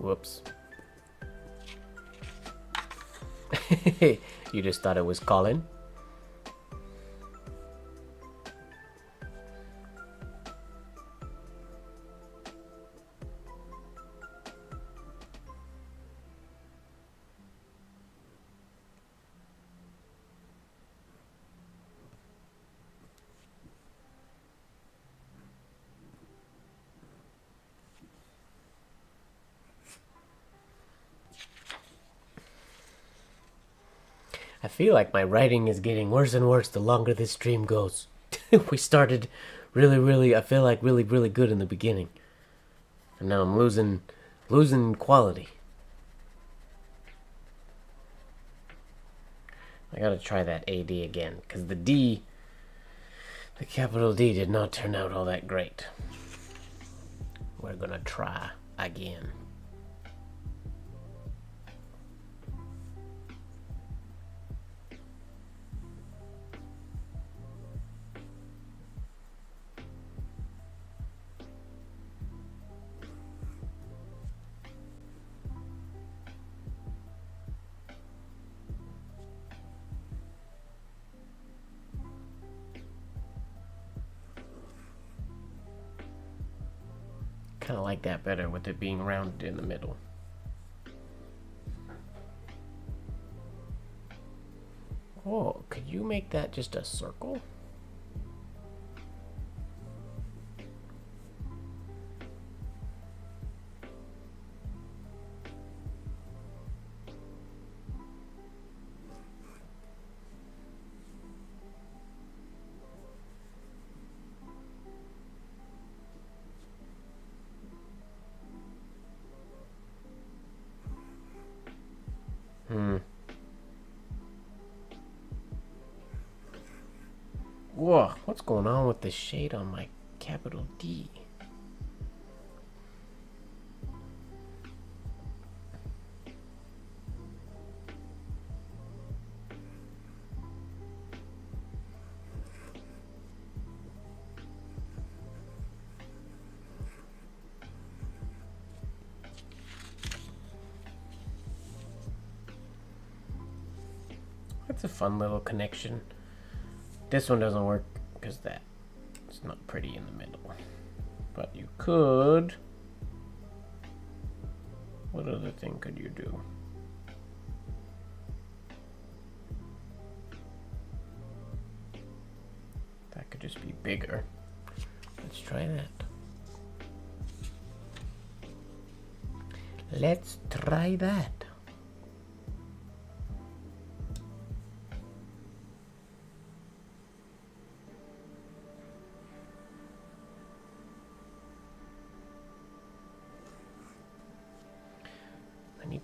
Whoops. You just thought it was calling? I feel like my writing is getting worse and worse the longer this stream goes. We started really, I feel like really good in the beginning. And now I'm losing quality. I gotta try that AD again, because the D, the capital D did not turn out all that great. We're gonna try again. Kind of like that better with it being rounded in the middle. Oh, could you make that just a circle? Whoa, what's going on with the shade on my capital D? That's a fun little connection. This one doesn't work because it's not pretty in the middle. But you could... What other thing could you do? That could just be bigger. Let's try that. Let's try that.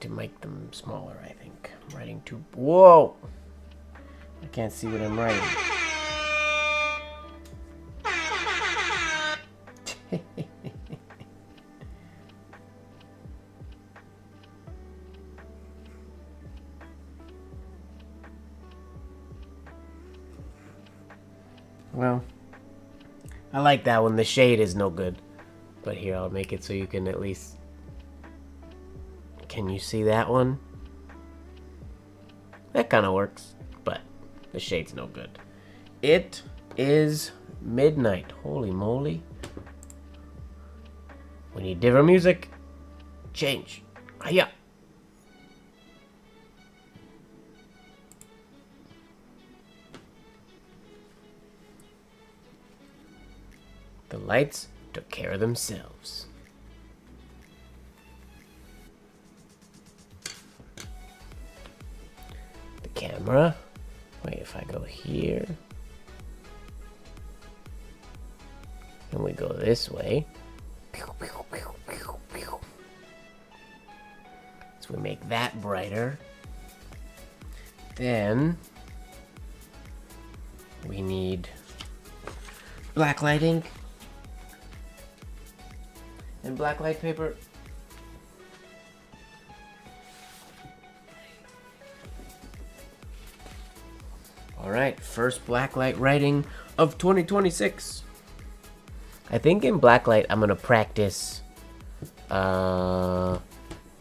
To make them smaller, I think. I'm writing too... Whoa! I can't see what I'm writing. Well, I like that one. The shade is no good. But here, I'll make it so you can at least... Can you see that one? That kind of works, but the shade's no good. It is midnight. Holy moly. We need different music. Change. Hiya. The lights took care of themselves. Camera. Wait, if I go here and we go this way, so we make that brighter. Then we need blacklight ink and blacklight paper. Alright, first blacklight writing of 2026. I think in blacklight I'm gonna practice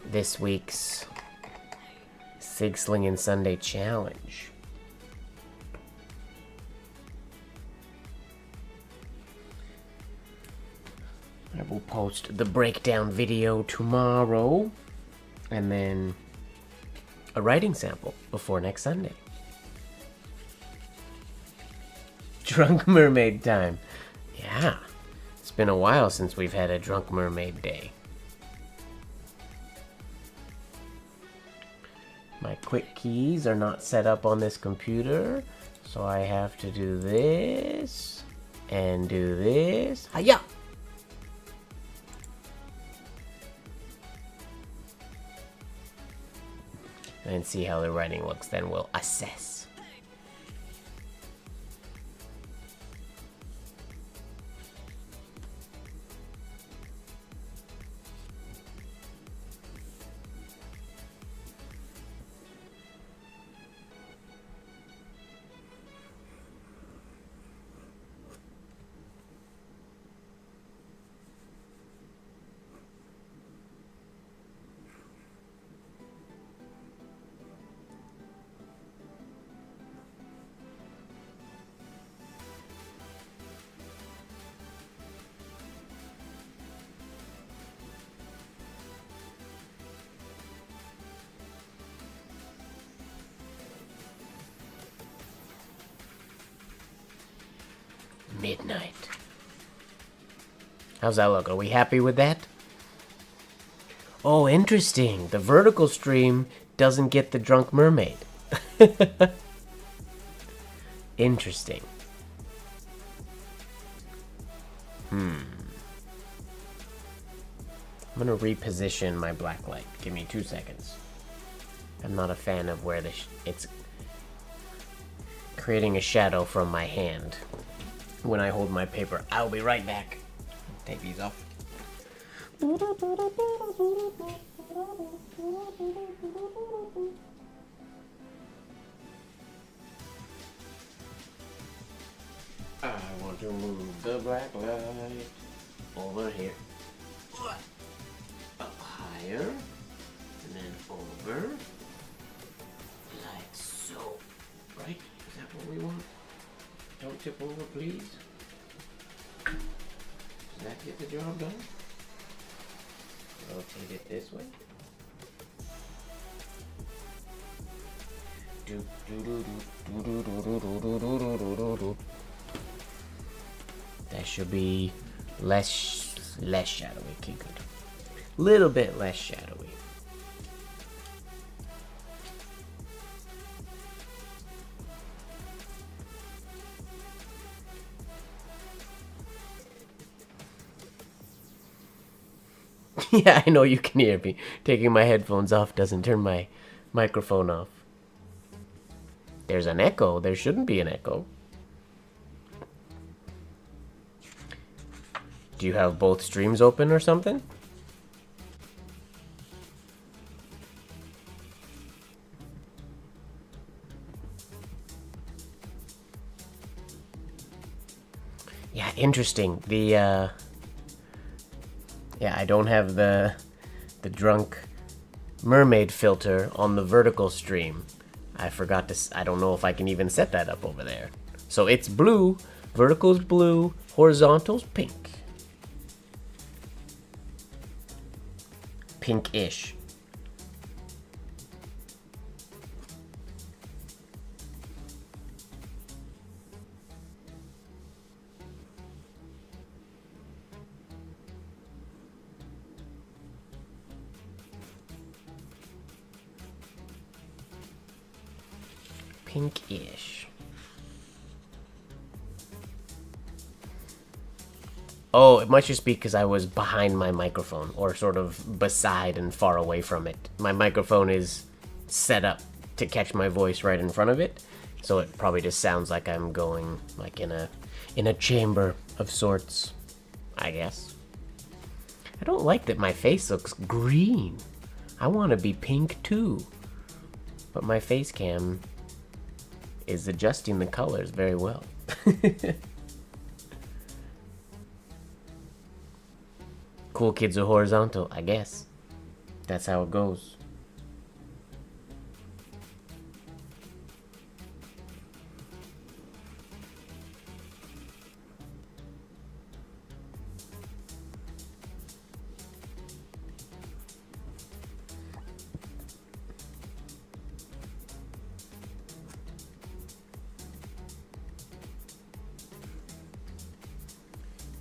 this week's Sig Slingin' Sunday Challenge. I will post the breakdown video tomorrow, and then a writing sample before next Sunday. Drunk Mermaid time. Yeah, it's been a while since we've had a Drunk Mermaid day. My quick keys are not set up on this computer, so I have to do this and do this. Hiya! And see how the writing looks, then we'll assess. Midnight. How's that look? Are we happy with that? Oh, interesting. The vertical stream doesn't get the Drunk Mermaid. Interesting. I'm gonna reposition my black light. Give me 2 seconds. I'm not a fan of where it's creating a shadow from my hand when I hold my paper. I'll be right back. Take these off. I want to move the black light over here. Up higher, and then over, like so. Right? Is that what we want? Don't tip over, please. Does that get the job done? Rotate it this way. That should be less shadowy. Okay, good. Little bit less shadowy. Yeah, I know you can hear me. Taking my headphones off doesn't turn my microphone off. There's an echo. There shouldn't be an echo. Do you have both streams open or something? Yeah, interesting. Yeah, I don't have the Drunk Mermaid filter on the vertical stream. I forgot to, I don't know if I can even set that up over there. So it's blue, vertical's blue, horizontal's pink. Pink-ish. Pink-ish. Oh, it might just be because I was behind my microphone, or sort of beside and far away from it. My microphone is set up to catch my voice right in front of it, so it probably just sounds like I'm going like in a chamber of sorts, I guess. I don't like that my face looks green. I want to be pink too. But my face cam is adjusting the colors very well. Cool kids are horizontal, I guess. That's how it goes.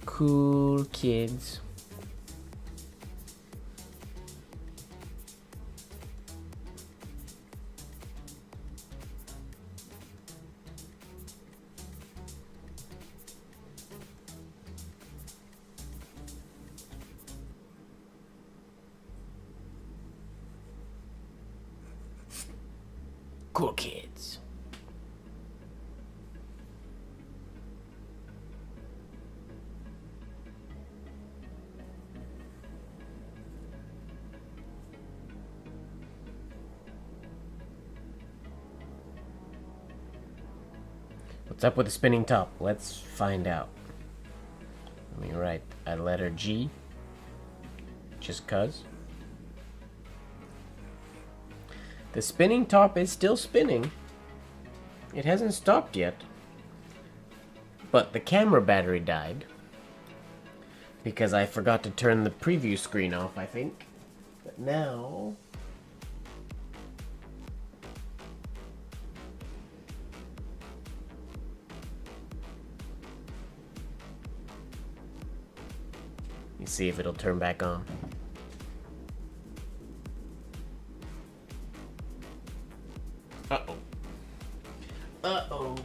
Cool kids. Cool kids. What's up with the spinning top? Let's find out. Let me write a letter G. Just cuz. The spinning top is still spinning. It hasn't stopped yet. But the camera battery died. Because I forgot to turn the preview screen off, I think. But now... you see if it'll turn back on. Uh-oh. Uh-oh.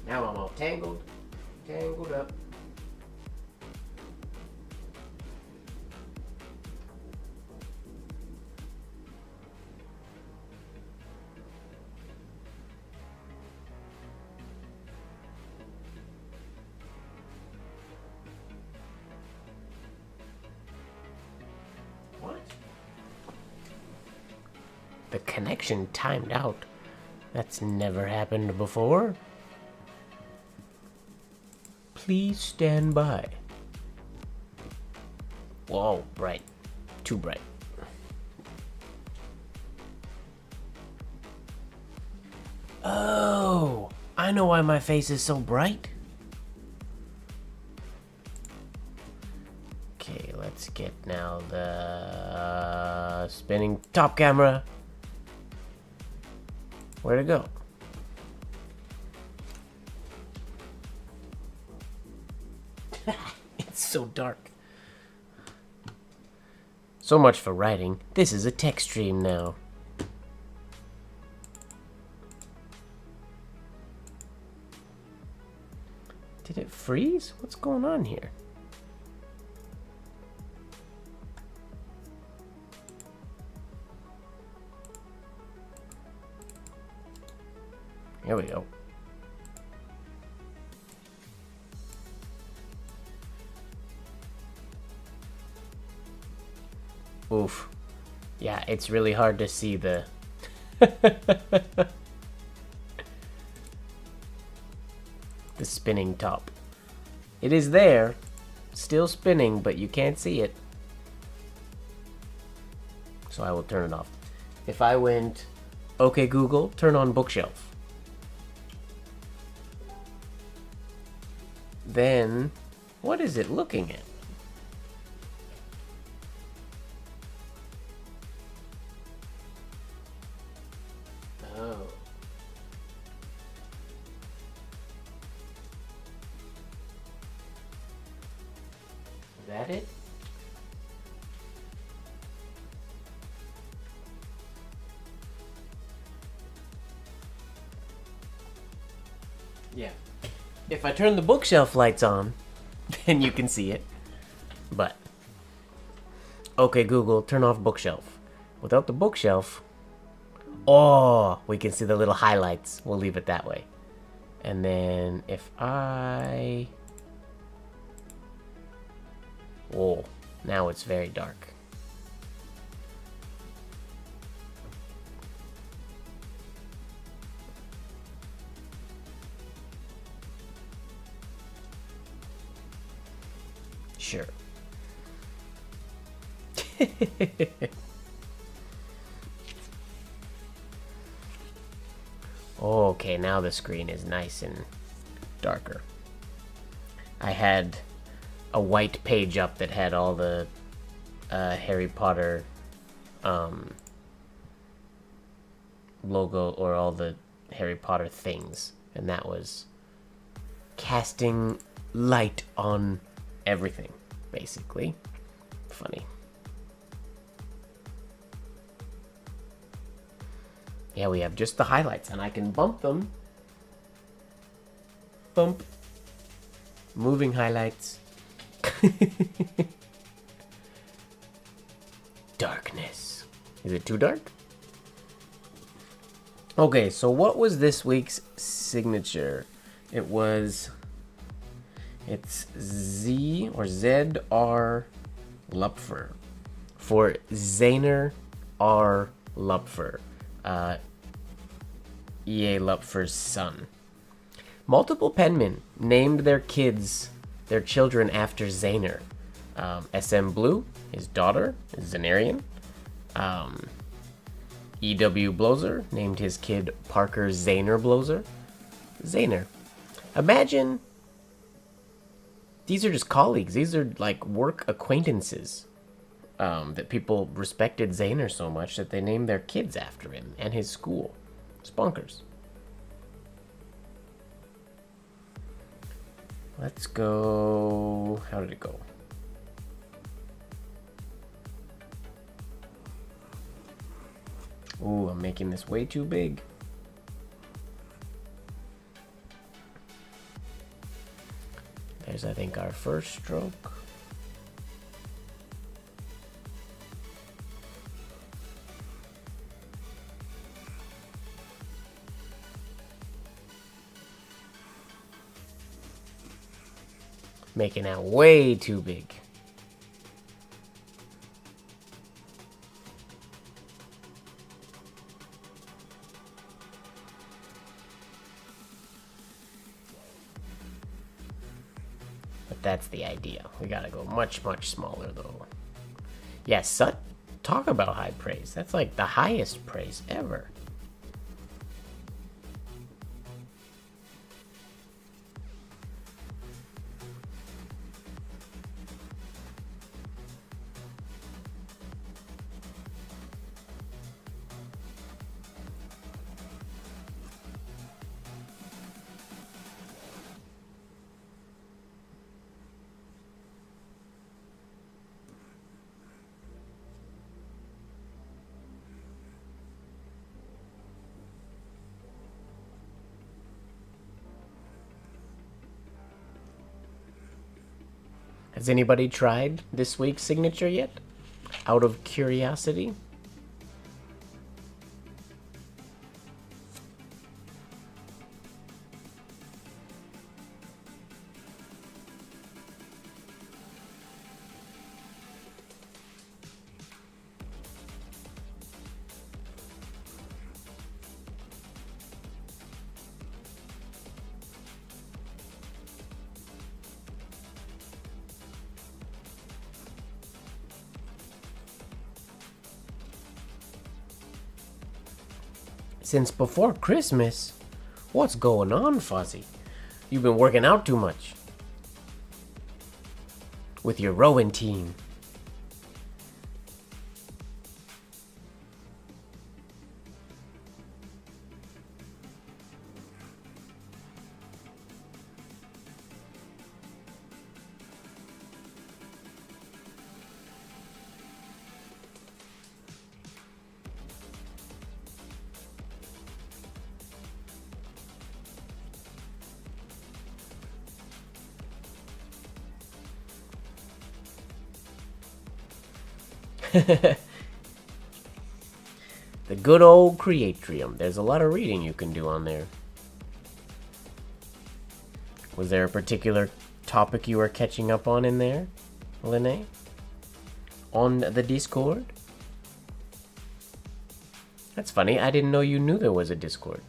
Now I'm all tangled up. What? The connection timed out. That's never happened before. Please stand by. Whoa, bright. Too bright. Oh, I know why my face is so bright. Okay, let's get now the spinning top camera. Where'd it go? It's so dark. So much for writing. This is a text stream now. Did it freeze? What's going on here? Here we go. Oof. Yeah, it's really hard to see the... the spinning top. It is there, still spinning, but you can't see it. So I will turn it off. If I went, okay Google, turn on bookshelf. Then, what is it looking at? Oh. Is that it? Yeah. If I turn the bookshelf lights on, then you can see it. But, okay Google, turn off bookshelf. Without the bookshelf, oh, we can see the little highlights. We'll leave it that way. And then if I... whoa, now it's very dark. Sure. Okay, now the screen is nice and darker. I had a white page up that had all the Harry Potter logo, or all the Harry Potter things, and that was casting light on everything, basically. Funny. Yeah, we have just the highlights, and I can bump them. Bump. Moving highlights. Darkness. Is it too dark? Okay, so what was this week's signature? It's Z or ZR Lupfer for Zainer R. Lupfer. E.A. Lupfer's son. Multiple penmen named their children after Zainer. S.M. Blue, his daughter, is Zanarian. E.W. Blozer named his kid Parker Zainer Blozer. Zainer. Imagine, these are just colleagues. These are like work acquaintances. That people respected Zainer so much that they named their kids after him and his school. It's bonkers. Let's go. How did it go? Ooh, I'm making this way too big. There's, I think, our first stroke. Making that way too big. But that's the idea. We gotta go much, much smaller though. Yeah, talk about high praise. That's like the highest praise ever. Has anybody tried this week's signature yet? Out of curiosity? Since before Christmas? What's going on, Fuzzy? You've been working out too much. With your rowing team. The good old CREATRIUM. There's a lot of reading you can do on there. Was there a particular topic you were catching up on in there, Lene? On the Discord? That's funny. I didn't know you knew there was a Discord.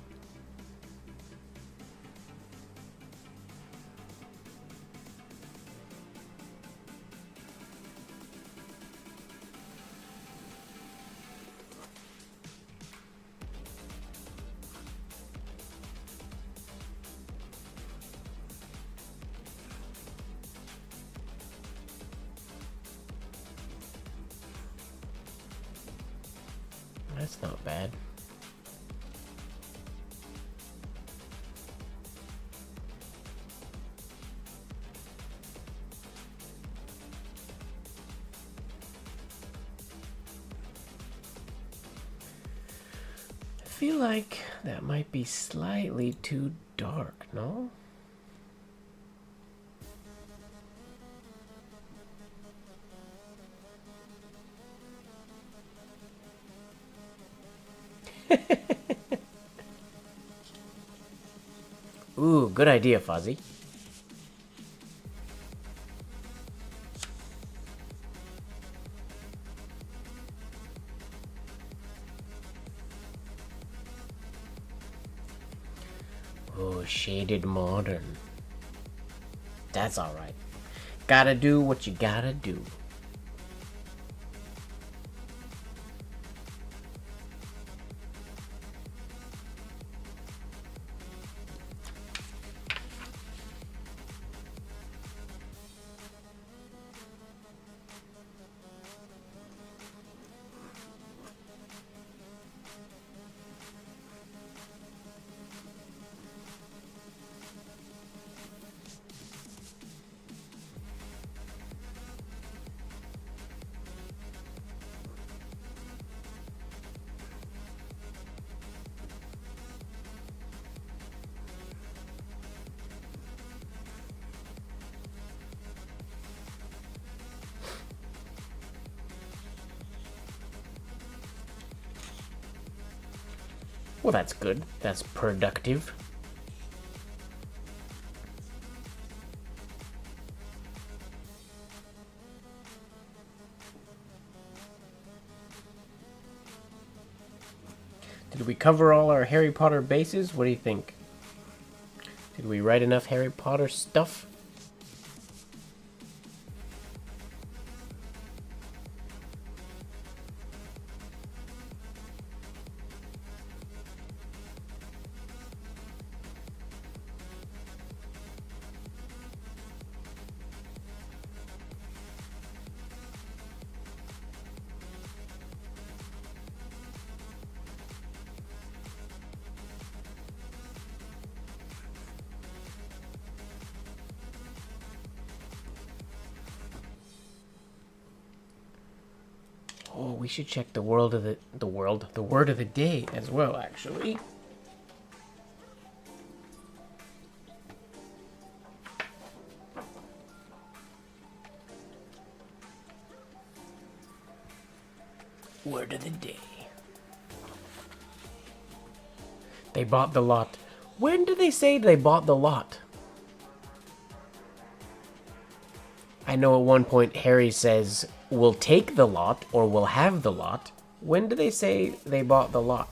that's not bad. I feel like that might be slightly too dark, no? Ooh, good idea, Fozzie. Oh, shaded modern. That's alright. Gotta do what you gotta do. Well, that's good. That's productive. Did we cover all our Harry Potter bases? What do you think? Did we write enough Harry Potter stuff? Oh, we should check the word of the day as well, actually. Word of the day. They bought the lot. When did they say they bought the lot? I know at one point Harry says, we'll take the lot, or we'll have the lot. When do they say they bought the lot?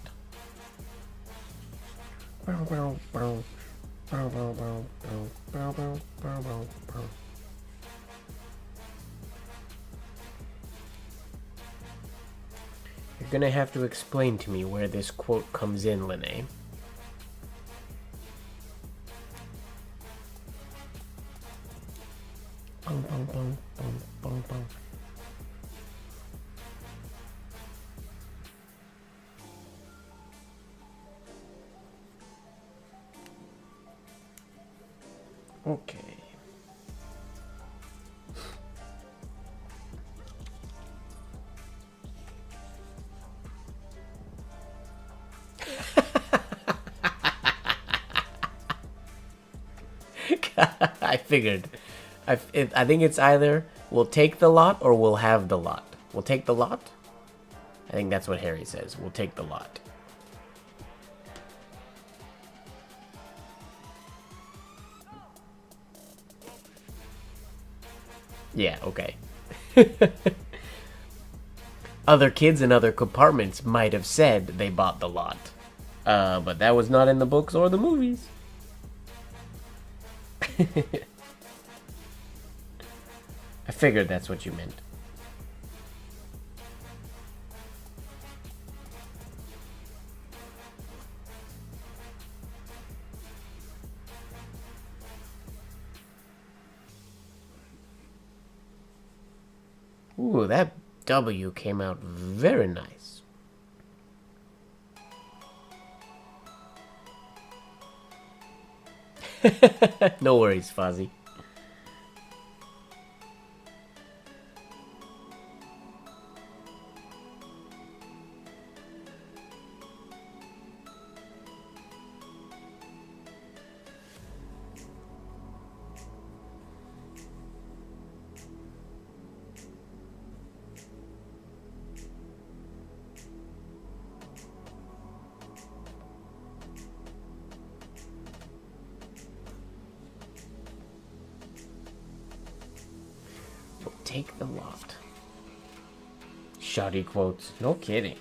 You're gonna have to explain to me where this quote comes in, Linnae. Okay. I figured. I think it's either we'll take the lot or we'll have the lot. We'll take the lot? I think that's what Harry says. We'll take the lot. Yeah, okay. Other kids in other compartments might have said they bought the lot. But that was not in the books or the movies. I figured that's what you meant. Ooh, that W came out very nice. No worries, Fozzie. Take the lot. Shoddy quotes. No kidding.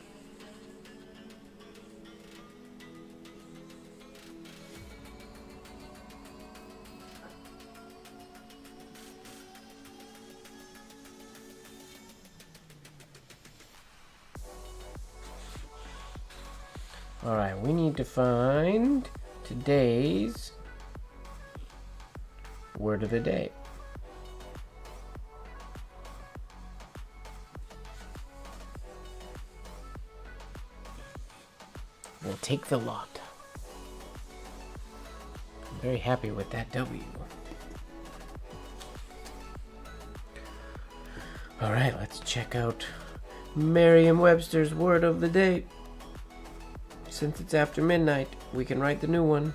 Alright, we need to find today's word of the day. We'll take the lot. I'm very happy with that W. Alright, let's check out Merriam-Webster's word of the day. Since it's after midnight, we can write the new one.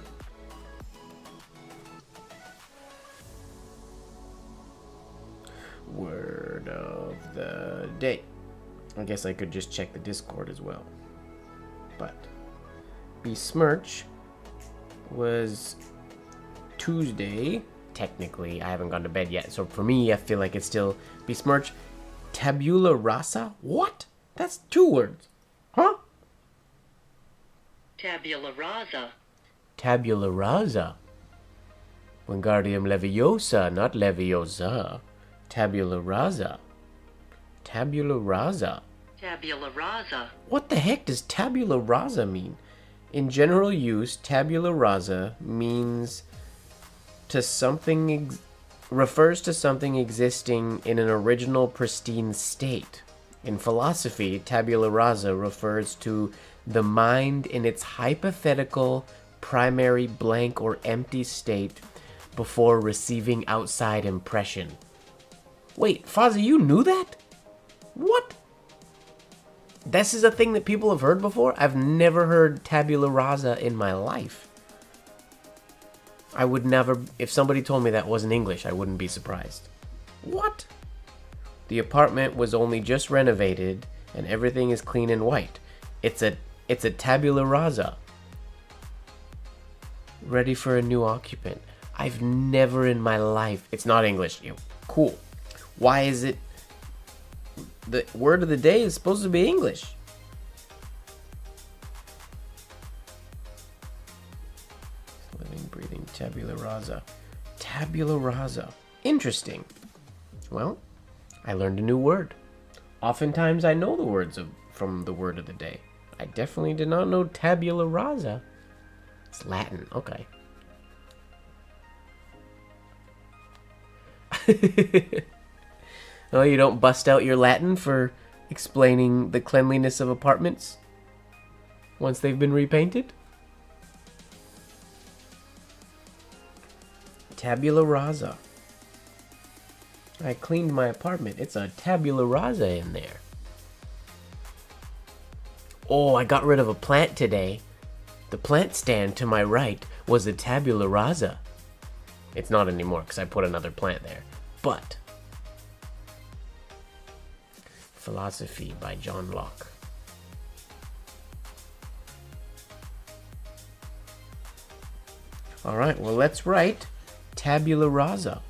Word of the day. I guess I could just check the Discord as well. But besmirch was Tuesday. Technically, I haven't gone to bed yet, so for me, I feel like it's still besmirch. Tabula rasa? What? That's 2 words. Huh? Tabula rasa. Tabula rasa. Wingardium Leviosa, not Leviosa. Tabula rasa. Tabula rasa. Tabula rasa. What the heck does tabula rasa mean? In general use, tabula rasa means to something refers to something existing in an original pristine state. In philosophy, tabula rasa refers to the mind in its hypothetical primary blank or empty state before receiving outside impression. Wait, Fozzie, you knew that? What? This is a thing that people have heard before? I've never heard tabula rasa in my life. I would never, if somebody told me that wasn't English, I wouldn't be surprised. What? The apartment was only just renovated and everything is clean and white. It's a tabula rasa. Ready for a new occupant. I've never in my life, it's not English. Cool. Why is it the word of the day is supposed to be English? Living, breathing, tabula rasa. Tabula rasa. Interesting. Well, I learned a new word. Oftentimes I know the words from the word of the day. I definitely did not know tabula rasa. It's Latin. Okay. Oh, you don't bust out your Latin for explaining the cleanliness of apartments once they've been repainted? Tabula rasa. I cleaned my apartment. It's a tabula rasa in there. Oh, I got rid of a plant today. The plant stand to my right was a tabula rasa. It's not anymore because I put another plant there. But Philosophy by John Locke. Alright, well let's write tabula rasa.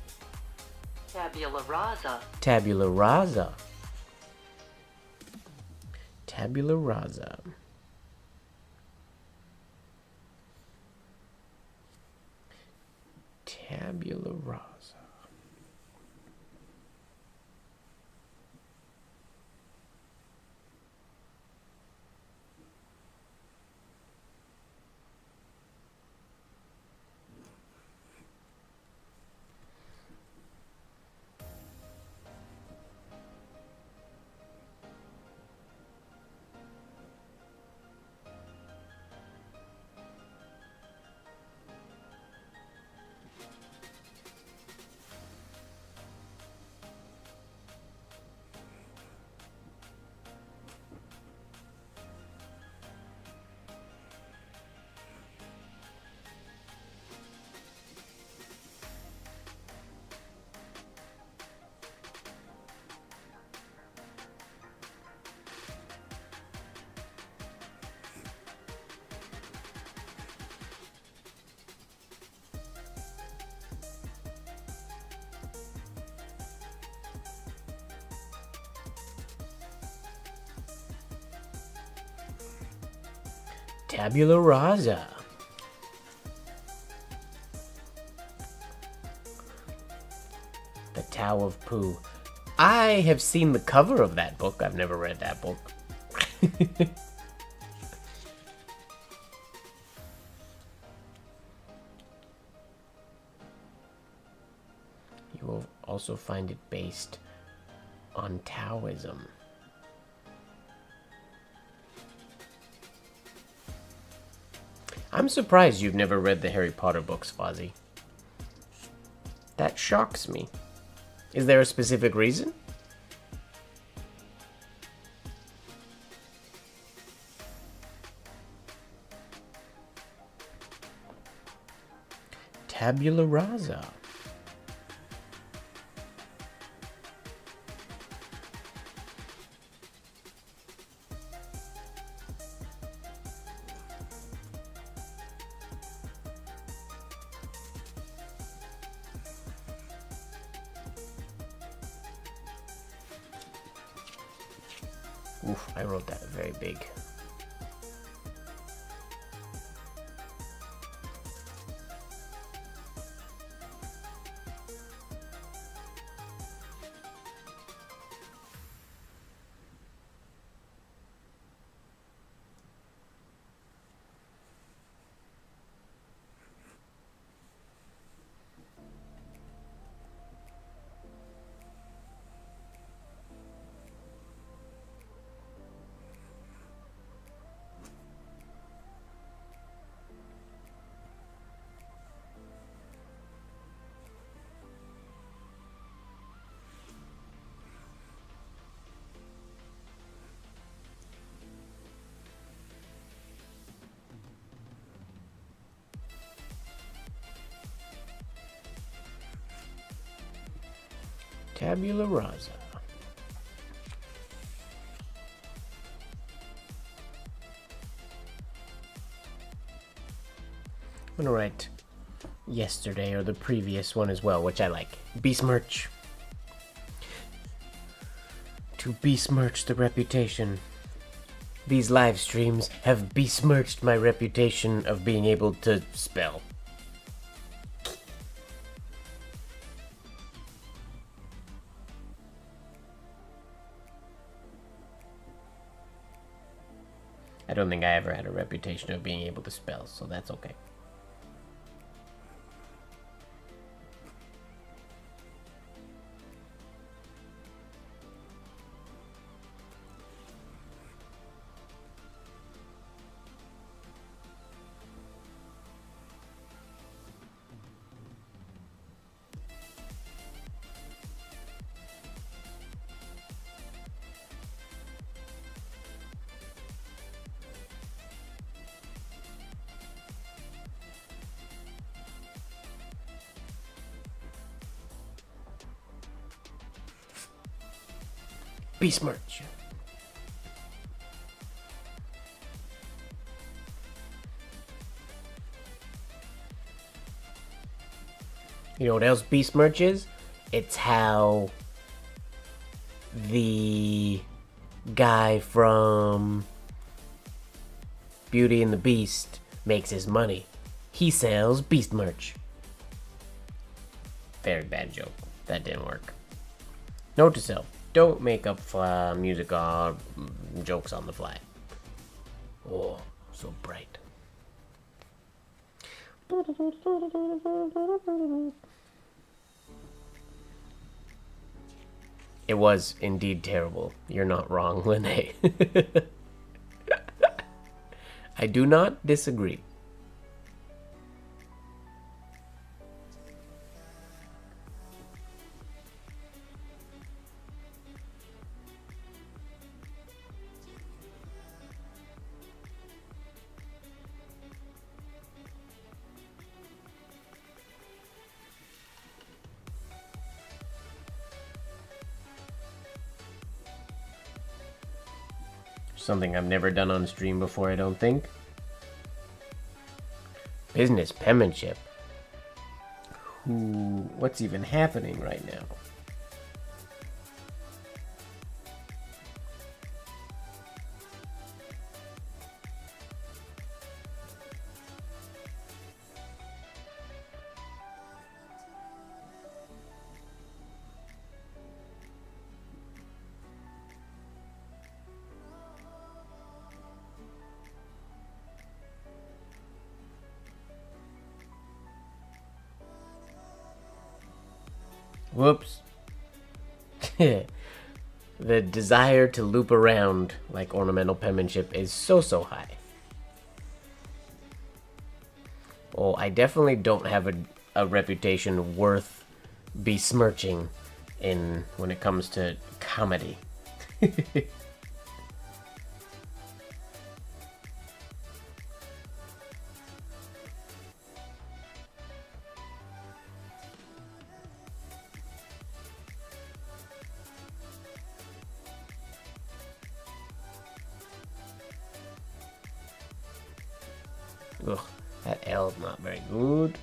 Tabula rasa. Tabula rasa. Tabula rasa. Tabula rasa. Tabula rasa. The Tao of Pooh. I have seen the cover of that book. I've never read that book. You will also find it based on Taoism. I'm surprised you've never read the Harry Potter books, Fozzie. That shocks me. Is there a specific reason? Tabula rasa. Oof, I wrote that very big. Tabula rasa. I'm gonna write yesterday or the previous one as well, which I like. Besmirch. To besmirch the reputation. These live streams have besmirched my reputation of being able to spell. I don't think I ever had a reputation of being able to spell, so that's okay. Besmirch. You know what else besmirch is? It's how the guy from Beauty and the Beast makes his money. He sells besmirch. Very bad joke. That didn't work. Note to self. Don't make up music or jokes on the fly. Oh, so bright. It was indeed terrible. You're not wrong, Lene. I do not disagree. Something I've never done on stream before, I don't think. Business penmanship. Ooh, what's even happening right now? Whoops. The desire to loop around like ornamental penmanship is so high. Oh, I definitely don't have a reputation worth besmirching when it comes to comedy. Ugh, that L is not very good.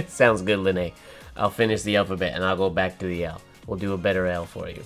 Sounds good, Linnae. I'll finish the alphabet and I'll go back to the L. We'll do a better L for you.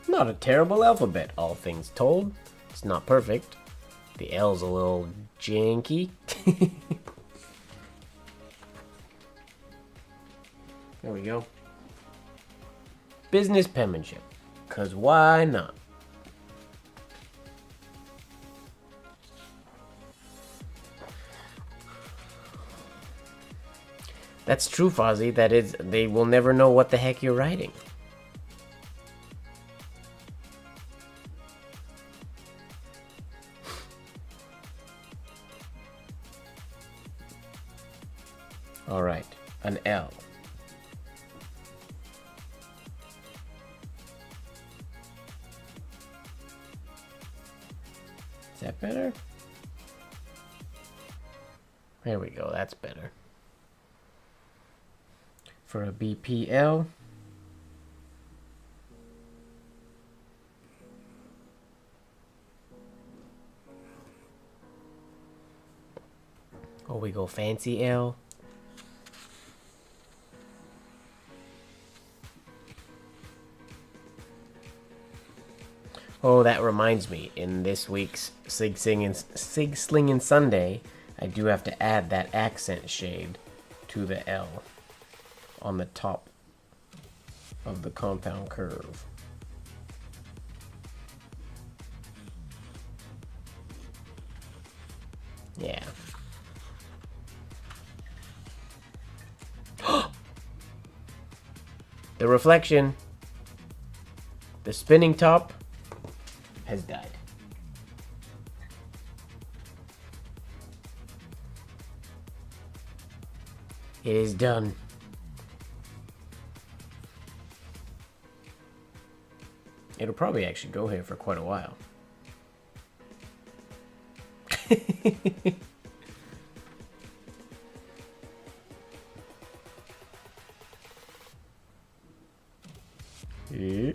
Not a terrible alphabet, all things told. It's not perfect. The L's a little janky. There we go. Business penmanship. 'Cause why not? That's true, Fozzie. That is, they will never know what the heck you're writing. All right, an L. Is that better? There we go, that's better. For a BPL. Oh, we go fancy L. Oh, that reminds me, in this week's Sig Slingin' Sunday, I do have to add that accent shade to the L on the top of the compound curve. Yeah. The reflection, the spinning top, has died. It is done. It'll probably actually go here for quite a while. Yeah.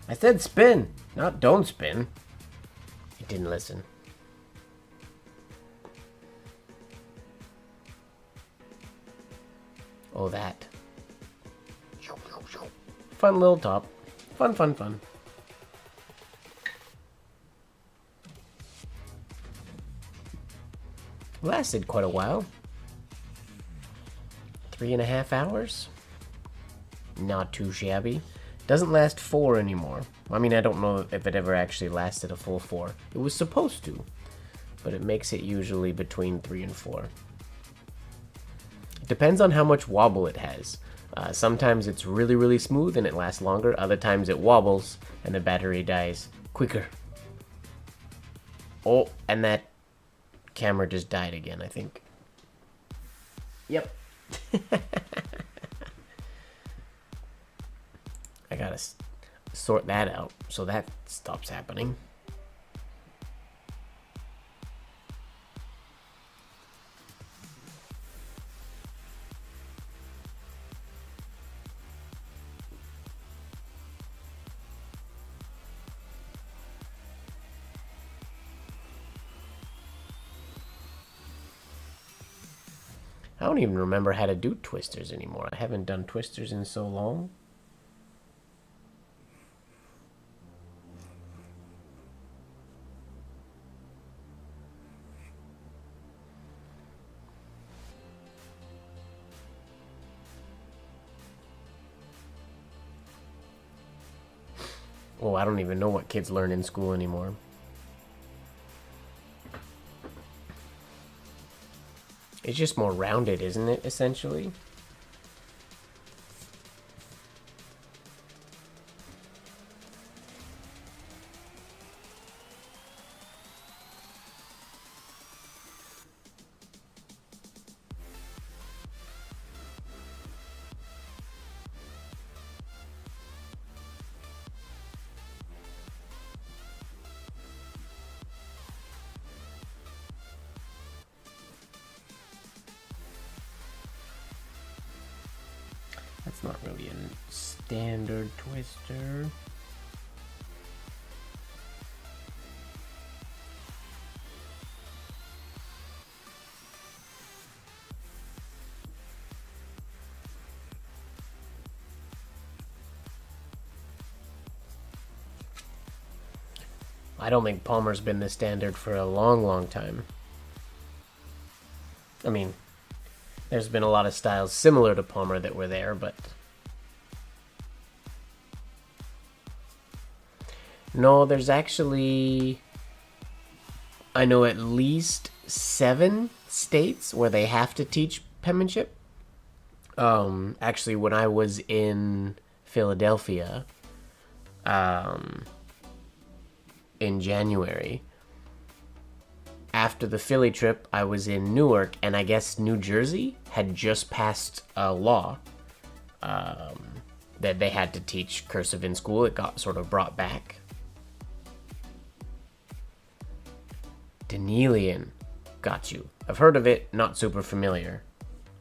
I said spin, not don't spin. He didn't listen. Oh, that. Fun little top. Fun, fun, fun. Lasted quite a while. 3.5 hours. Not too shabby. Doesn't last 4 anymore. I mean, I don't know if it ever actually lasted a full 4. It was supposed to, but it makes it usually between 3 and 4. It depends on how much wobble it has. Sometimes it's really, really smooth and it lasts longer. Other times it wobbles and the battery dies quicker. Oh, and that camera just died again, I think. Yep. I gotta sort that out so that stops happening. I don't even remember how to do twisters anymore. I haven't done twisters in so long. Oh, I don't even know what kids learn in school anymore. It's just more rounded, isn't it, essentially? That's not really a standard twister. I don't think Palmer's been the standard for a long, long time. I mean, there's been a lot of styles similar to Palmer that were there, but... No, there's actually... I know at least 7 states where they have to teach penmanship. Actually, when I was in Philadelphia, in January, after the Philly trip, I was in Newark, and I guess New Jersey had just passed a law that they had to teach cursive in school. It got sort of brought back. Denelian. Got you. I've heard of it, not super familiar.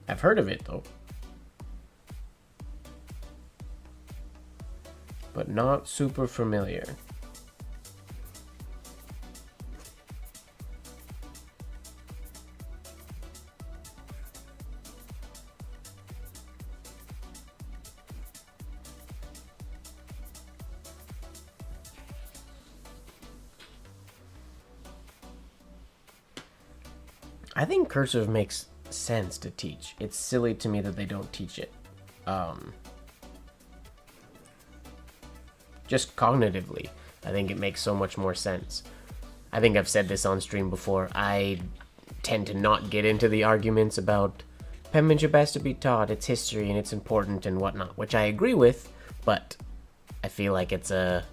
I've heard of it, though. But not super familiar. I think cursive makes sense to teach. It's silly to me that they don't teach it. Just cognitively, I think it makes so much more sense. I think I've said this on stream before. I tend to not get into the arguments about penmanship has to be taught, it's history and it's important and whatnot, which I agree with, but I feel like it's a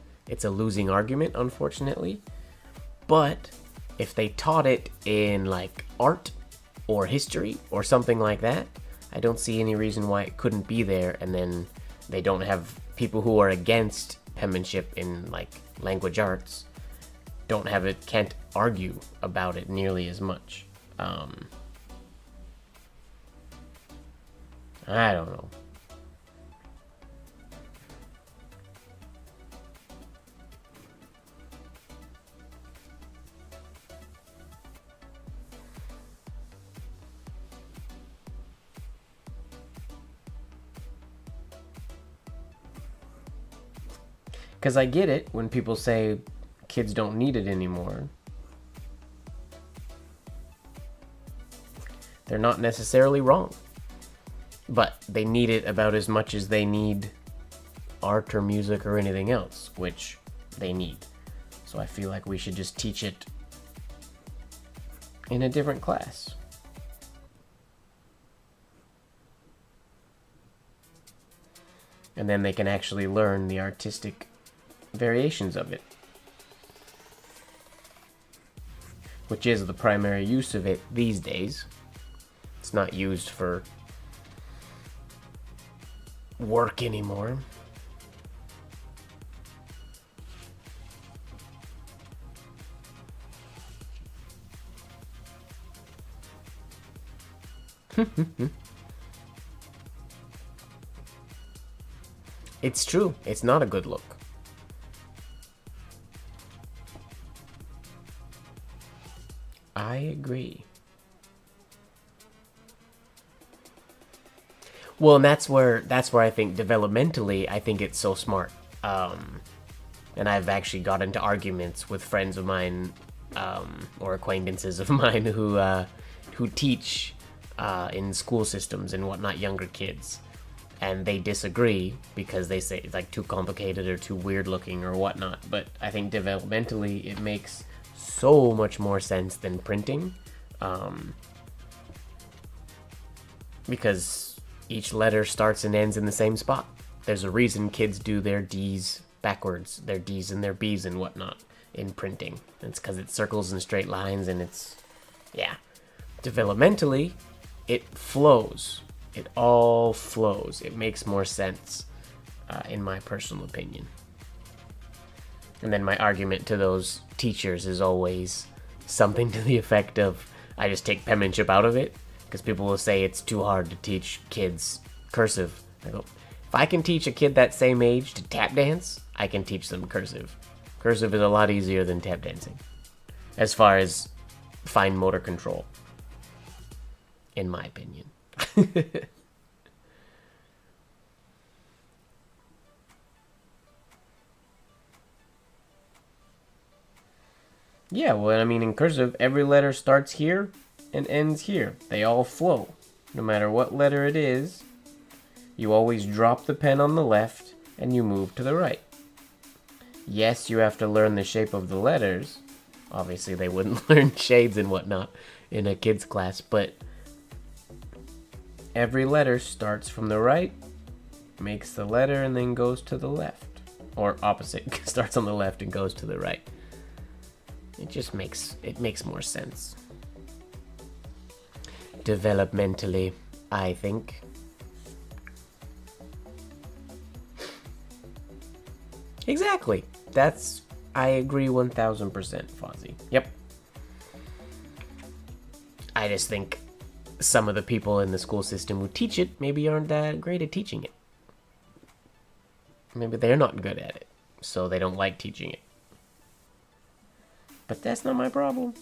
losing argument, unfortunately. But if they taught it in like art or history or something like that, I don't see any reason why it couldn't be there, and then they don't have people who are against penmanship in like language arts can't argue about it nearly as much. I don't know. Because I get it when people say kids don't need it anymore. They're not necessarily wrong. But they need it about as much as they need art or music or anything else, which they need. So I feel like we should just teach it in a different class. And then they can actually learn the artistic variations of it, which is the primary use of it these days. It's not used for work anymore. It's true. It's not a good look. I agree. Well, and that's where I think developmentally, I think it's so smart. And I've actually got into arguments with friends of mine, or acquaintances of mine who teach in school systems and whatnot, younger kids. And they disagree because they say it's like too complicated or too weird looking or whatnot. But I think developmentally it makes so much more sense than printing, because each letter starts and ends in the same spot. There's a reason kids do their D's backwards, their D's and their B's and whatnot in printing. It's because it circles and straight lines, and it's, yeah. Developmentally, it flows. It all flows. It makes more sense, in my personal opinion. And then my argument to those teachers is always something to the effect of, I just take penmanship out of it, because people will say it's too hard to teach kids cursive. I go, if I can teach a kid that same age to tap dance, I can teach them cursive. Cursive is a lot easier than tap dancing, as far as fine motor control, in my opinion. Yeah, well, I mean, in cursive, every letter starts here and ends here. They all flow. No matter what letter it is, you always drop the pen on the left and you move to the right. Yes, you have to learn the shape of the letters. Obviously, they wouldn't learn shades and whatnot in a kid's class, but every letter starts from the right, makes the letter, and then goes to the left. Or opposite, starts on the left and goes to the right. It just makes more sense. Developmentally, I think. Exactly. I agree 1000%, Fozzie. Yep. I just think some of the people in the school system who teach it maybe aren't that great at teaching it. Maybe they're not good at it, so they don't like teaching it. But that's not my problem.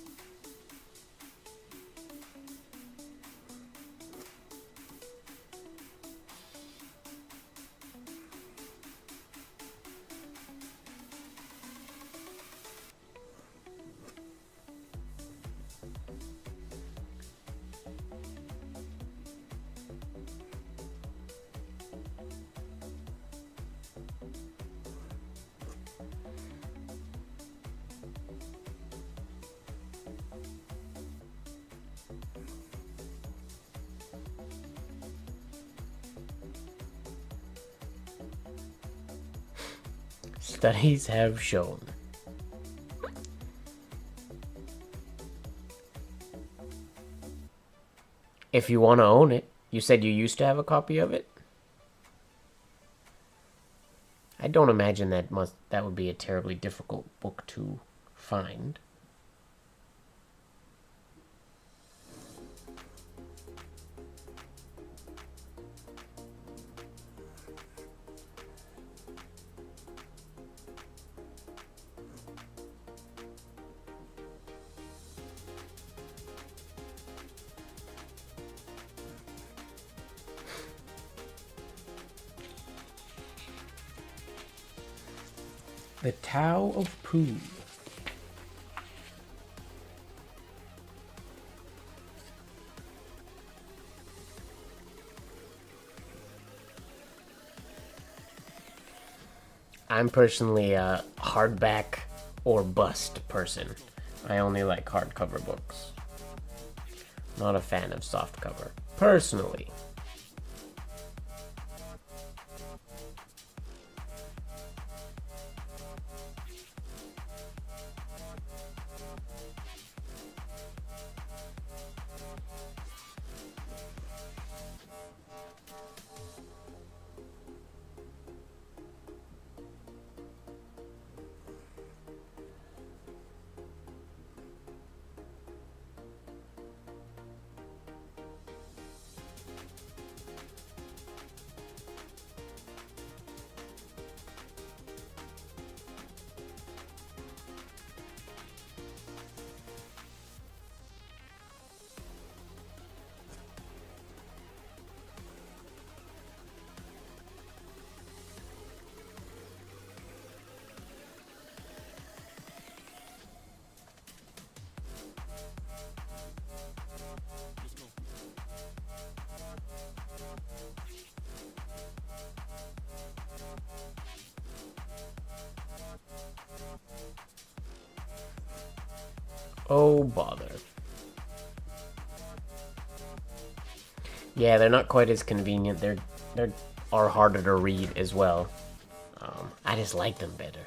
Studies have shown. If you want to own it, you said you used to have a copy of it? I don't imagine that would be a terribly difficult book to find. The Tao of Pooh. I'm personally a hardback or bust person. I only like hardcover books. Not a fan of softcover, personally. Oh, bother. Yeah, they're not quite as convenient. They're are harder to read as well. I just like them better.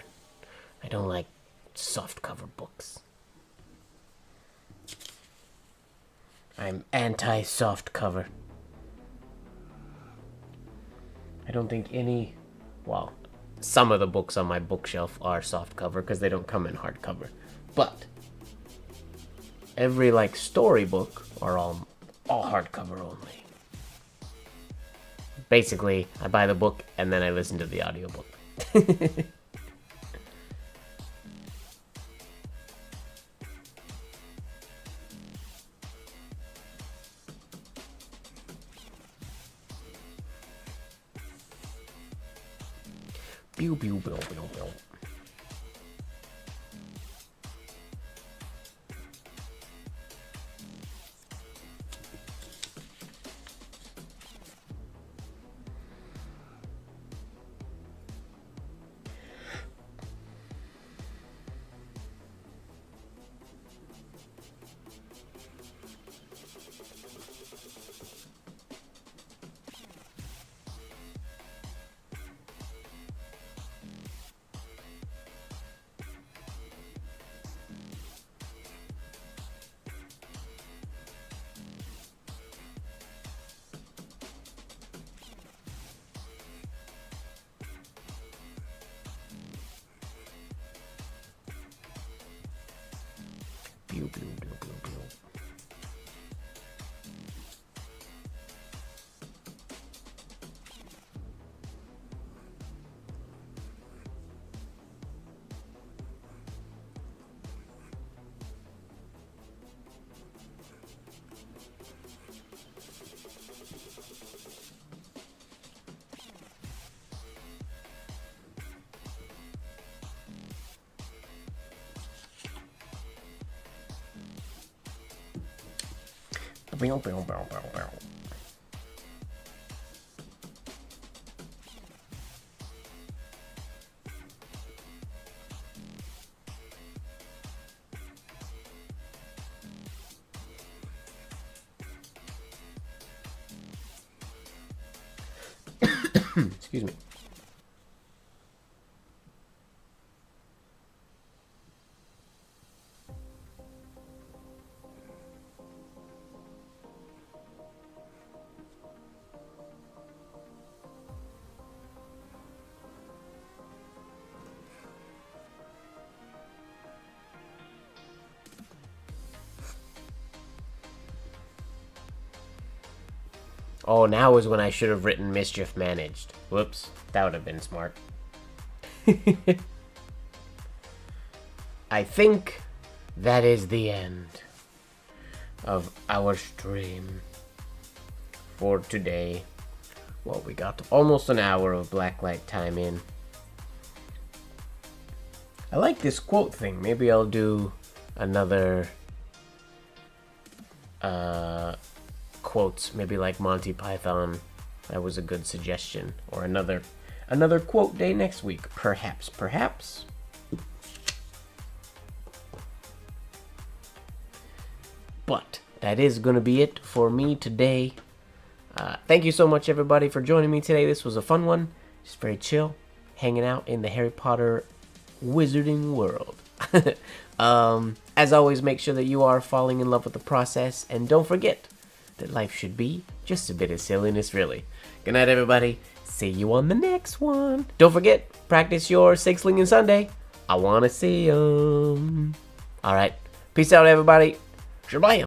I don't like softcover books. I'm anti-softcover. I don't think any... Well, some of the books on my bookshelf are softcover because they don't come in hardcover. But every, like, storybook are all hardcover only. Basically, I buy the book and then I listen to the audiobook. Pew, pew, pew, pew, pew. Pew, pew, pew, pew, pew. Pew, pew, pew, pew, pew. Excuse me. Oh, now is when I should have written Mischief Managed. Whoops, that would have been smart. I think that is the end of our stream for today. Well, we got almost an hour of blacklight time in. I like this quote thing. Maybe I'll do another quotes. Maybe like Monty Python. That was a good suggestion. Or another quote day next week. Perhaps. But that is going to be it for me today. Thank you so much, everybody, for joining me today. This was a fun one. Just very chill. Hanging out in the Harry Potter wizarding world. As always, make sure that you are falling in love with the process. And don't forget that life should be just a bit of silliness, really. Good night, everybody. See you on the next one. Don't forget, practice your six-slinging Sunday. I want to see 'em. All right. Peace out, everybody. Shabam.